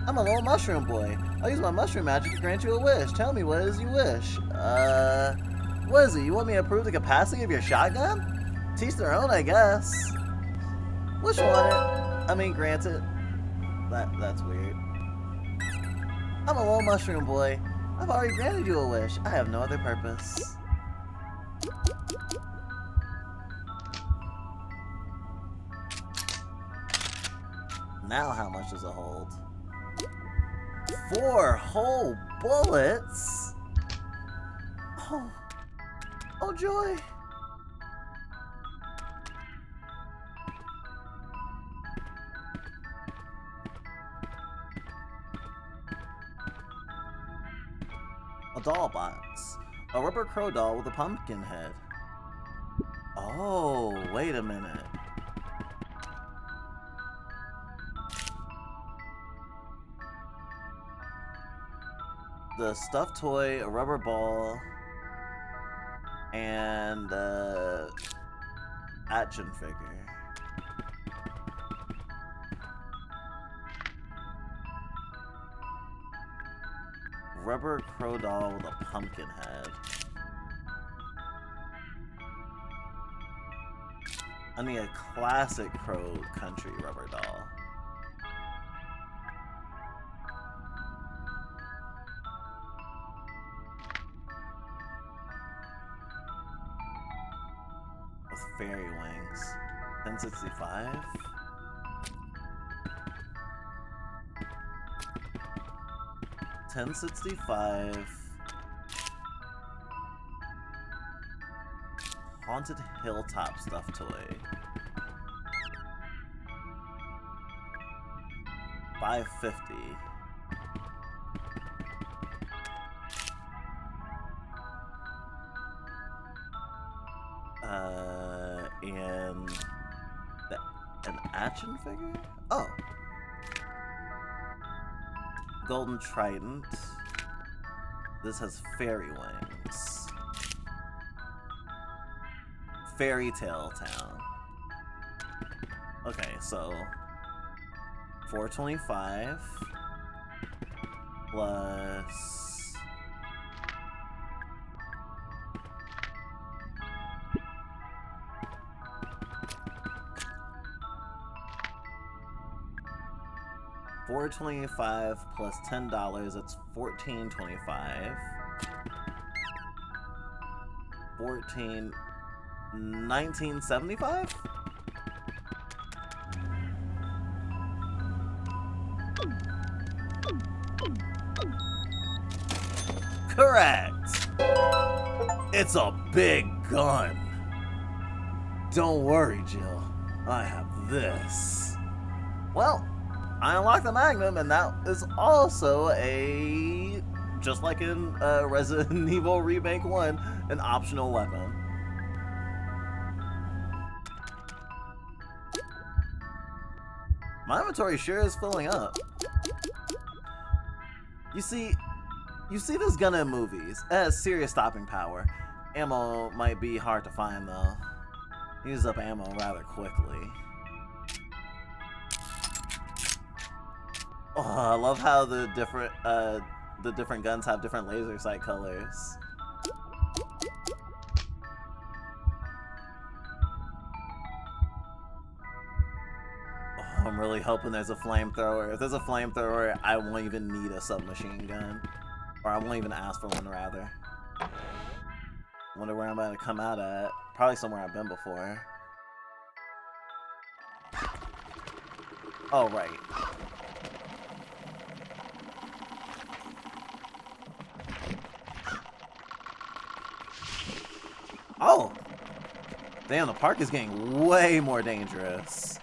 I'm a little mushroom boy. I'll use my mushroom magic to grant you a wish. Tell me what it is you wish. What is it? You want me to prove the capacity of your shotgun? Teach their own, I guess. Wish want it. I mean, grant it. That's weird. I'm a little mushroom boy. I've already granted you a wish. I have no other purpose. Now how much does it hold? 4 whole bullets? Oh joy. A doll box. A rubber crow doll with a pumpkin head. Oh, wait a minute. The stuffed toy, a rubber ball, and action figure. Rubber crow doll with a pumpkin head. I need a classic crow country rubber doll. With fairy wings. 1065. $10.65. Haunted Hilltop Stuffed Toy. $5.50. And an action figure? Oh. Golden Trident. This has fairy wings. Fairy Tale Town. Okay, so $4.25 plus $4.25 plus $10, that's $14.25. $19.75? Correct! It's a big gun. Don't worry, Jill. I have this. Well, I unlocked the Magnum, and that is also a, just like in Resident Evil Remake 1, an optional weapon. My inventory sure is filling up. You see this gun in movies. It has serious stopping power. Ammo might be hard to find though. Uses up ammo rather quickly. Oh, I love how the different guns have different laser sight colors. Oh, I'm really hoping there's a flamethrower. If there's a flamethrower, I won't even need a submachine gun. Or I won't even ask for one, rather. Wonder where I'm about to come out at. Probably somewhere I've been before. Oh, right. Oh! Damn, the park is getting way more dangerous.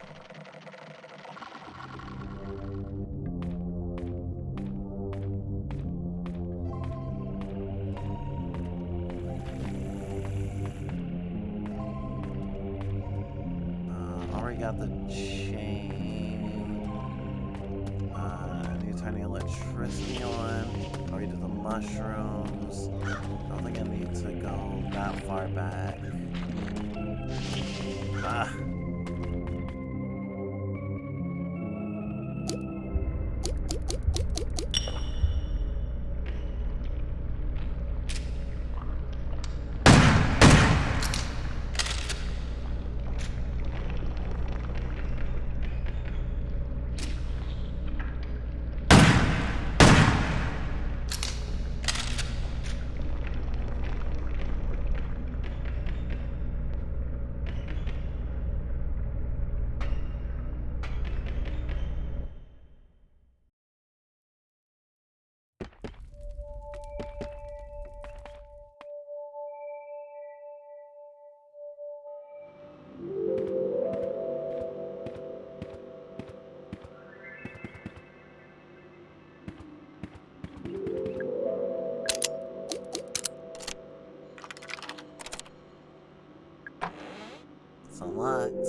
break out the chain. I need to turn the electricity on. Already did the mushrooms. I don't think I need to go that far back. Ah. It's unlocked.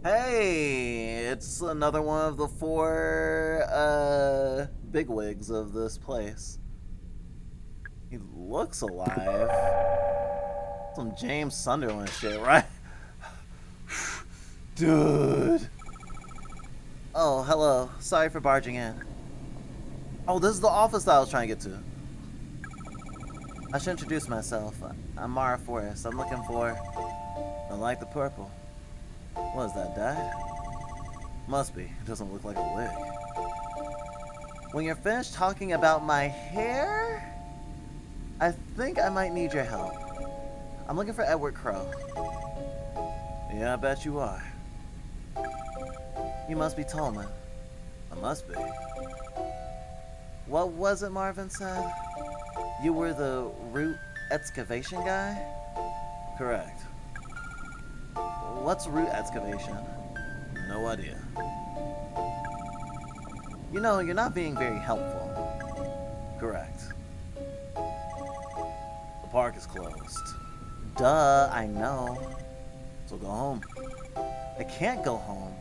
Hey, it's another one of the 4 bigwigs of this place. He looks alive. Some James Sunderland shit, right? Dude. Oh, hello. Sorry for barging in. Oh, this is the office that I was trying to get to. I should introduce myself. I'm Mara Forrest. I'm looking for... I like the purple. What is that, dyed? Must be. It doesn't look like a wig. When you're finished talking about my hair, I think I might need your help. I'm looking for Edward Crow. Yeah, I bet you are. You must be Tolman. I must be. What was it Marvin said? You were the root excavation guy? Correct. What's root excavation? No idea. You know, you're not being very helpful. Correct. The park is closed. Duh, I know. So go home. I can't go home.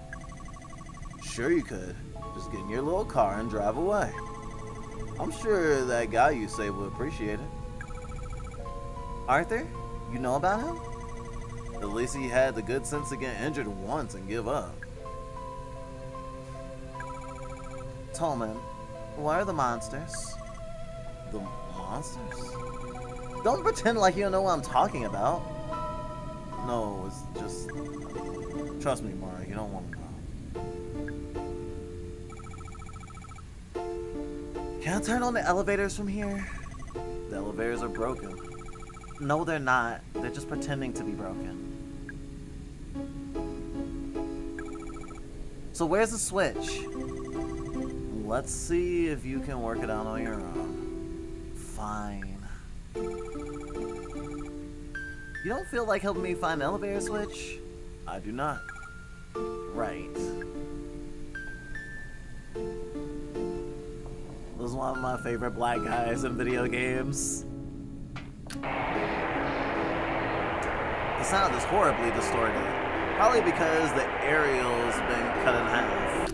Sure you could. Just get in your little car and drive away. I'm sure that guy you saved would appreciate it. Arthur? You know about him? At least he had the good sense to get injured once and give up. Tolman, what are the monsters? The monsters? Don't pretend like you don't know what I'm talking about. No, it's just... Trust me, Mara, you don't want to know. Can I turn on the elevators from here? The elevators are broken. No, they're not. They're just pretending to be broken. So where's the switch? Let's see if you can work it out on your own. Fine. You don't feel like helping me find the elevator switch? I do not. Right. This is one of my favorite black guys in video games. The sound is horribly distorted. Probably because the aerial's been cut in half.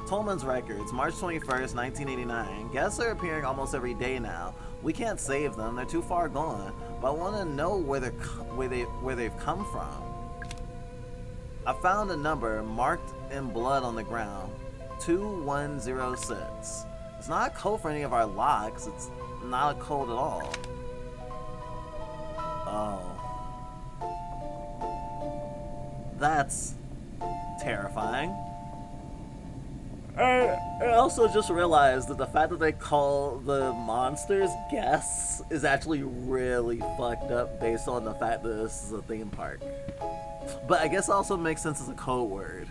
Tolman's records, March 21st, 1989. Guests are appearing almost every day now. We can't save them, they're too far gone. But I want to know where they've come from. I found a number marked in blood on the ground. 2106. It's not a code for any of our locks. It's not a code at all. Oh. That's terrifying. I also just realized that the fact that they call the monsters guests is actually really fucked up based on the fact that this is a theme park. But I guess it also makes sense as a code word.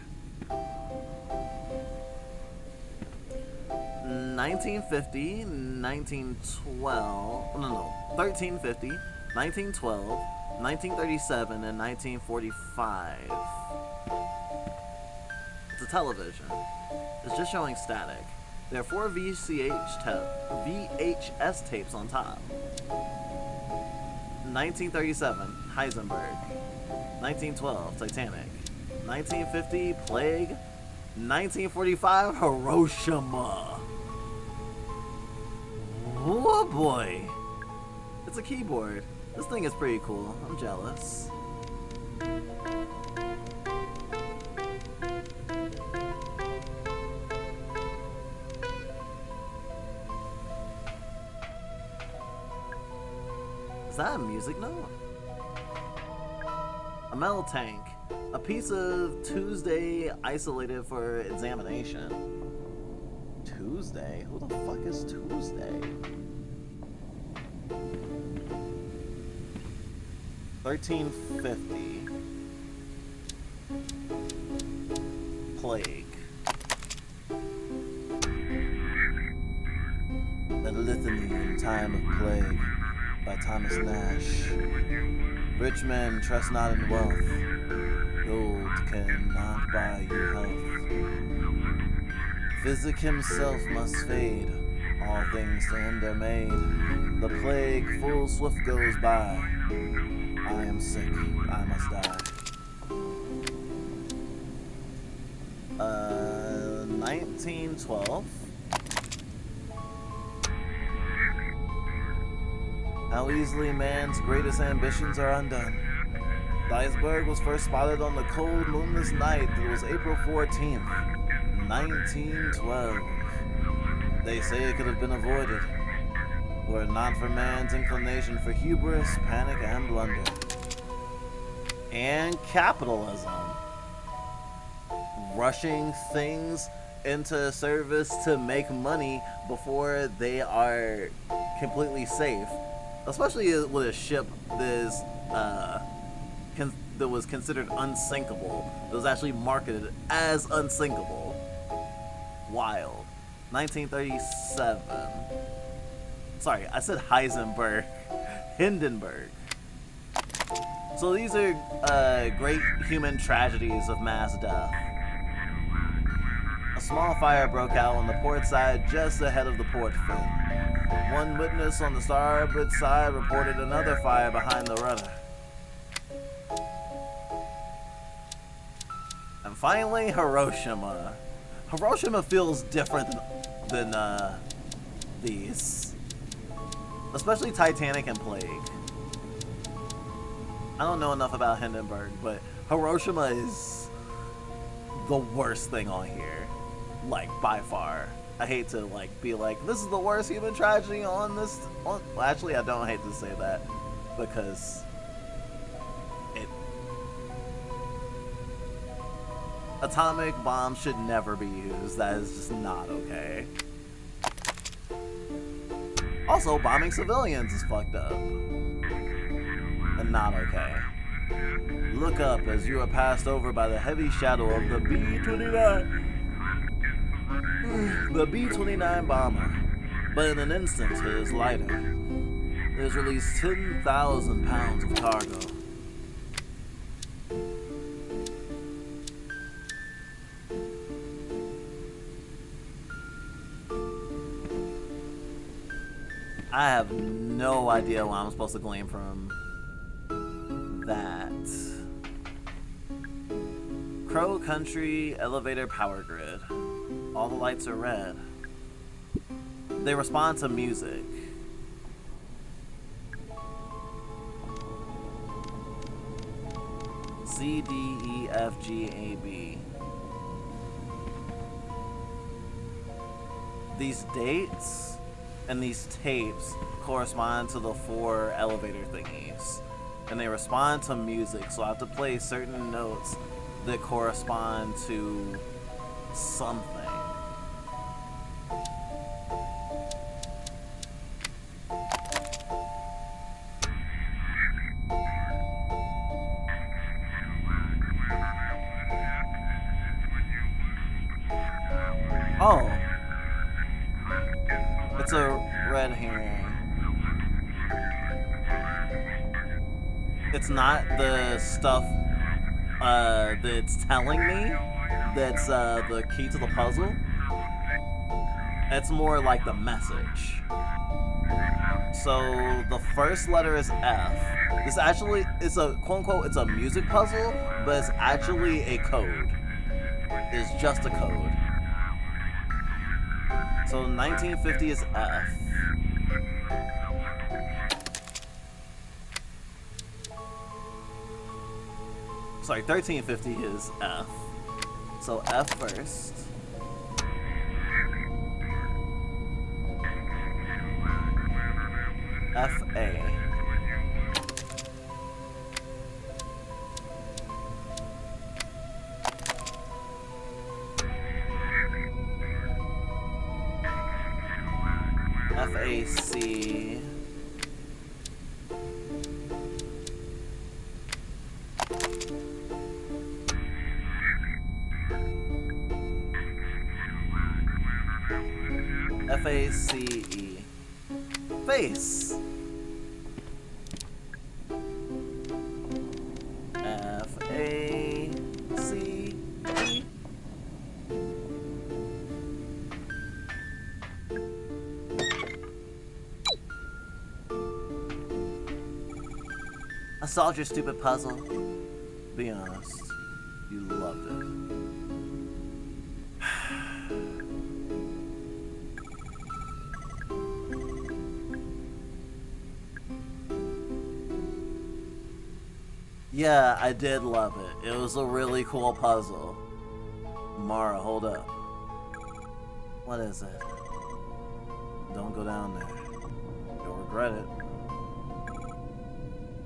1950, 1912, no, 1350, 1912, 1937, and 1945. It's a television. It's just showing static. There are 4 VHS tapes on top. 1937, Heisenberg. 1912, Titanic. 1950, Plague. 1945, Hiroshima. Oh boy. It's a keyboard. This thing is pretty cool. I'm jealous. Is that a music note? A metal tank. A piece of Tuesday isolated for examination. Tuesday? Who the fuck is Tuesday? 1350. Plague. A Litany in Time of Plague by Thomas Nash. Rich men trust not in wealth. Gold cannot buy you health. Physic himself must fade. All things to end are made. The plague full swift goes by. I am sick, I must die. 1912. How easily man's greatest ambitions are undone. The iceberg was first spotted on the cold, moonless night that was April 14th, 1912. They say it could have been avoided, were it not for man's inclination for hubris, panic, and blunder. And capitalism. Rushing things into service to make money before they are completely safe. Especially with a ship that was considered unsinkable. It was actually marketed as unsinkable. Wild. 1937. Sorry, I said Heisenberg. Hindenburg. So these are great human tragedies of mass death. A small fire broke out on the port side just ahead of the port fin. One witness on the starboard side reported another fire behind the rudder. And finally, Hiroshima. Hiroshima feels different than these. Especially Titanic and Plague. I don't know enough about Hindenburg, but Hiroshima is the worst thing on here. Like, by far. I hate to be like, this is the worst human tragedy on this. Well, actually, I don't hate to say that because atomic bombs should never be used. That is just not okay. Also, bombing civilians is fucked up and not okay. Look up as you are passed over by the heavy shadow of the B-29. The B-29 bomber, but in an instant it is lighter. It has released 10,000 pounds of cargo. I have no idea what I'm supposed to glean from that. Crow Country elevator power grid. All the lights are red. They respond to music. C, D, E, F, G, A, B. These dates and these tapes correspond to the 4 elevator thingies. And they respond to music, so I have to play certain notes that correspond to something. Oh. It's a red herring. It's not the stuff that's telling me that's the key to the puzzle. It's more like the message. So the first letter is F. This actually is a quote unquote, it's a music puzzle, but it's actually a code. It's just a code. So 1950 is F. Sorry, 1350 is F. So F first. F-A. F-A-C. F-A-C-E. Face. F-A-C-E. I solved your stupid puzzle. Be honest, you loved it. Yeah, I did love it. It was a really cool puzzle. Mara, hold up. What is it? Don't go down there. You'll regret it.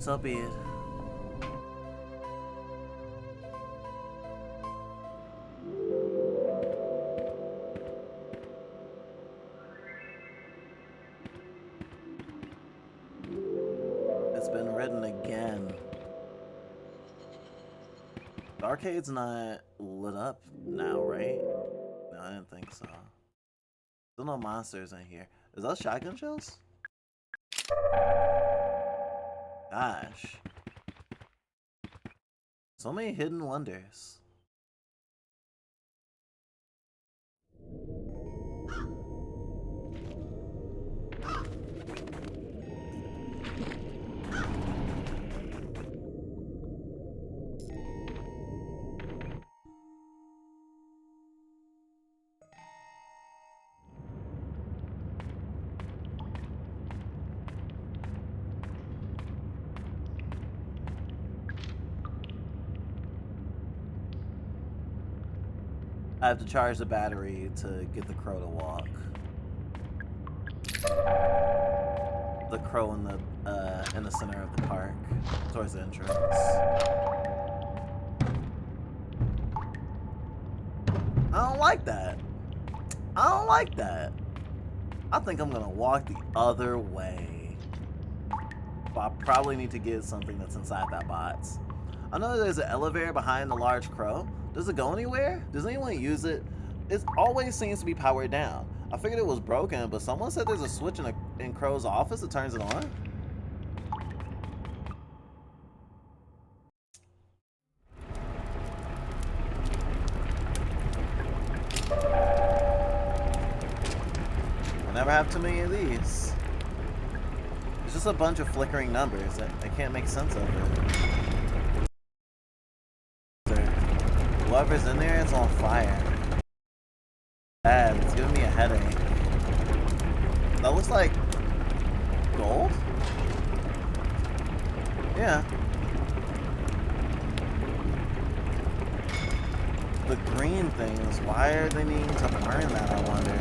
So be it. It's been written again. The arcade's not lit up now, right? No, I didn't think so. Still no monsters in here. Is that shotgun shells? Gosh. So many hidden wonders. I have to charge the battery to get the crow to walk. The crow in the center of the park, towards the entrance. I don't like that. I don't like that. I think I'm gonna walk the other way. But I probably need to get something that's inside that box. I know there's an elevator behind the large crow. Does it go anywhere? Does anyone use it? It always seems to be powered down. I figured it was broken, but someone said there's a switch in Crow's office that turns it on. I never have too many of these. It's just a bunch of flickering numbers. I can't make sense of it. Whoever's in there is on fire. Bad. It's giving me a headache. That looks like gold? Yeah. The green things, why are they needing to burn that, I wonder?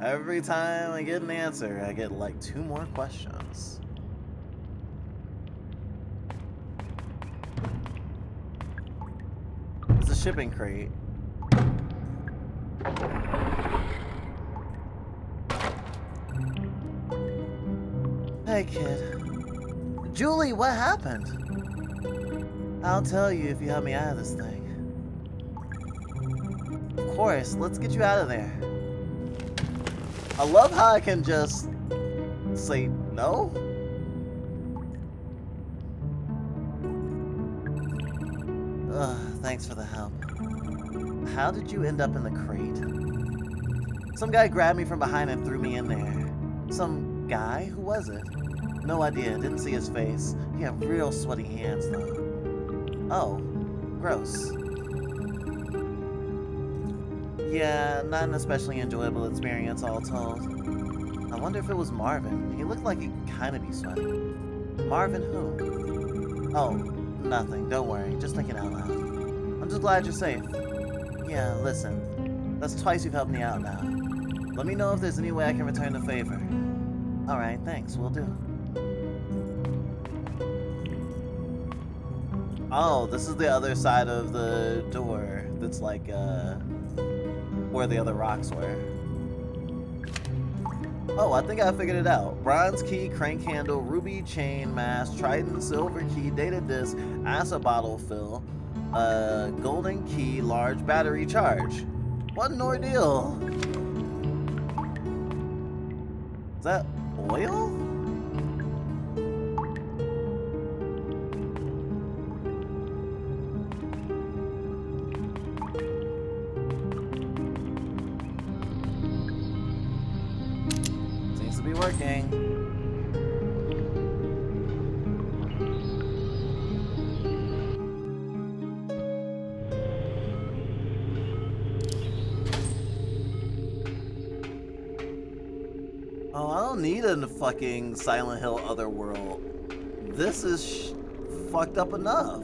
Every time I get an answer, I get like 2 more questions. It's a shipping crate. Hey kid. Julie, what happened? I'll tell you if you help me out of this thing. Of course, let's get you out of there. I love how I can just say no. Ugh, thanks for the help. How did you end up in the crate? Some guy grabbed me from behind and threw me in there. Some guy? Who was it? No idea. Didn't see his face. He had real sweaty hands, though. Oh. Gross. Yeah, not an especially enjoyable experience, all told. I wonder if it was Marvin. He looked like he'd kind of be sweaty. Marvin who? Oh, nothing. Don't worry. Just thinking out loud. I'm just glad you're safe. Yeah, listen. That's twice you've helped me out now. Let me know if there's any way I can return the favor. Alright, thanks. Will do. Oh, this is the other side of the door. That's like, where the other rocks were. Oh, I think I figured it out. Bronze key, crank handle, ruby chain mask, trident, silver key, data disc, acid bottle fill, golden key, large battery charge. What an ordeal! Is that oil? Seems to be working. Oh, I don't need a fucking Silent Hill Otherworld. This is fucked up enough.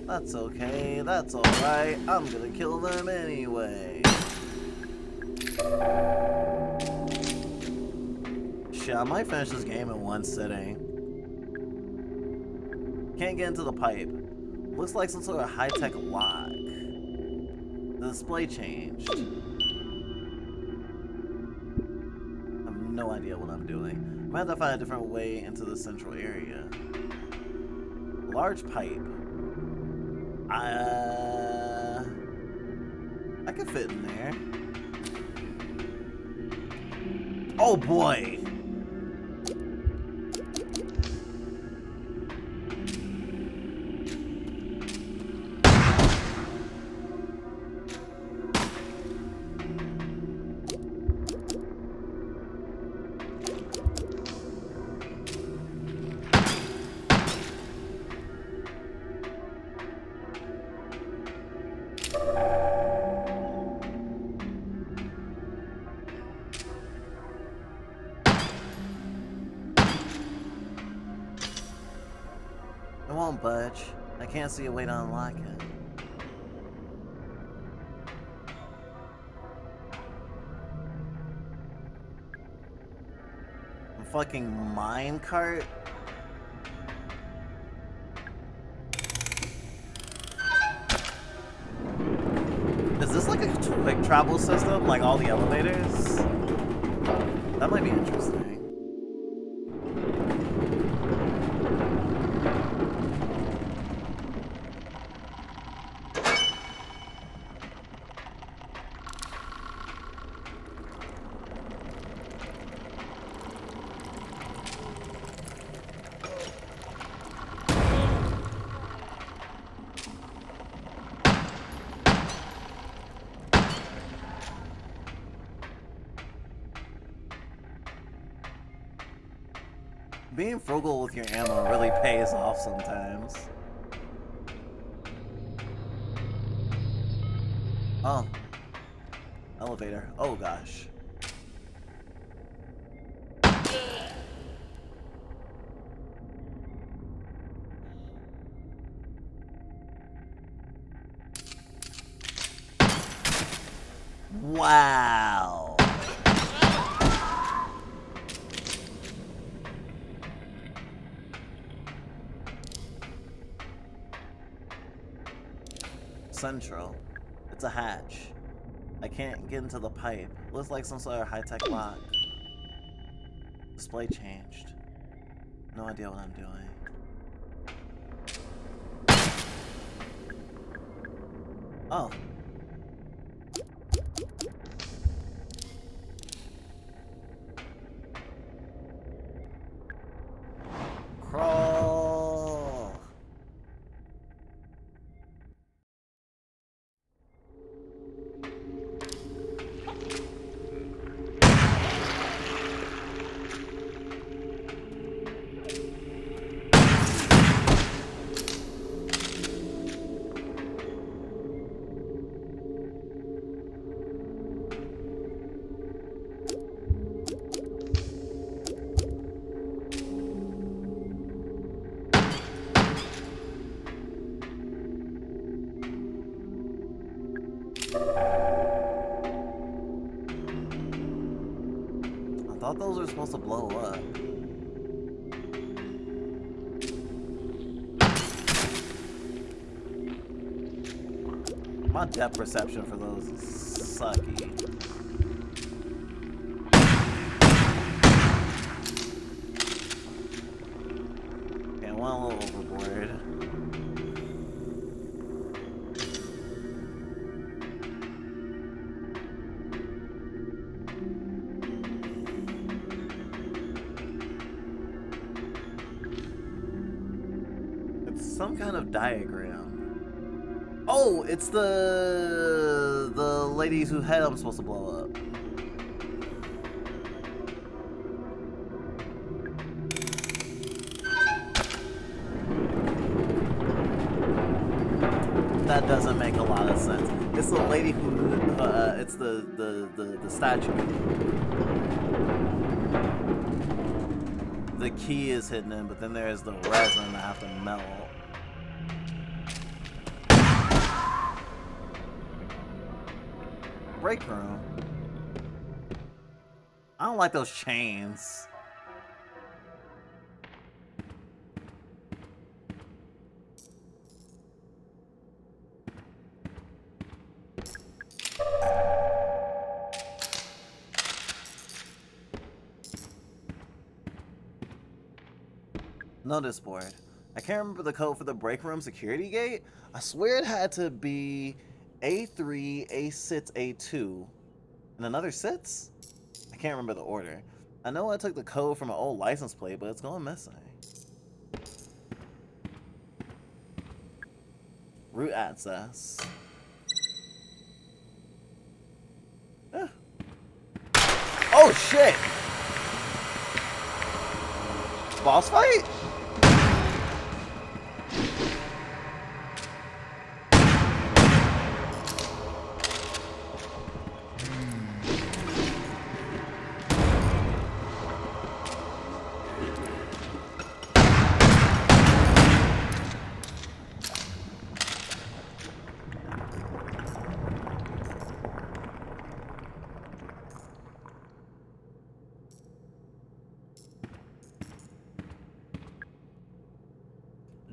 That's okay, that's alright. I'm gonna kill them anyway. Shit, I might finish this game in one sitting. Can't get into the pipe. Looks like some sort of high-tech lock. The display changed. I have no idea what I'm doing. I might have to find a different way into the central area. Large pipe. I could fit in there. Oh boy! It won't budge. I can't see a way to unlock it. A fucking minecart? Is this like a quick travel system, like all the elevators? That might be interesting. Being frugal with your ammo really pays off sometimes. Oh. Elevator. Oh gosh. Wow. Central. It's a hatch. I can't get into the pipe. Looks like some sort of high-tech lock. Display changed. No idea what I'm doing. Oh. thought those were supposed to blow up. My depth perception for those is sucky. Okay, one a little overboard. It's some kind of diagram. Oh, it's the lady whose head I'm supposed to blow up. That doesn't make a lot of sense. It's the lady who, it's the statue. The key is hidden in, but then there's the resin that I have to melt. Break room. I don't like those chains. Notice board. I can't remember the code for the break room security gate. I swear it had to be A3, A6, A2, and another 6? I can't remember the order. I know I took the code from an old license plate, but it's going missing. Root access. Oh shit! Boss fight?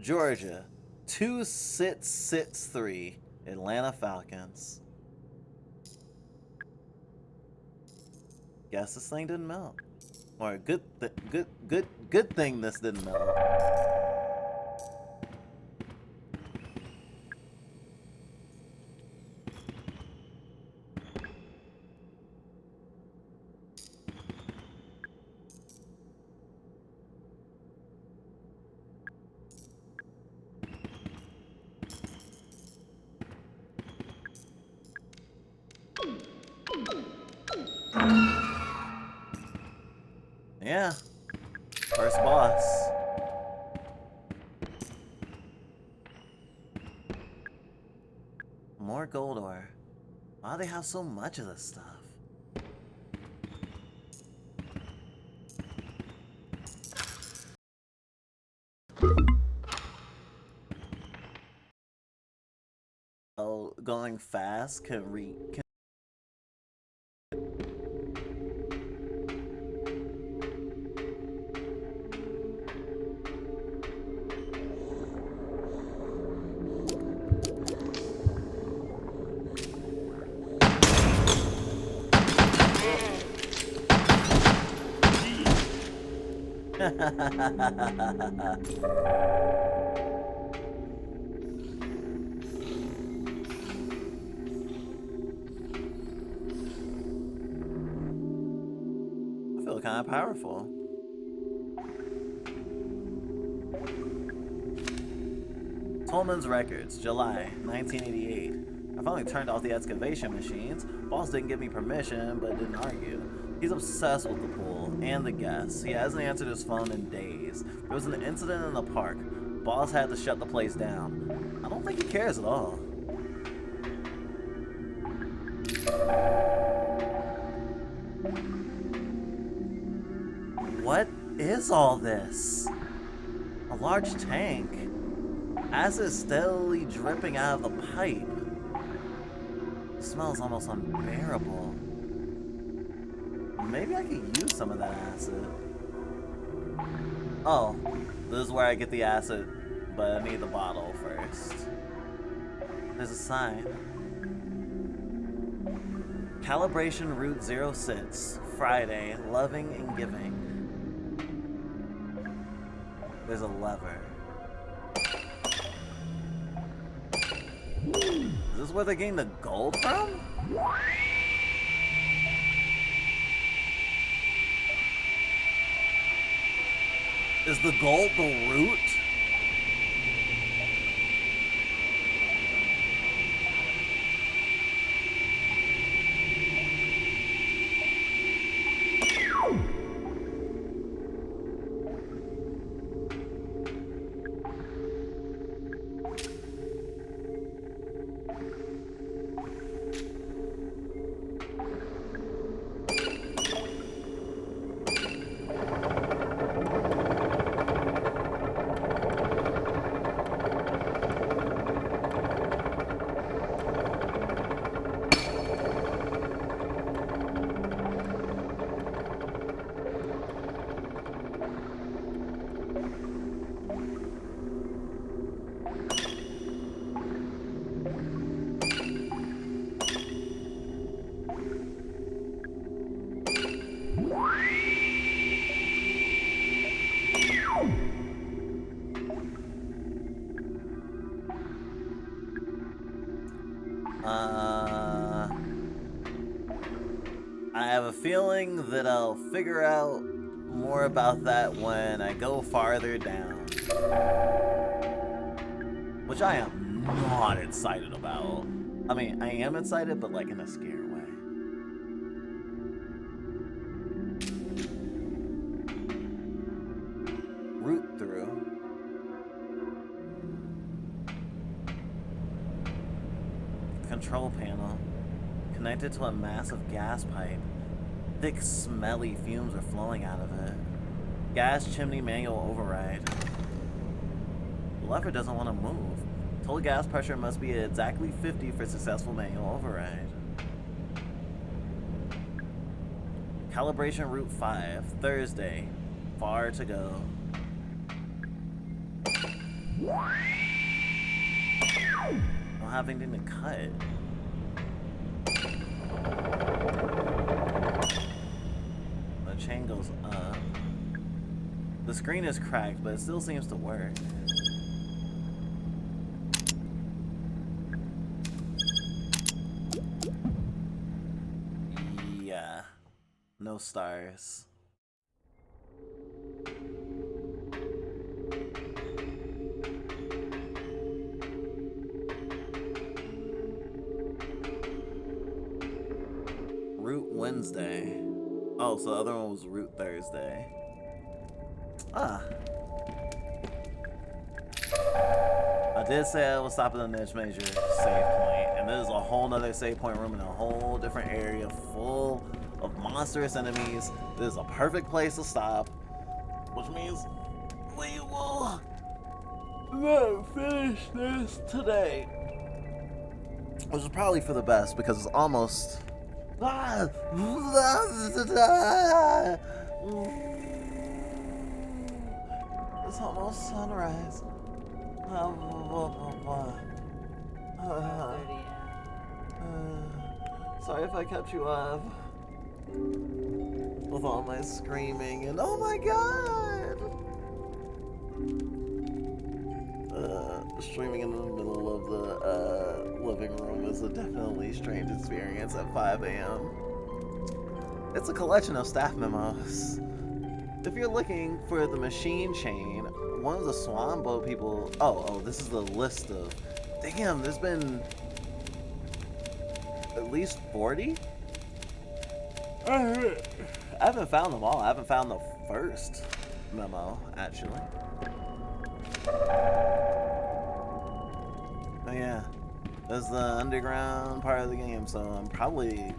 Georgia, 2663, Atlanta Falcons. Guess this thing didn't melt. Or good thing this didn't melt. Yeah. First boss. More gold ore. Why do they have so much of this stuff? Oh, going fast can I feel kind of powerful. Tolman's Records, July 1988. I finally turned off the excavation machines. Boss didn't give me permission, but didn't argue. He's obsessed with the pool and the guests. He hasn't answered his phone in days. There was an incident in the park. Boss had to shut the place down. I don't think he cares at all. What is all this? A large tank. Acid steadily dripping out of the pipe. The smell is almost unbearable. Maybe I could use some of that acid. Oh, this is where I get the acid, but I need the bottle first. There's a sign. Calibration Route 06, Friday, loving and giving. There's a lever. Is this where they're getting the gold from? Is the gold the root? I have a feeling that I'll figure out more about that when I go farther down. Which I am not excited about. I mean, I am excited, but like in a scare way. Root through. Control panel. Connected to a massive gas pipe. Thick, smelly fumes are flowing out of it. Gas chimney manual override. The lever doesn't want to move. Total gas pressure must be exactly 50 for successful manual override. Calibration Route 5, Thursday. Far to go. I don't have anything to cut. The chain goes up. The screen is cracked, but it still seems to work. Yeah. No stars. Root Wednesday. Oh, so the other one was Root Thursday. Ah. I did say I was stopping the next major save point, and this is a whole nother save point room in a whole different area full of monstrous enemies. This is a perfect place to stop, which means we will not finish this today. Which is probably for the best because it's almost... It's almost sunrise. Sorry if I kept you up with all my screaming and oh my god! Streaming in the middle of the living room is a definitely strange experience at 5 a.m. It's a collection of staff memos. If you're looking for the machine chain, one of the swan boat people... Oh, this is the list of... Damn, there's been... at least 40? I haven't found them all. I haven't found the first memo, actually. But yeah, that's the underground part of the game, so I'm probably...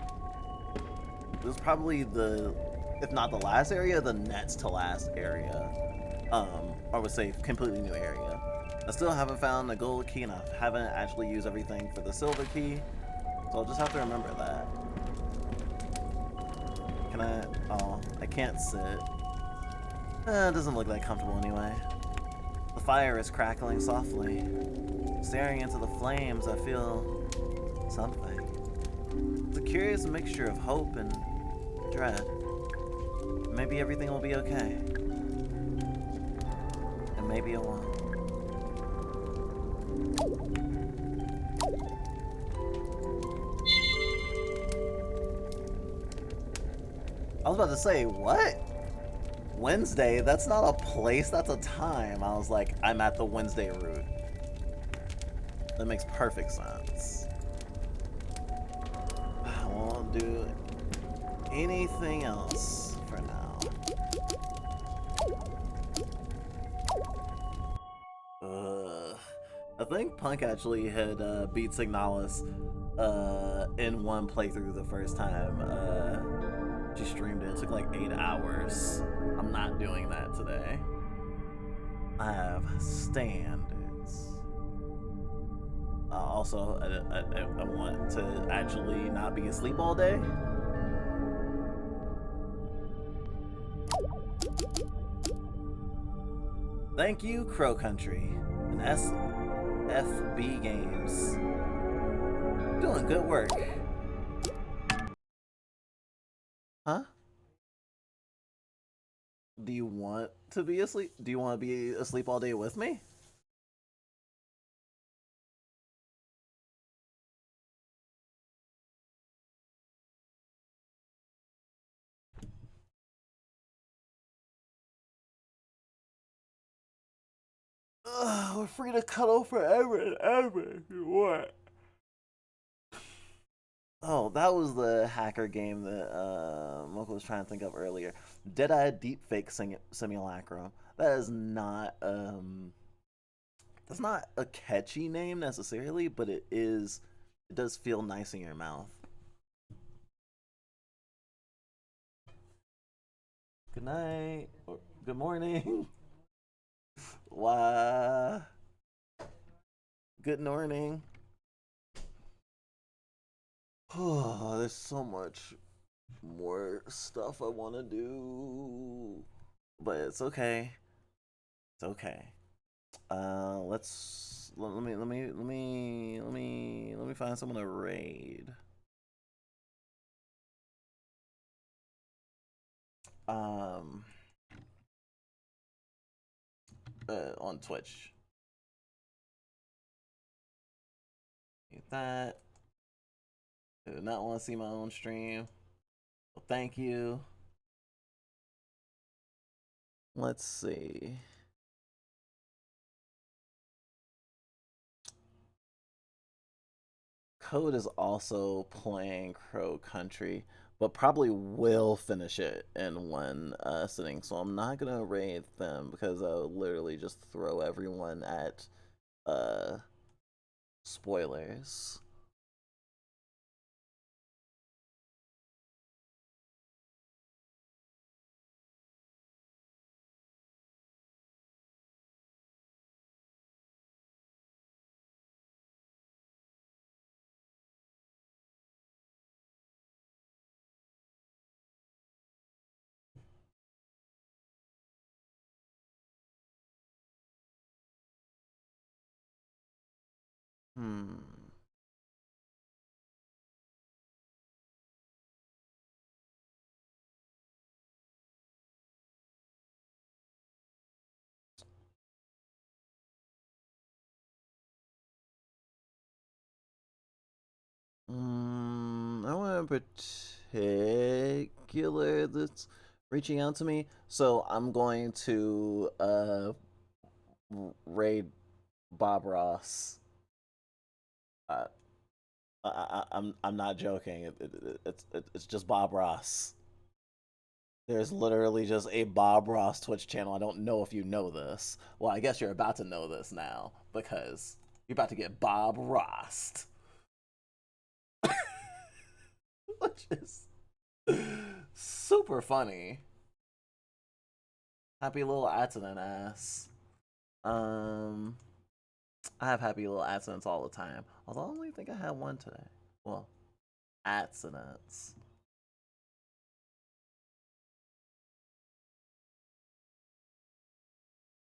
This is probably the... if not the last area, the next to last area. I would say completely new area. I still haven't found the gold key, and I haven't actually used everything for the silver key, so I'll just have to remember that. Can I? Oh, I can't sit. It doesn't look that comfortable anyway. The fire is crackling softly. Staring into the flames, I feel something. It's a curious mixture of hope and dread. Maybe everything will be okay. And maybe it won't. I was about to say, what? Wednesday? That's not a place, that's a time. I was like, I'm at the Wednesday route. That makes perfect sense. I won't do anything else for now. I think Punk actually had beat Signalis in one playthrough the first time she streamed it. It took like 8 hours. I'm not doing that today. I have standards. Also, I want to actually not be asleep all day. Thank you, Crow Country and SFB Games. Doing good work. Huh? Do you want to be asleep? Do you want to be asleep all day with me? We're free to cuddle forever and ever if you want. Oh, that was the hacker game that Mocha was trying to think of earlier. Deadeye Deepfake Simulacrum. That is not that's not a catchy name necessarily, but it is. It does feel nice in your mouth. Good night or good morning. Why? Good morning. Oh, there's so much more stuff I want to do, but it's okay. It's okay. Let me find someone to raid. Um, on Twitch. Get that. I do not want to see my own stream. Well, thank you. Let's see. Code is also playing Crow Country, but probably will finish it in one sitting. So I'm not gonna raid them because I'll literally just throw everyone at uh, spoilers. Hmm. No one in particular that's reaching out to me. So I'm going to raid Bob Ross. Uh, I'm not joking. It's just Bob Ross. There's literally just a Bob Ross Twitch channel. I don't know if you know this. Well, I guess you're about to know this now because you're about to get Bob Ross, which is super funny. Happy little accident ass. Um, I have happy little accidents all the time. Although I only think I had one today. Well, accidents.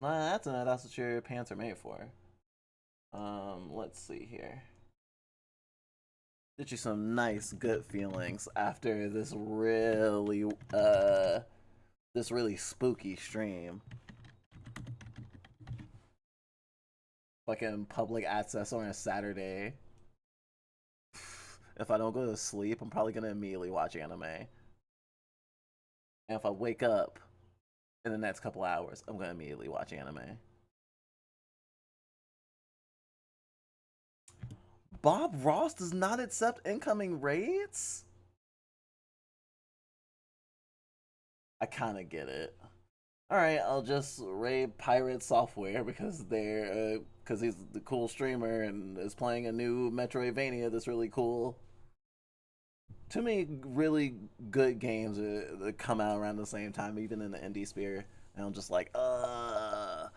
Nah, that's what your pants are made for. Let's see here. Get you some nice good feelings after this really spooky stream. Fucking public access on a Saturday. If I don't go to sleep, I'm probably gonna immediately watch anime. And if I wake up in the next couple hours, I'm gonna immediately watch anime. Bob Ross does not accept incoming raids? I kind of get it. All right, I'll just raid Pirate Software because he's the cool streamer and is playing a new Metroidvania that's really cool. Too many really good games that come out around the same time, even in the indie sphere. And I'm just like, I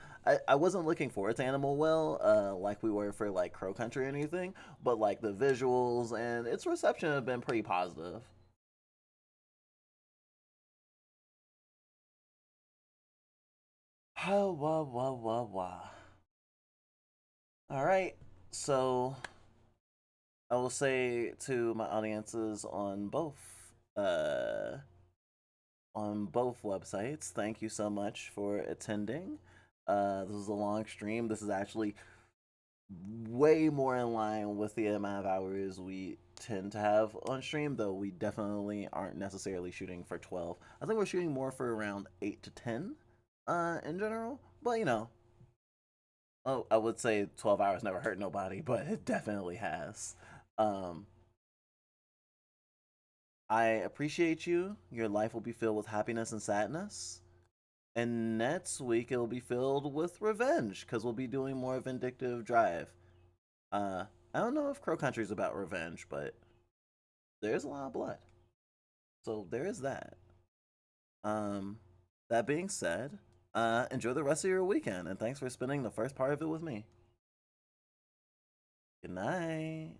wasn't looking forward to Animal Well, like we were for like Crow Country or anything, but like the visuals and its reception have been pretty positive. Oh, wah, wah, wah, wah. All right, so I will say to my audiences uh, on both websites, thank you so much for attending. This was a long stream. This is actually way more in line with the amount of hours we tend to have on stream, though we definitely aren't necessarily shooting for 12. I think we're shooting more for around 8 to 10 in general. But, oh, I would say 12 hours never hurt nobody, but it definitely has. Um, I appreciate you. Your life will be filled with happiness and sadness. And next week it'll be filled with revenge because we'll be doing more Vindictive Drive. I don't know if Crow Country is about revenge, but there's a lot of blood. So there is that. Um, that being said, enjoy the rest of your weekend and thanks for spending the first part of it with me. Good night.